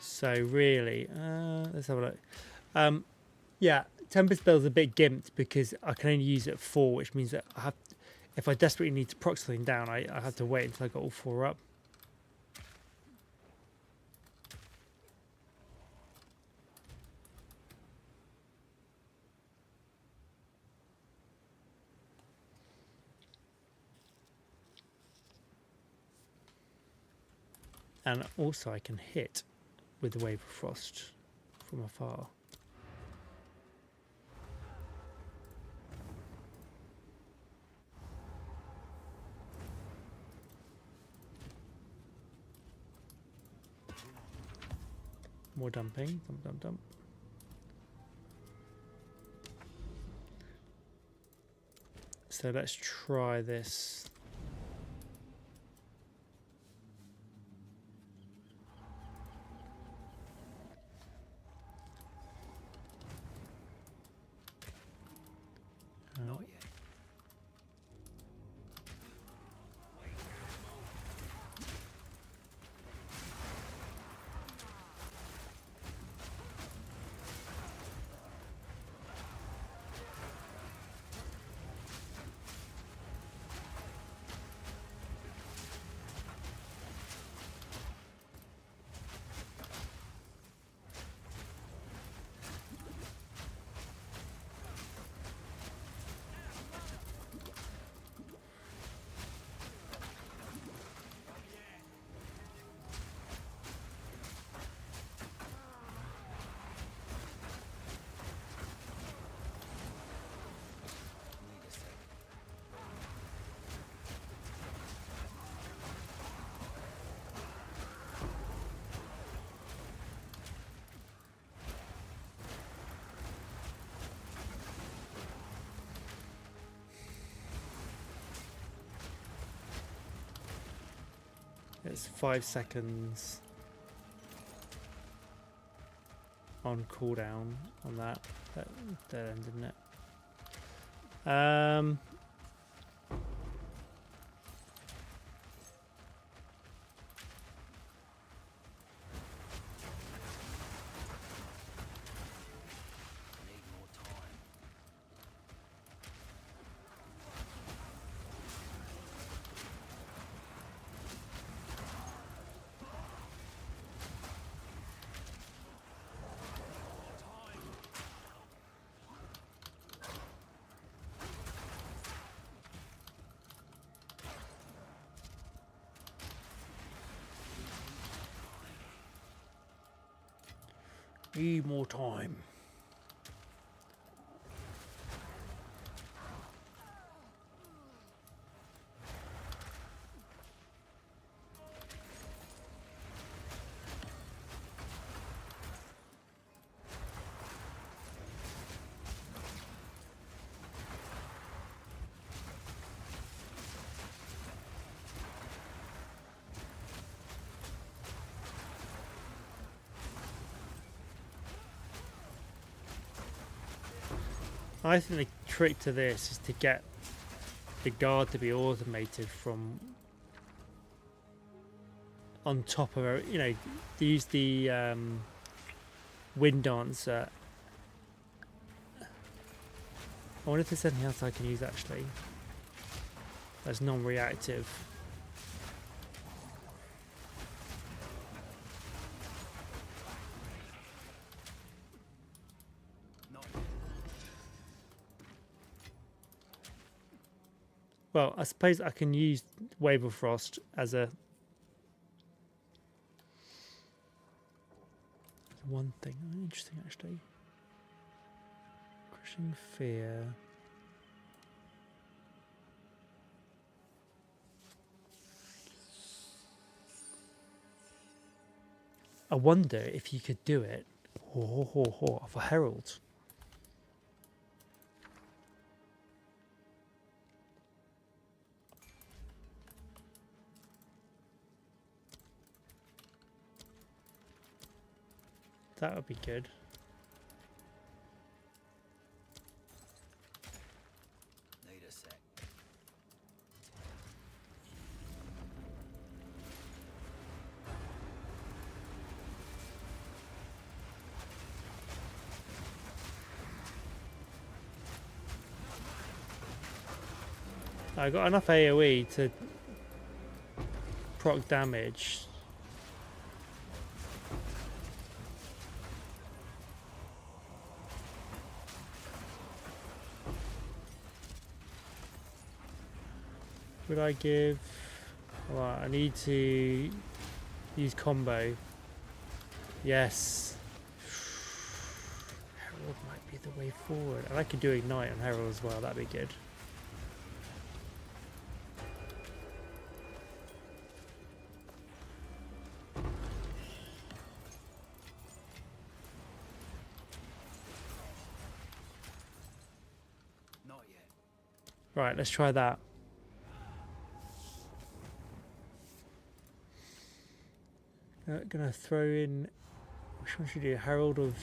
Speaker 1: So really, let's have a look. Yeah, Tempest Bell's a bit gimped because I can only use it at 4, which means that I have, if I desperately need to proc something down, I have to wait until I got all 4 up. And also I can hit with the Wave of Frost from afar. More dumping. Dump, dump, dump. So let's try this.
Speaker 2: Not yet.
Speaker 1: It's 5 seconds on cooldown on that. That ended, didn't it? Need more time. I think the trick to this is to get the guard to be automated from on top of it. You know, to use the Wind Dancer. I wonder if there's anything else I can use actually that's non-reactive. Well, I suppose I can use Wave of Frost as a one thing. Oh, interesting, actually. Crushing Fear. I wonder if you could do it for Herald. That would be good.
Speaker 2: Need a sec.
Speaker 1: I got enough AoE to proc damage. Would I give... Well, I need to use combo. Yes. Herald might be the way forward. And I could do Ignite on Herald as well, that'd be good.
Speaker 2: Not yet.
Speaker 1: Right, let's try that. Gonna throw in... Which one should we do? Herald of...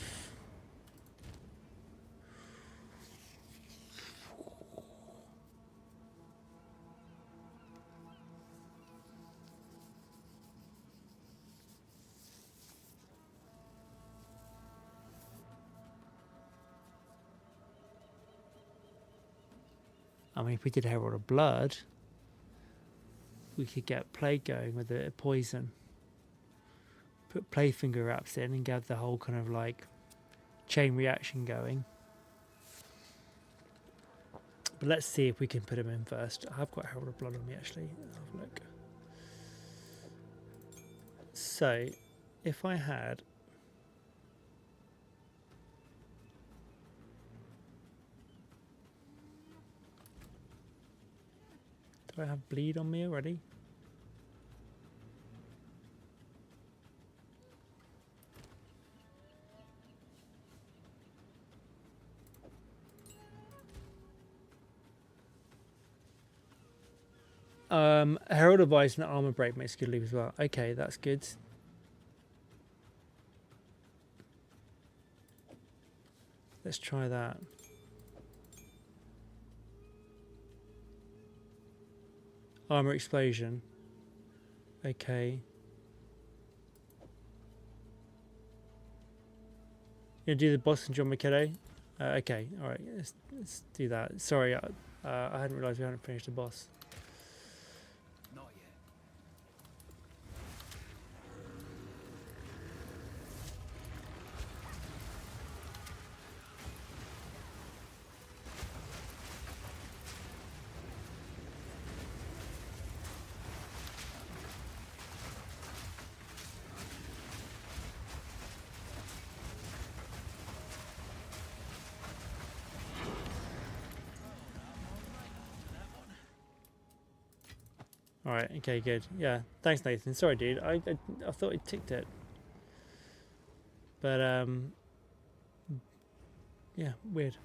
Speaker 1: I mean, if we did Herald of Blood, we could get Plague going with a poison. Put Playfinger wraps in and get the whole kind of like chain reaction going. But let's see if we can put him in first. I've got Herald of Blood on me actually. I'll have a look. So, if I had... Do I have bleed on me already? Herald of Ice and Armor Break makes good leap as well. Okay, that's good. Let's try that. Armor Explosion. Okay. You gonna do the boss and John McKeddo? Okay, alright, let's do that. Sorry, I hadn't realised we hadn't finished the boss.
Speaker 2: Not yet.
Speaker 1: Alright, okay, good. Yeah, thanks Nathan. Sorry dude, I thought it ticked it. But yeah, weird.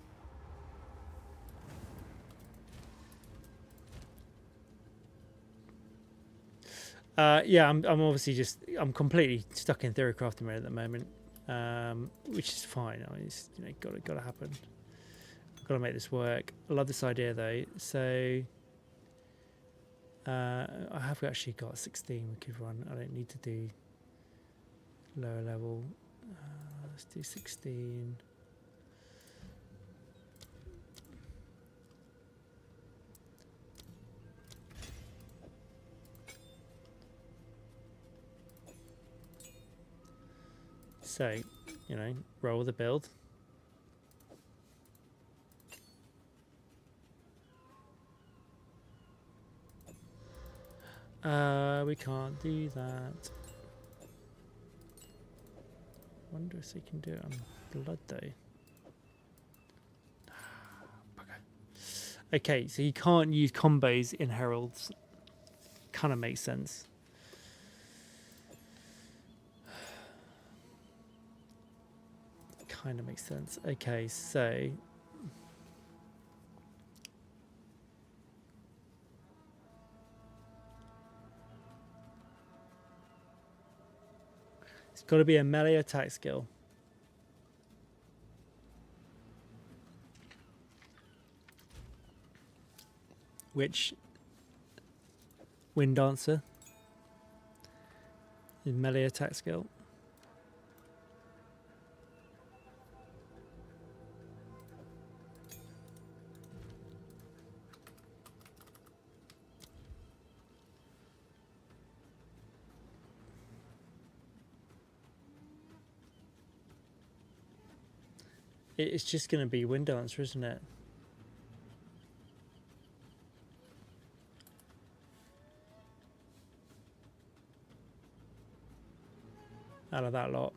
Speaker 1: Yeah, I'm obviously I'm completely stuck in theory crafting mode at the moment, which is fine. I mean, it's gotta happen. Gotta make this work. I love this idea though. So I have actually got 16 we could run. I don't need to do lower level. Let's do 16. So, roll the build. We can't do that. wonder if they can do it on blood though. Okay, so you can't use combos in heralds. Kind of makes sense. Kind of makes sense. Okay, so it's got to be a melee attack skill. Which Wind Dancer is melee attack skill. It's just going to be Wind Dancer, isn't it? Out of that lot.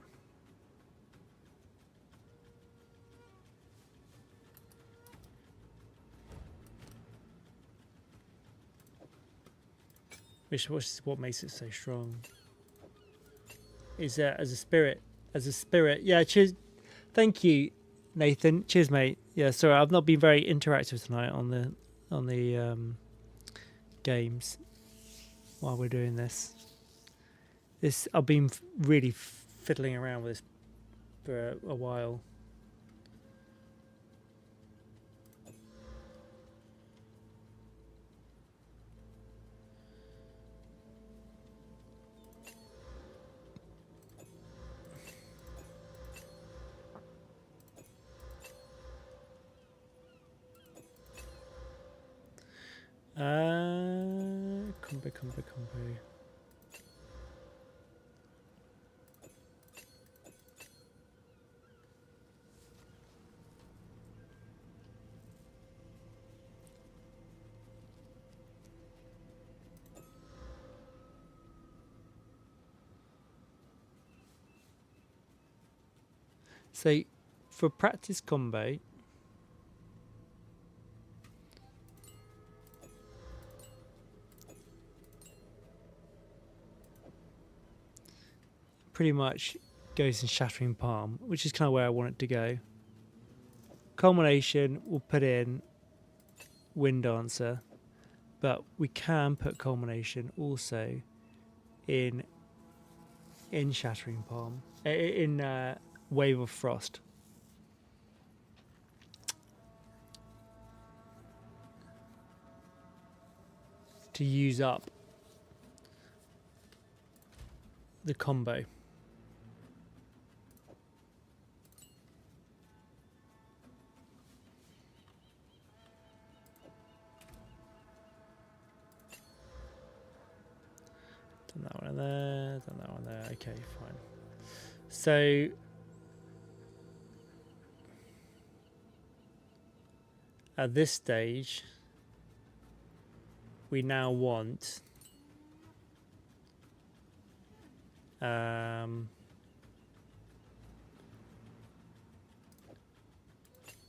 Speaker 1: Which is what makes it so strong. Is that as a spirit? As a spirit. Yeah, cheers. Thank you, Nathan. Cheers, mate. Yeah, sorry, I've not been very interactive tonight on the games while we're doing this. I've been really fiddling around with this for a while. Combo. So, for practice combo, pretty much goes in Shattering Palm, which is kind of where I want it to go. Culmination, we'll put in Wind Dancer, but we can put Culmination also in Shattering Palm, in Wave of Frost. To use up the combo. Done that one there, done that one there. Okay, fine. So at this stage, we now want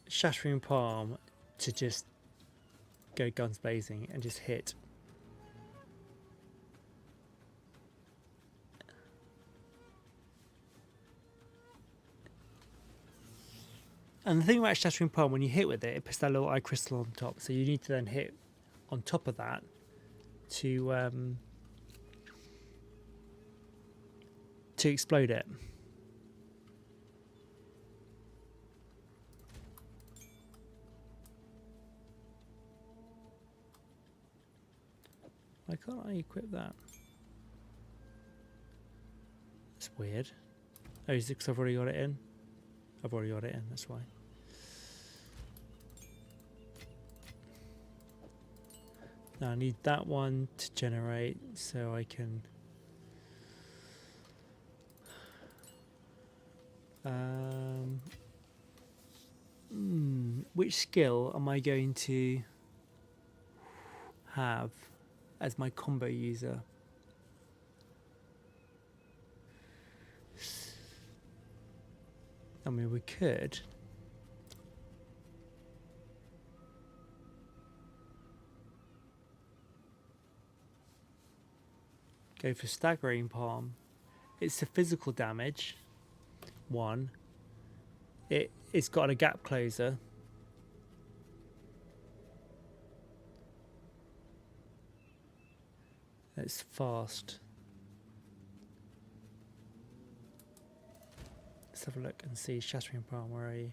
Speaker 1: Shattering Palm to just go guns blazing and just hit. And the thing about Shattering Palm, when you hit with it, it puts that little eye crystal on top. So you need to then hit on top of that to explode it. Why can't I equip that? It's weird. Oh, is it because I've already got it in? I've already got it in, that's why. Now I need that one to generate so I can which skill am I going to have as my combo user? I mean, we could. Go for Staggering Palm. It's the physical damage. 1. It's got a gap closer. It's fast. Let's have a look and see. Shattering Palm, where are you?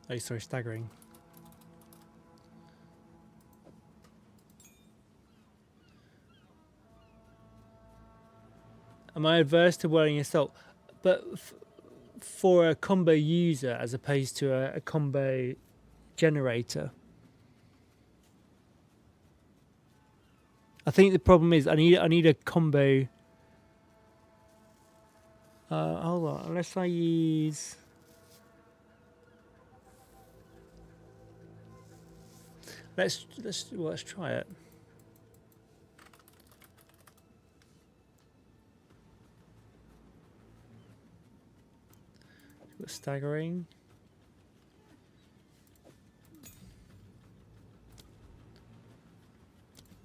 Speaker 1: Oh, sorry, Staggering. Am I adverse to Whirling Assault? But for a combo user as opposed to a combo generator. I think the problem is I need a combo. Hold on, unless I use. Let's try it. Got Staggering.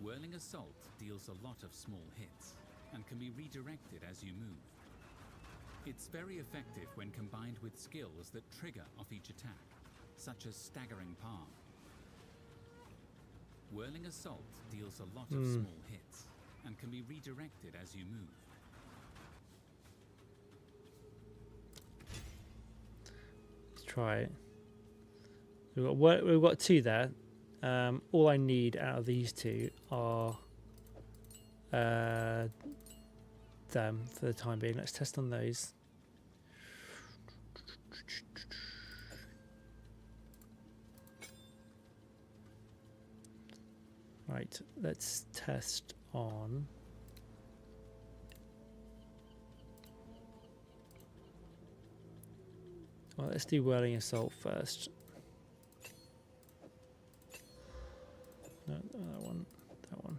Speaker 4: Whirling Assault deals a lot of small hits and can be redirected as you move. It's very effective when combined with skills that trigger off each attack, such as Staggering Palm. Whirling Assault deals a lot of small hits and can be redirected as you move.
Speaker 1: Let's try it. We've got 2 there. All I need out of these 2 are them for the time being. Let's test on those. Right, let's test on. Well, let's do Whirling Assault first. No, that one. That one.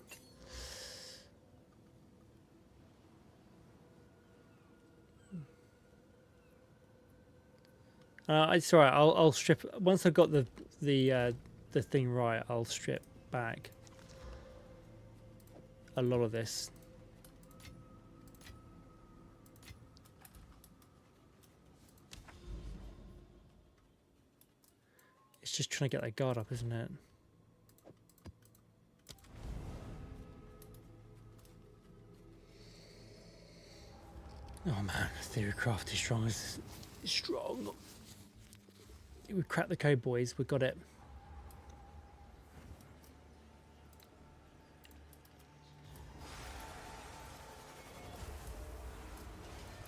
Speaker 1: It's alright. I'll strip once I've got the thing right. I'll strip back a lot of this. It's just trying to get that guard up, isn't it? Oh man, Theorycraft is strong. Is strong. We cracked the code, boys. We got it.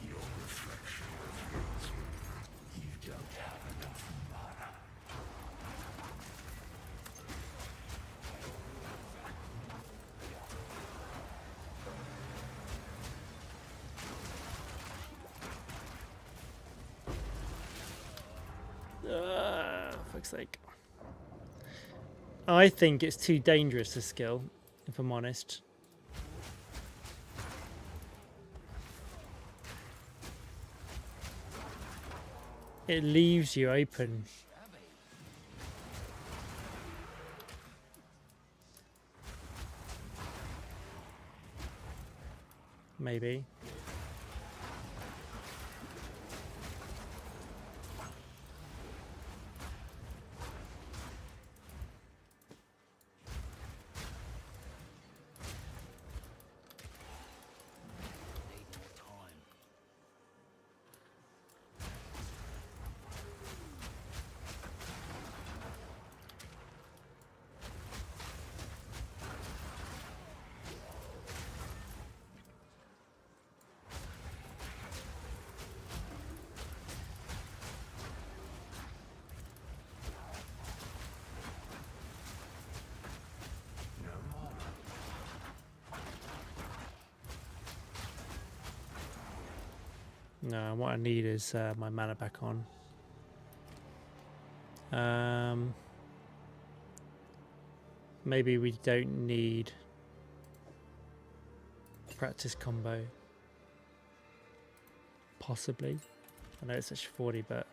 Speaker 5: Your reflection reveals you don't have enough mana.
Speaker 1: Fuck's sake. I think it's too dangerous a skill, if I'm honest. It leaves you open. Maybe. No, what I need is my mana back on. Maybe we don't need practice combo. Possibly. I know it's actually 40, but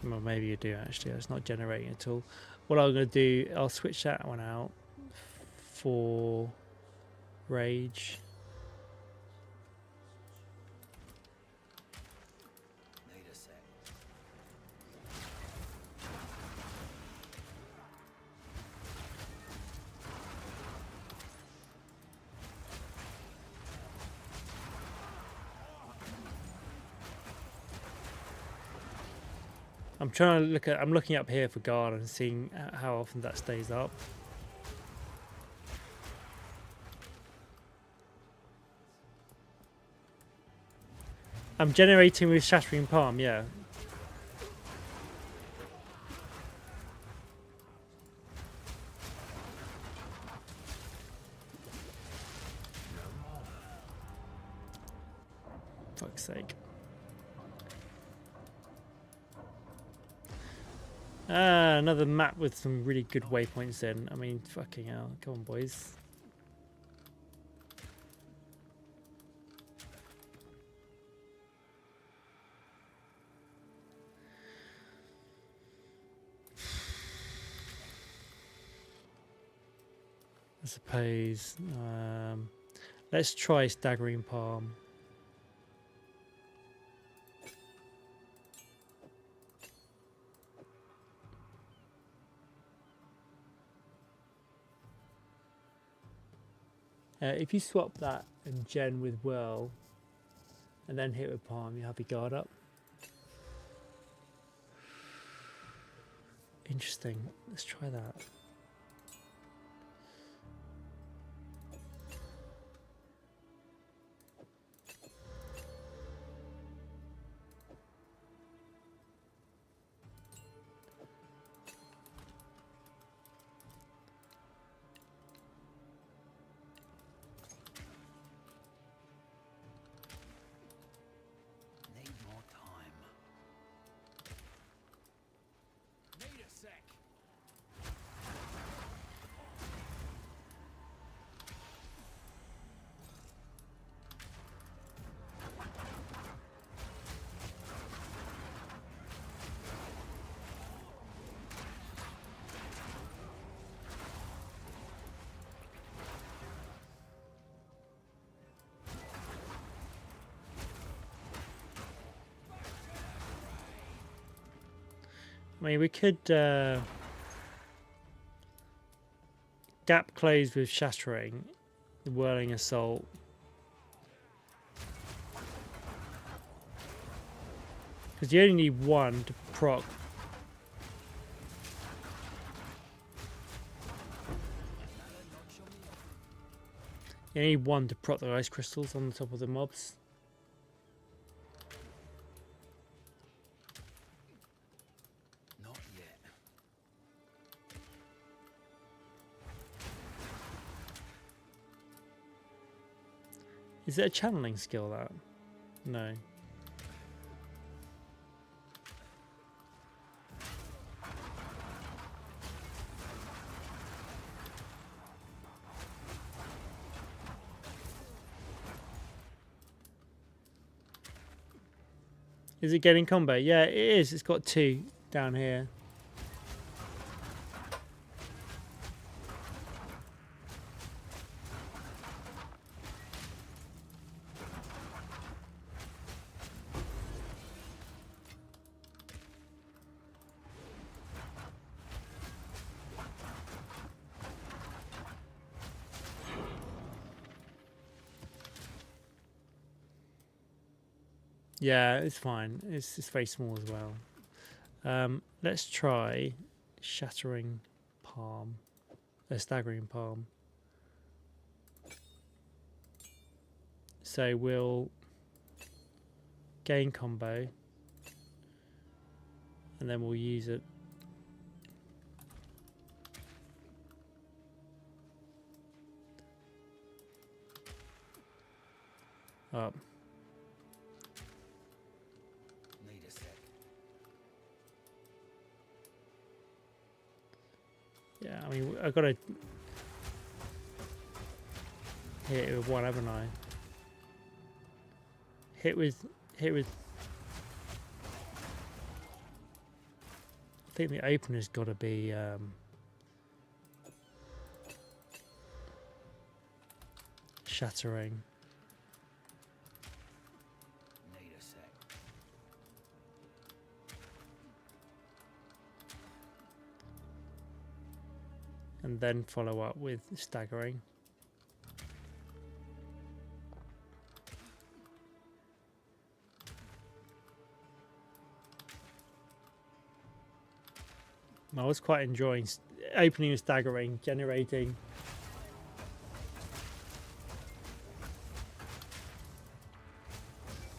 Speaker 1: well, maybe you do actually. It's not generating at all. What I'm going to do, I'll switch that one out for rage.
Speaker 2: Need a sec.
Speaker 1: I'm trying to look at. I'm looking up here for guard and seeing how often that stays up. I'm generating with Shattering Palm, yeah. Fuck's sake. Ah, another map with some really good waypoints in. I mean, fucking hell. Come on, boys. I suppose. Let's try Staggering Palm. If you swap that and gen with Whirl, and then hit with Palm, you have your guard up. Interesting. Let's try that.
Speaker 2: Need more time. Need a sec.
Speaker 1: I mean, we could gap close with Shattering, the Whirling Assault. Because you only need one to proc. You need one to proc the ice crystals on the top of the mobs.
Speaker 2: Not yet.
Speaker 1: Is it a channeling skill, that? No. Is it getting combo? Yeah, it is. It's got 2 down here. Yeah, it's fine. It's very small as well. Let's try Shattering Palm, Staggering Palm. So we'll gain combo, and then we'll use it. Up.
Speaker 2: Need a sec.
Speaker 1: Yeah, I mean, I've got to hit it with one, haven't I? Hit with. I think the opener's got to be Shattering.
Speaker 2: Need a sec.
Speaker 1: And then follow up with Staggering. I was quite enjoying opening with Staggering, generating.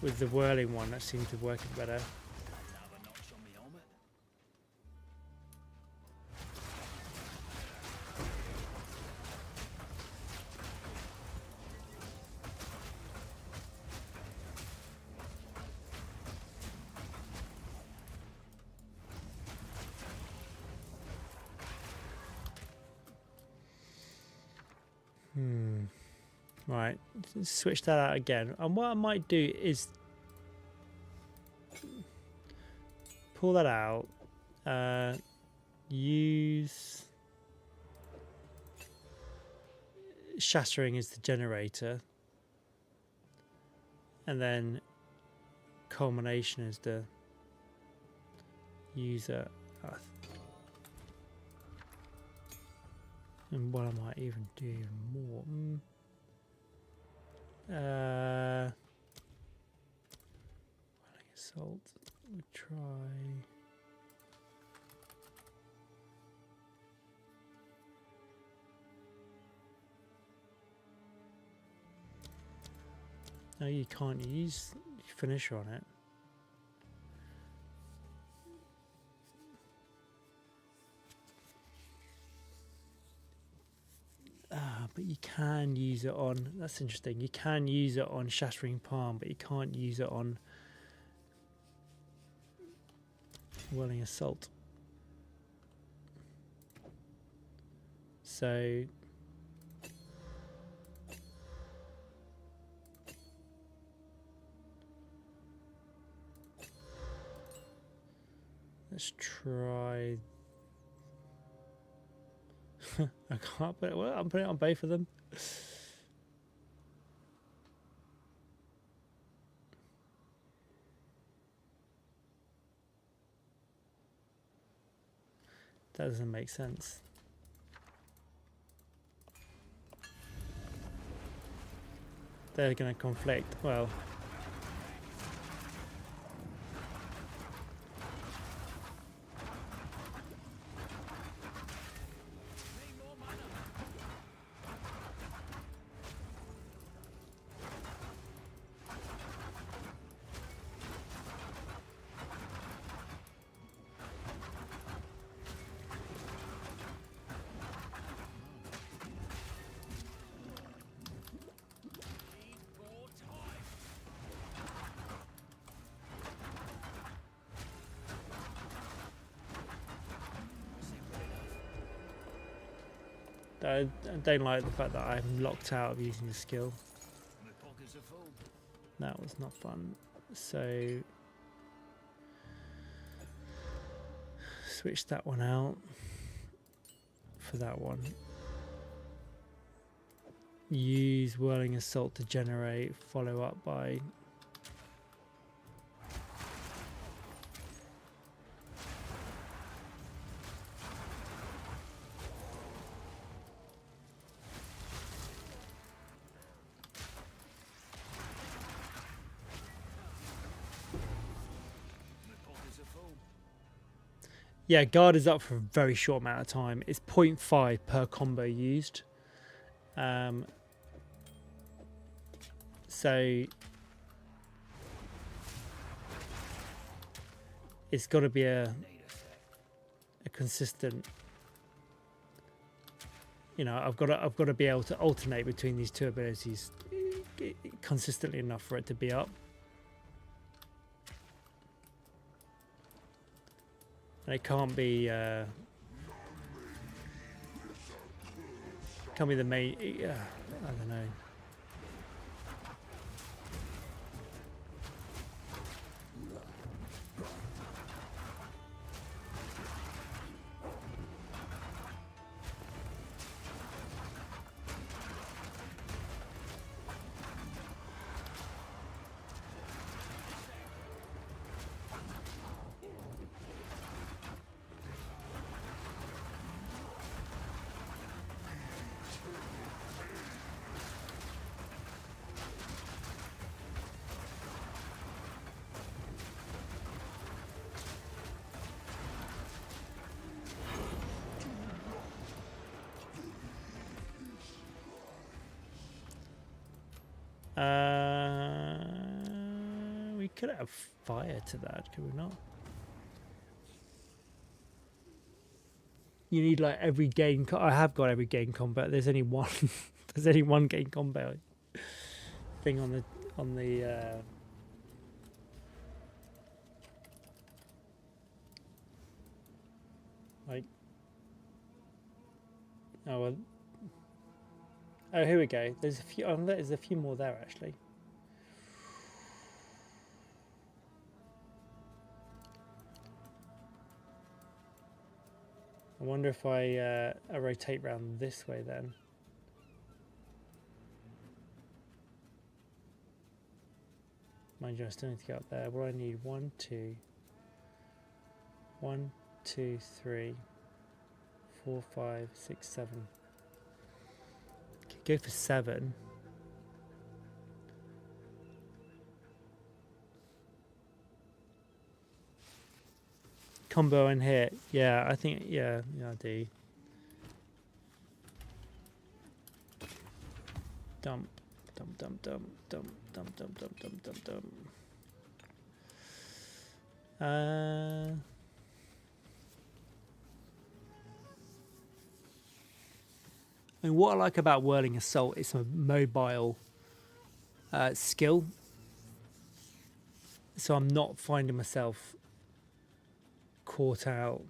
Speaker 1: With the whirling one, that seemed to work better.
Speaker 2: Another notch on my helmet.
Speaker 1: Right, switch that out again. And what I might do is pull that out, use Shattering as the generator, and then Culmination as the user. And what I might even do more. Welling Assault. We'll try. No, you can't use Finisher on it. But you can use it on, that's interesting, you can use it on Shattering Palm, but you can't use it on Welling Assault. So let's try. I can't put it. Well, I'm putting it on both of them. That doesn't make sense. They're going to conflict. Well. I don't like the fact that I'm locked out of using the skill.
Speaker 2: My pockets are full.
Speaker 1: That was not fun. So switch that one out for that one. Use Whirling Assault to generate, follow up by yeah, guard is up for a very short amount of time. It's 0.5 per combo used. So it's got to be a consistent. You know, I've got to be able to alternate between these two abilities consistently enough for it to be up. And it can't be the main. I don't know. We could have fire to that, could we not? You need like every gain. I have got every gain combat. There's only one. There's only one gain combat thing on the. Like. Oh well. Oh, here we go. There's a few. Oh, there's a few more there actually. I wonder if I rotate round this way then. Mind you, I still need to get up there. What do I need? 1, 2, 1, 2, 3, 4, 5, 6, 7. Could go for 7. Combo and hit. Yeah, I think, yeah, I do. Dump, dump, dump, dump, dump, dump, dump, dump, dump, dump, dump. I mean, what I like about Whirling Assault is a mobile skill. So I'm not finding myself caught out.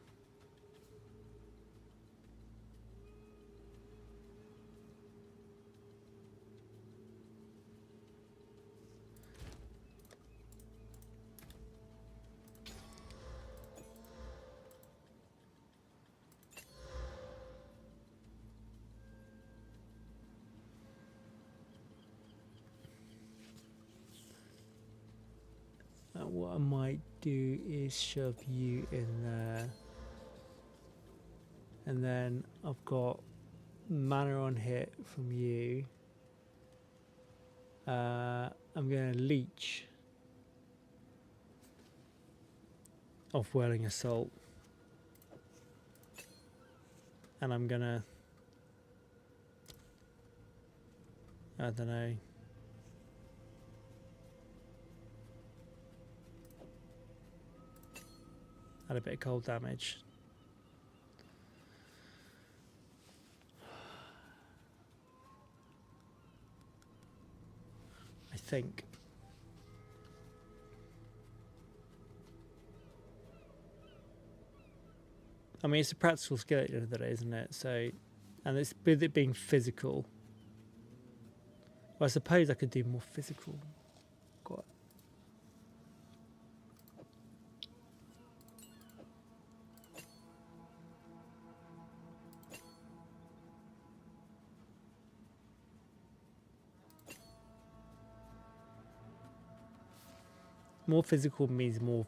Speaker 1: What I might do is shove you in there, and then I've got mana on hit from you. I'm going to leech off Whirling Assault, and I'm going to, I don't know, add a bit of cold damage. I think. I mean, it's a practical skill at the end of the day, isn't it? So, and it's with it being physical. Well, I suppose I could do more physical. Got it. More physical means more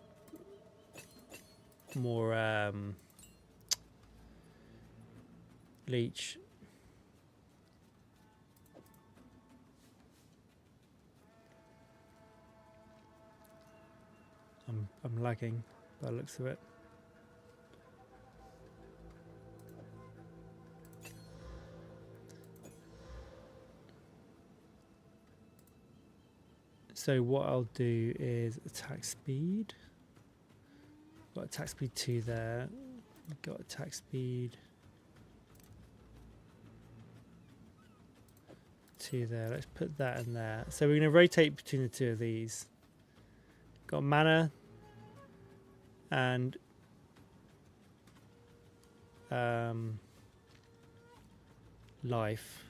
Speaker 1: leech. I'm lagging by the looks of it. So what I'll do is attack speed. Got attack speed 2 there. Got attack speed 2 there. Let's put that in there. So we're going to rotate between the 2 of these. Got mana and life.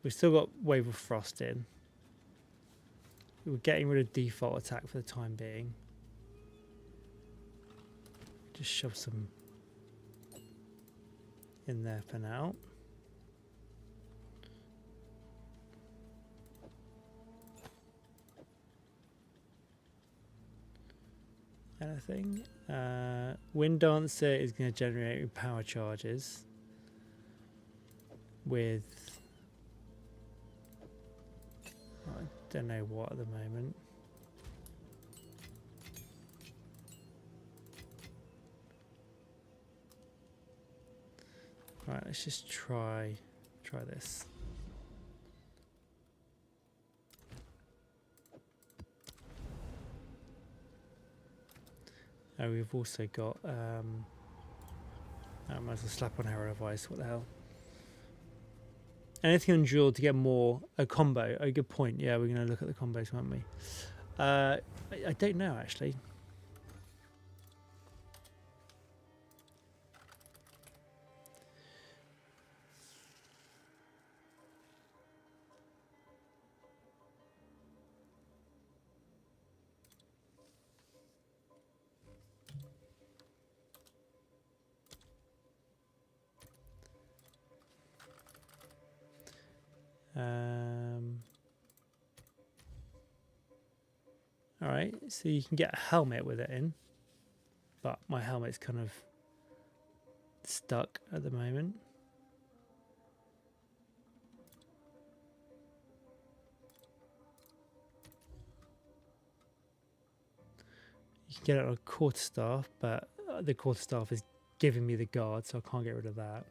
Speaker 1: We've still got Wave of Frost in. We're getting rid of default attack for the time being. Just shove some in there for now. Anything? Wind Dancer is going to generate power charges with I don't know what at the moment. Right, let's just try this. Oh, we've also got I might as well slap on Herald of Ice. What the hell? Anything on Jewel to get more a combo. Oh, good point. Yeah, we're going to look at the combos, aren't we? I don't know actually. All right, so you can get a helmet with it in, but my helmet's kind of stuck at the moment. You can get it on a Quarterstaff, but the Quarterstaff is giving me the guard, so I can't get rid of that.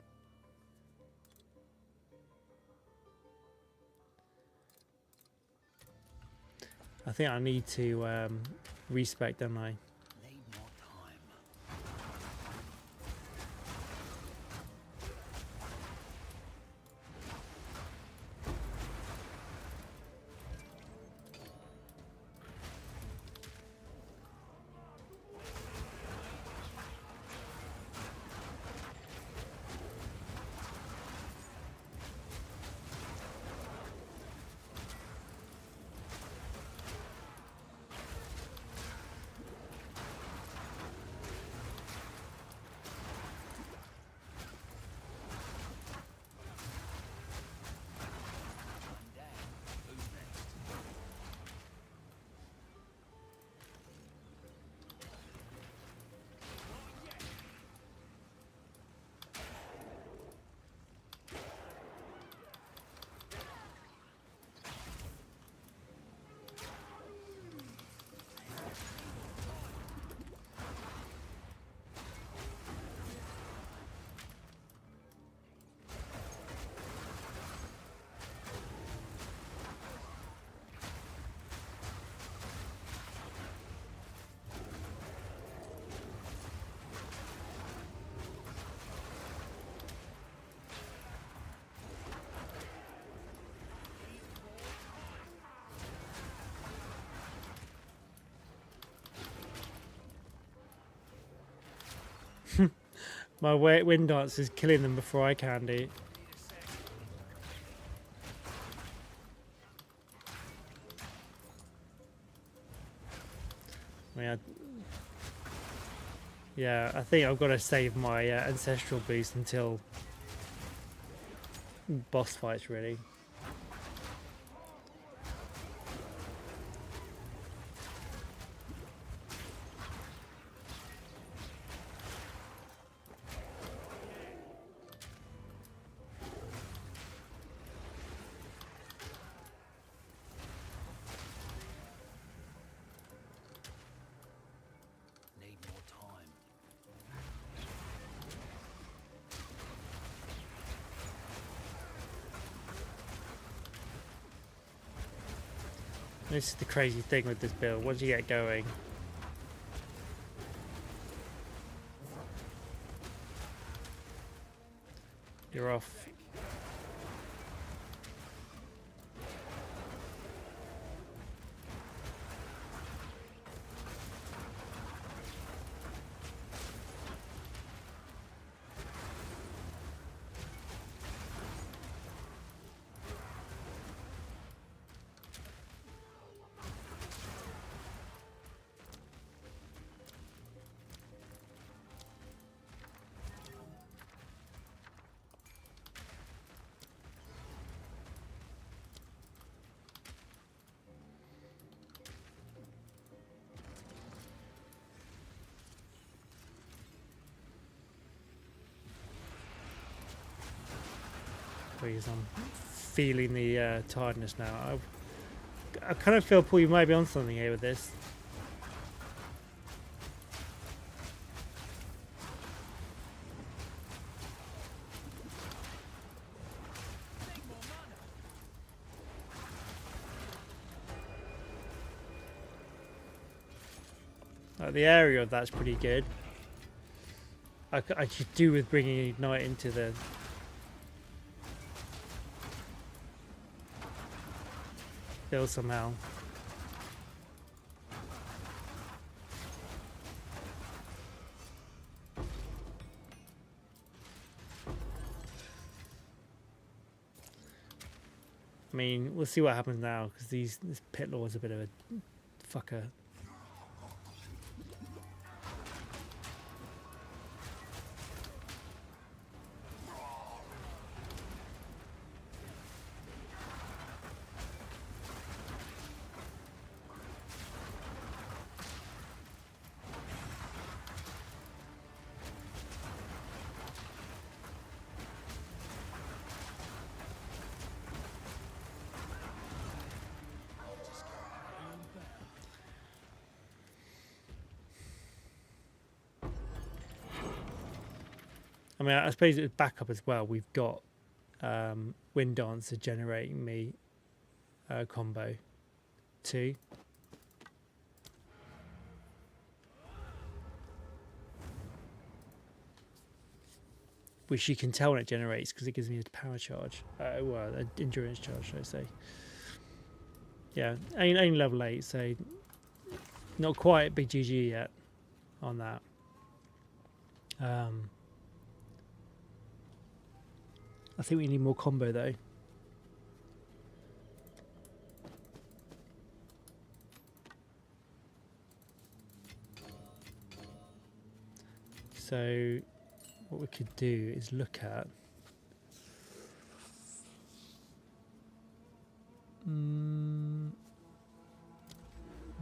Speaker 1: I think I need to respec, don't I?
Speaker 2: Need more time.
Speaker 1: My wind dance is killing them before I can do. Yeah, I think I've got to save my ancestral boost until boss fights, really.
Speaker 2: Need more time.
Speaker 1: This is the crazy thing with this build. Once you get going, you're off. because I'm feeling the tiredness now. I kind of feel, Paul, you might be on something here with this. The area of that's pretty good. I could do with bringing Ignite into the build somehow. I mean, we'll see what happens now, because this pit lord is a bit of a fucker. I mean, I suppose it's backup as well. We've got Wind Dancer generating me a combo 2. Which you can tell when it generates because it gives me a power charge. Well, an endurance charge, should I say. Yeah, only level 8, so not quite big GG yet on that. I think we need more combo though. So what we could do is look at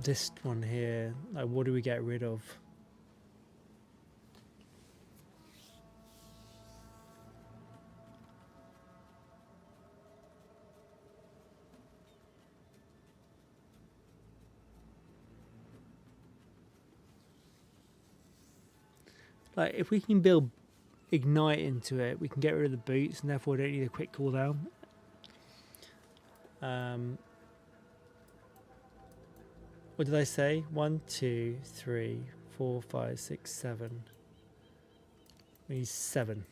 Speaker 1: this one here. Like, what do we get rid of? Like, if we can build Ignite into it, we can get rid of the boots, and therefore don't need a quick cooldown. What did I say? 1, 2, 3, 4, 5, 6, 7. We need 7.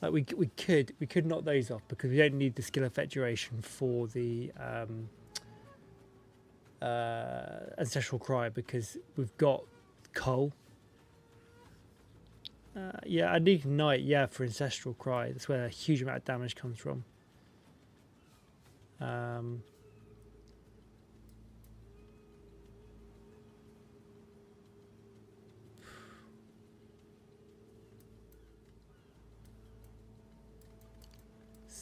Speaker 1: Like we could knock those off because we don't need the skill effect duration for the Ancestral Cry because we've got Cull. Yeah, I need Ignite, yeah, for Ancestral Cry. That's where a huge amount of damage comes from.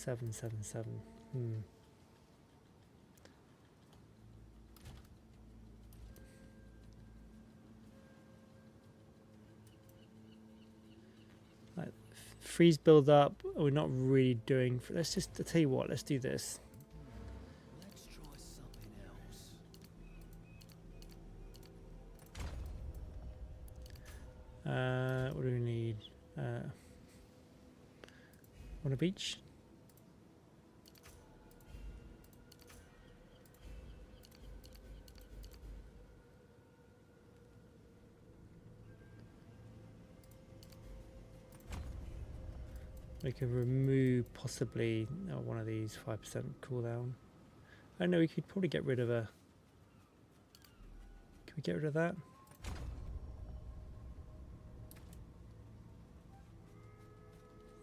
Speaker 1: 777. Like, freeze build up. We're not really doing. Let's just tell you what. Let's do this.
Speaker 2: Let's try something else.
Speaker 1: What do we need? One of each. We can remove possibly one of these 5% cooldown. I know we could probably get rid of a. Can we get rid of that?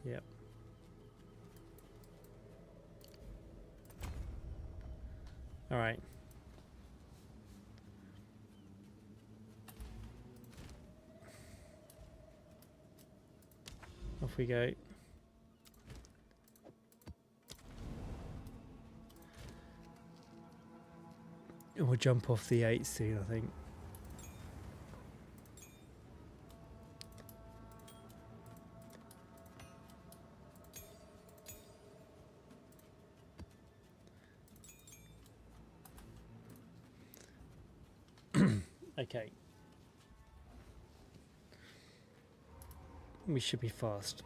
Speaker 1: Yep. All right. Off we go. jump off the 8 soon, I think. Okay. We should be fast.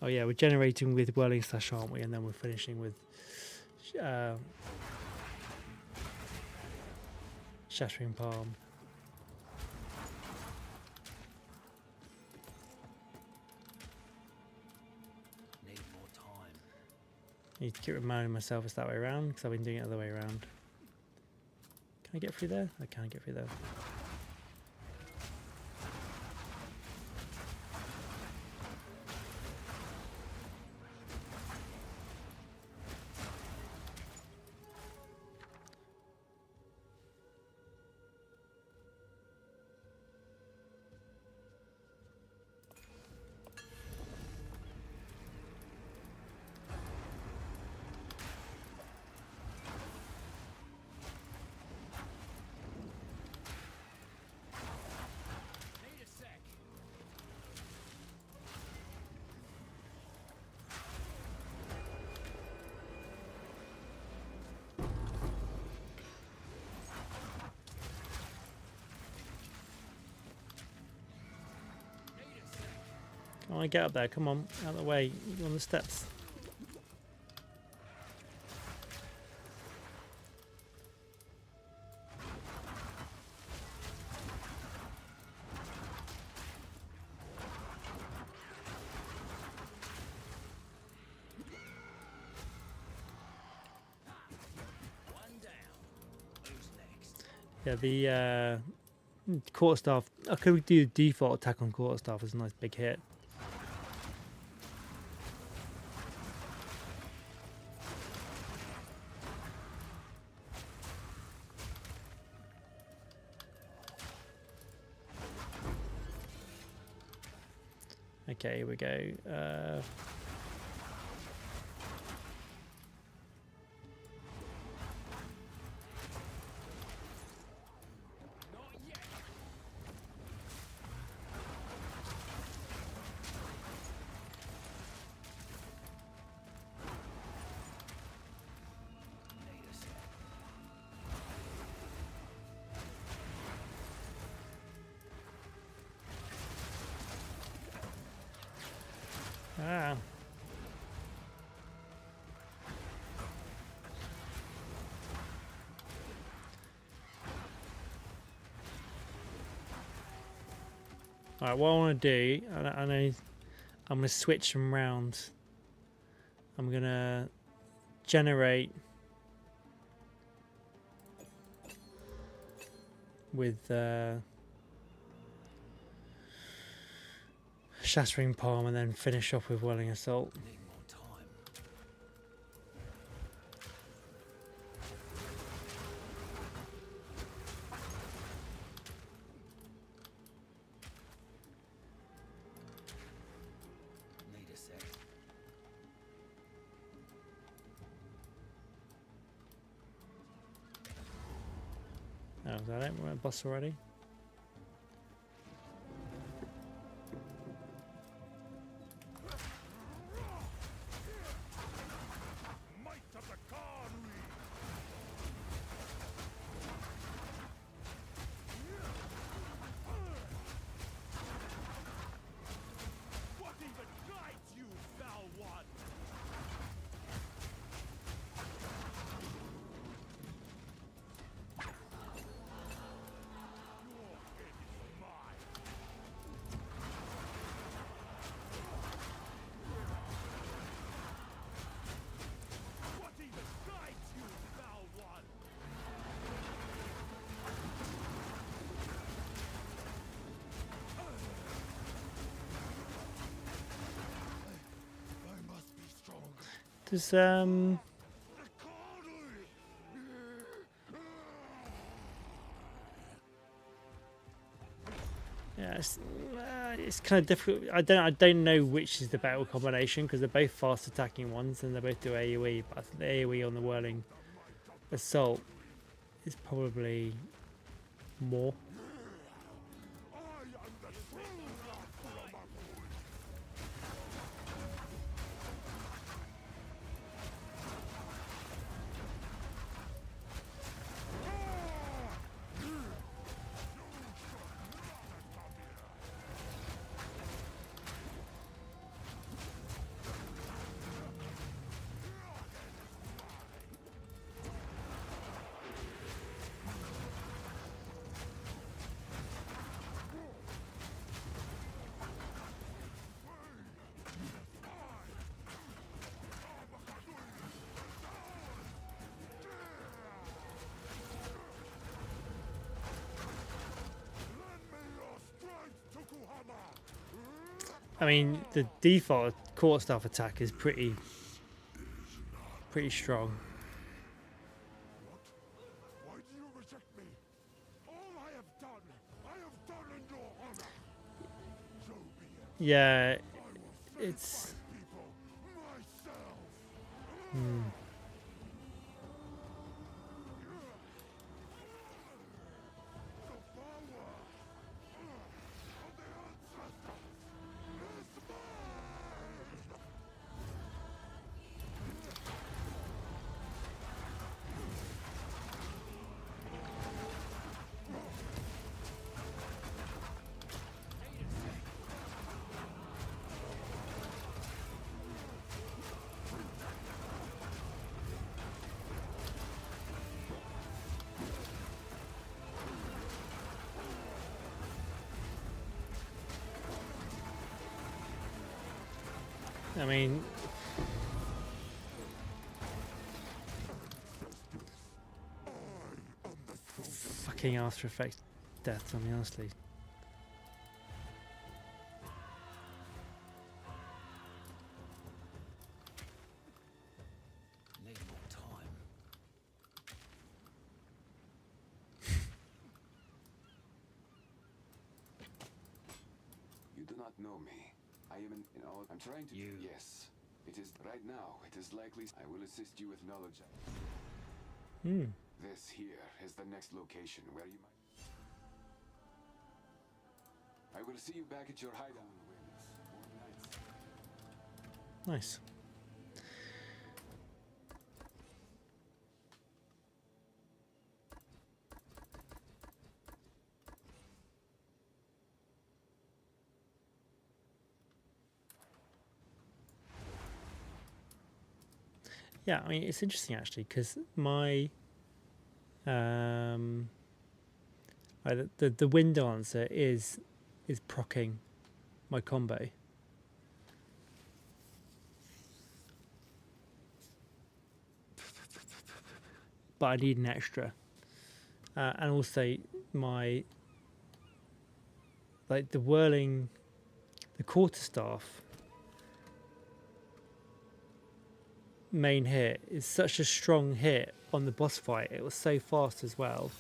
Speaker 1: Oh yeah, we're generating with Whirling Slash, aren't we? And then we're finishing with Shattering Palm.
Speaker 2: Need more time.
Speaker 1: Need to keep reminding myself it's that way around because I've been doing it the other way around. Can I get through there? I can't get through there.
Speaker 2: Need a sec.
Speaker 1: Come on, get up there. Come on, out of the way. You're on the steps.
Speaker 2: One down. Who's next?
Speaker 1: Yeah, the Quarterstaff. I could do default attack on Quarterstaff as a nice big hit. Okay, here we go.
Speaker 2: Not yet. Need a sec.
Speaker 1: Ah. Alright, what I want to do, I know I'm going to switch them round. I'm going to generate with Shattering Palm and then finish off with Whirling Assault.
Speaker 2: Need more time. Need a sec.
Speaker 1: Oh, is that it? We're at boss already?
Speaker 5: Might of the Conry! What even guides you, foul one? Your head is mine. What even guides you, foul one? I must be strong.
Speaker 1: Does
Speaker 5: The Conry!
Speaker 1: yeah, it's kind of difficult. I don't know which is the better combination because they're both fast attacking ones and they both do AoE. But I think the AoE on the Whirling Assault is probably more. I mean, the default Quarterstaff attack is pretty strong.
Speaker 5: Why do you reject me? All I have done in your honor. So be it.
Speaker 1: Yeah,
Speaker 5: I will
Speaker 1: it's.
Speaker 5: face my people myself.
Speaker 1: Hmm.
Speaker 5: The power of the ancestors is mine.
Speaker 1: I mean, fucking After Effects death on me, honestly.
Speaker 2: Need more time.
Speaker 6: You do not know me. I am in all. I'm trying to.
Speaker 2: You.
Speaker 6: Yes. It is right now. It is likely. I will assist you with knowledge.
Speaker 1: Hmm.
Speaker 6: This here is the next location where you might. I will see you back at your hideout.
Speaker 1: Nice. Yeah, I mean, it's interesting actually because my the wind dancer is proccing my combo. But I need an extra, and also my the whirling, the quarterstaff main hit is such a strong hit on the boss fight. It was so fast as well.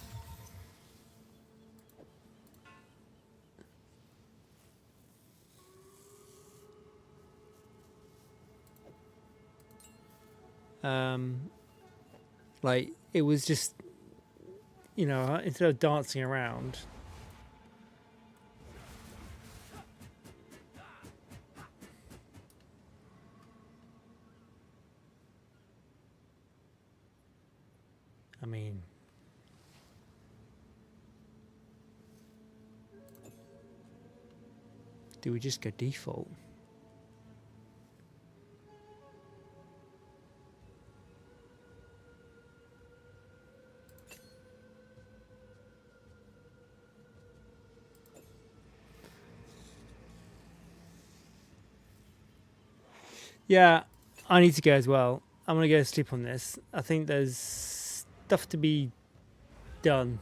Speaker 1: Like it was just, you know, instead of dancing around, I mean, do we just go default? Yeah, I need to go as well. I'm gonna go to sleep on this. I think there's stuff to be done.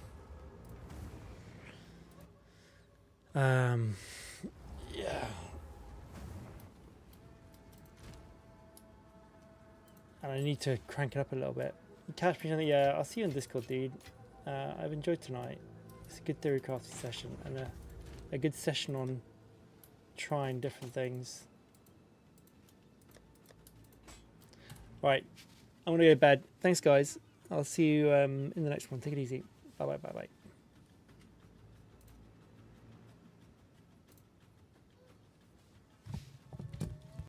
Speaker 1: Yeah. And I need to crank it up a little bit. Catch me on the, yeah, I'll see you on Discord, dude. I've enjoyed tonight. It's a good theory crafting session and a good session on trying different things. Right, I'm gonna go to bed. Thanks, guys. I'll see you in the next one. Take it easy. Bye bye. Bye bye.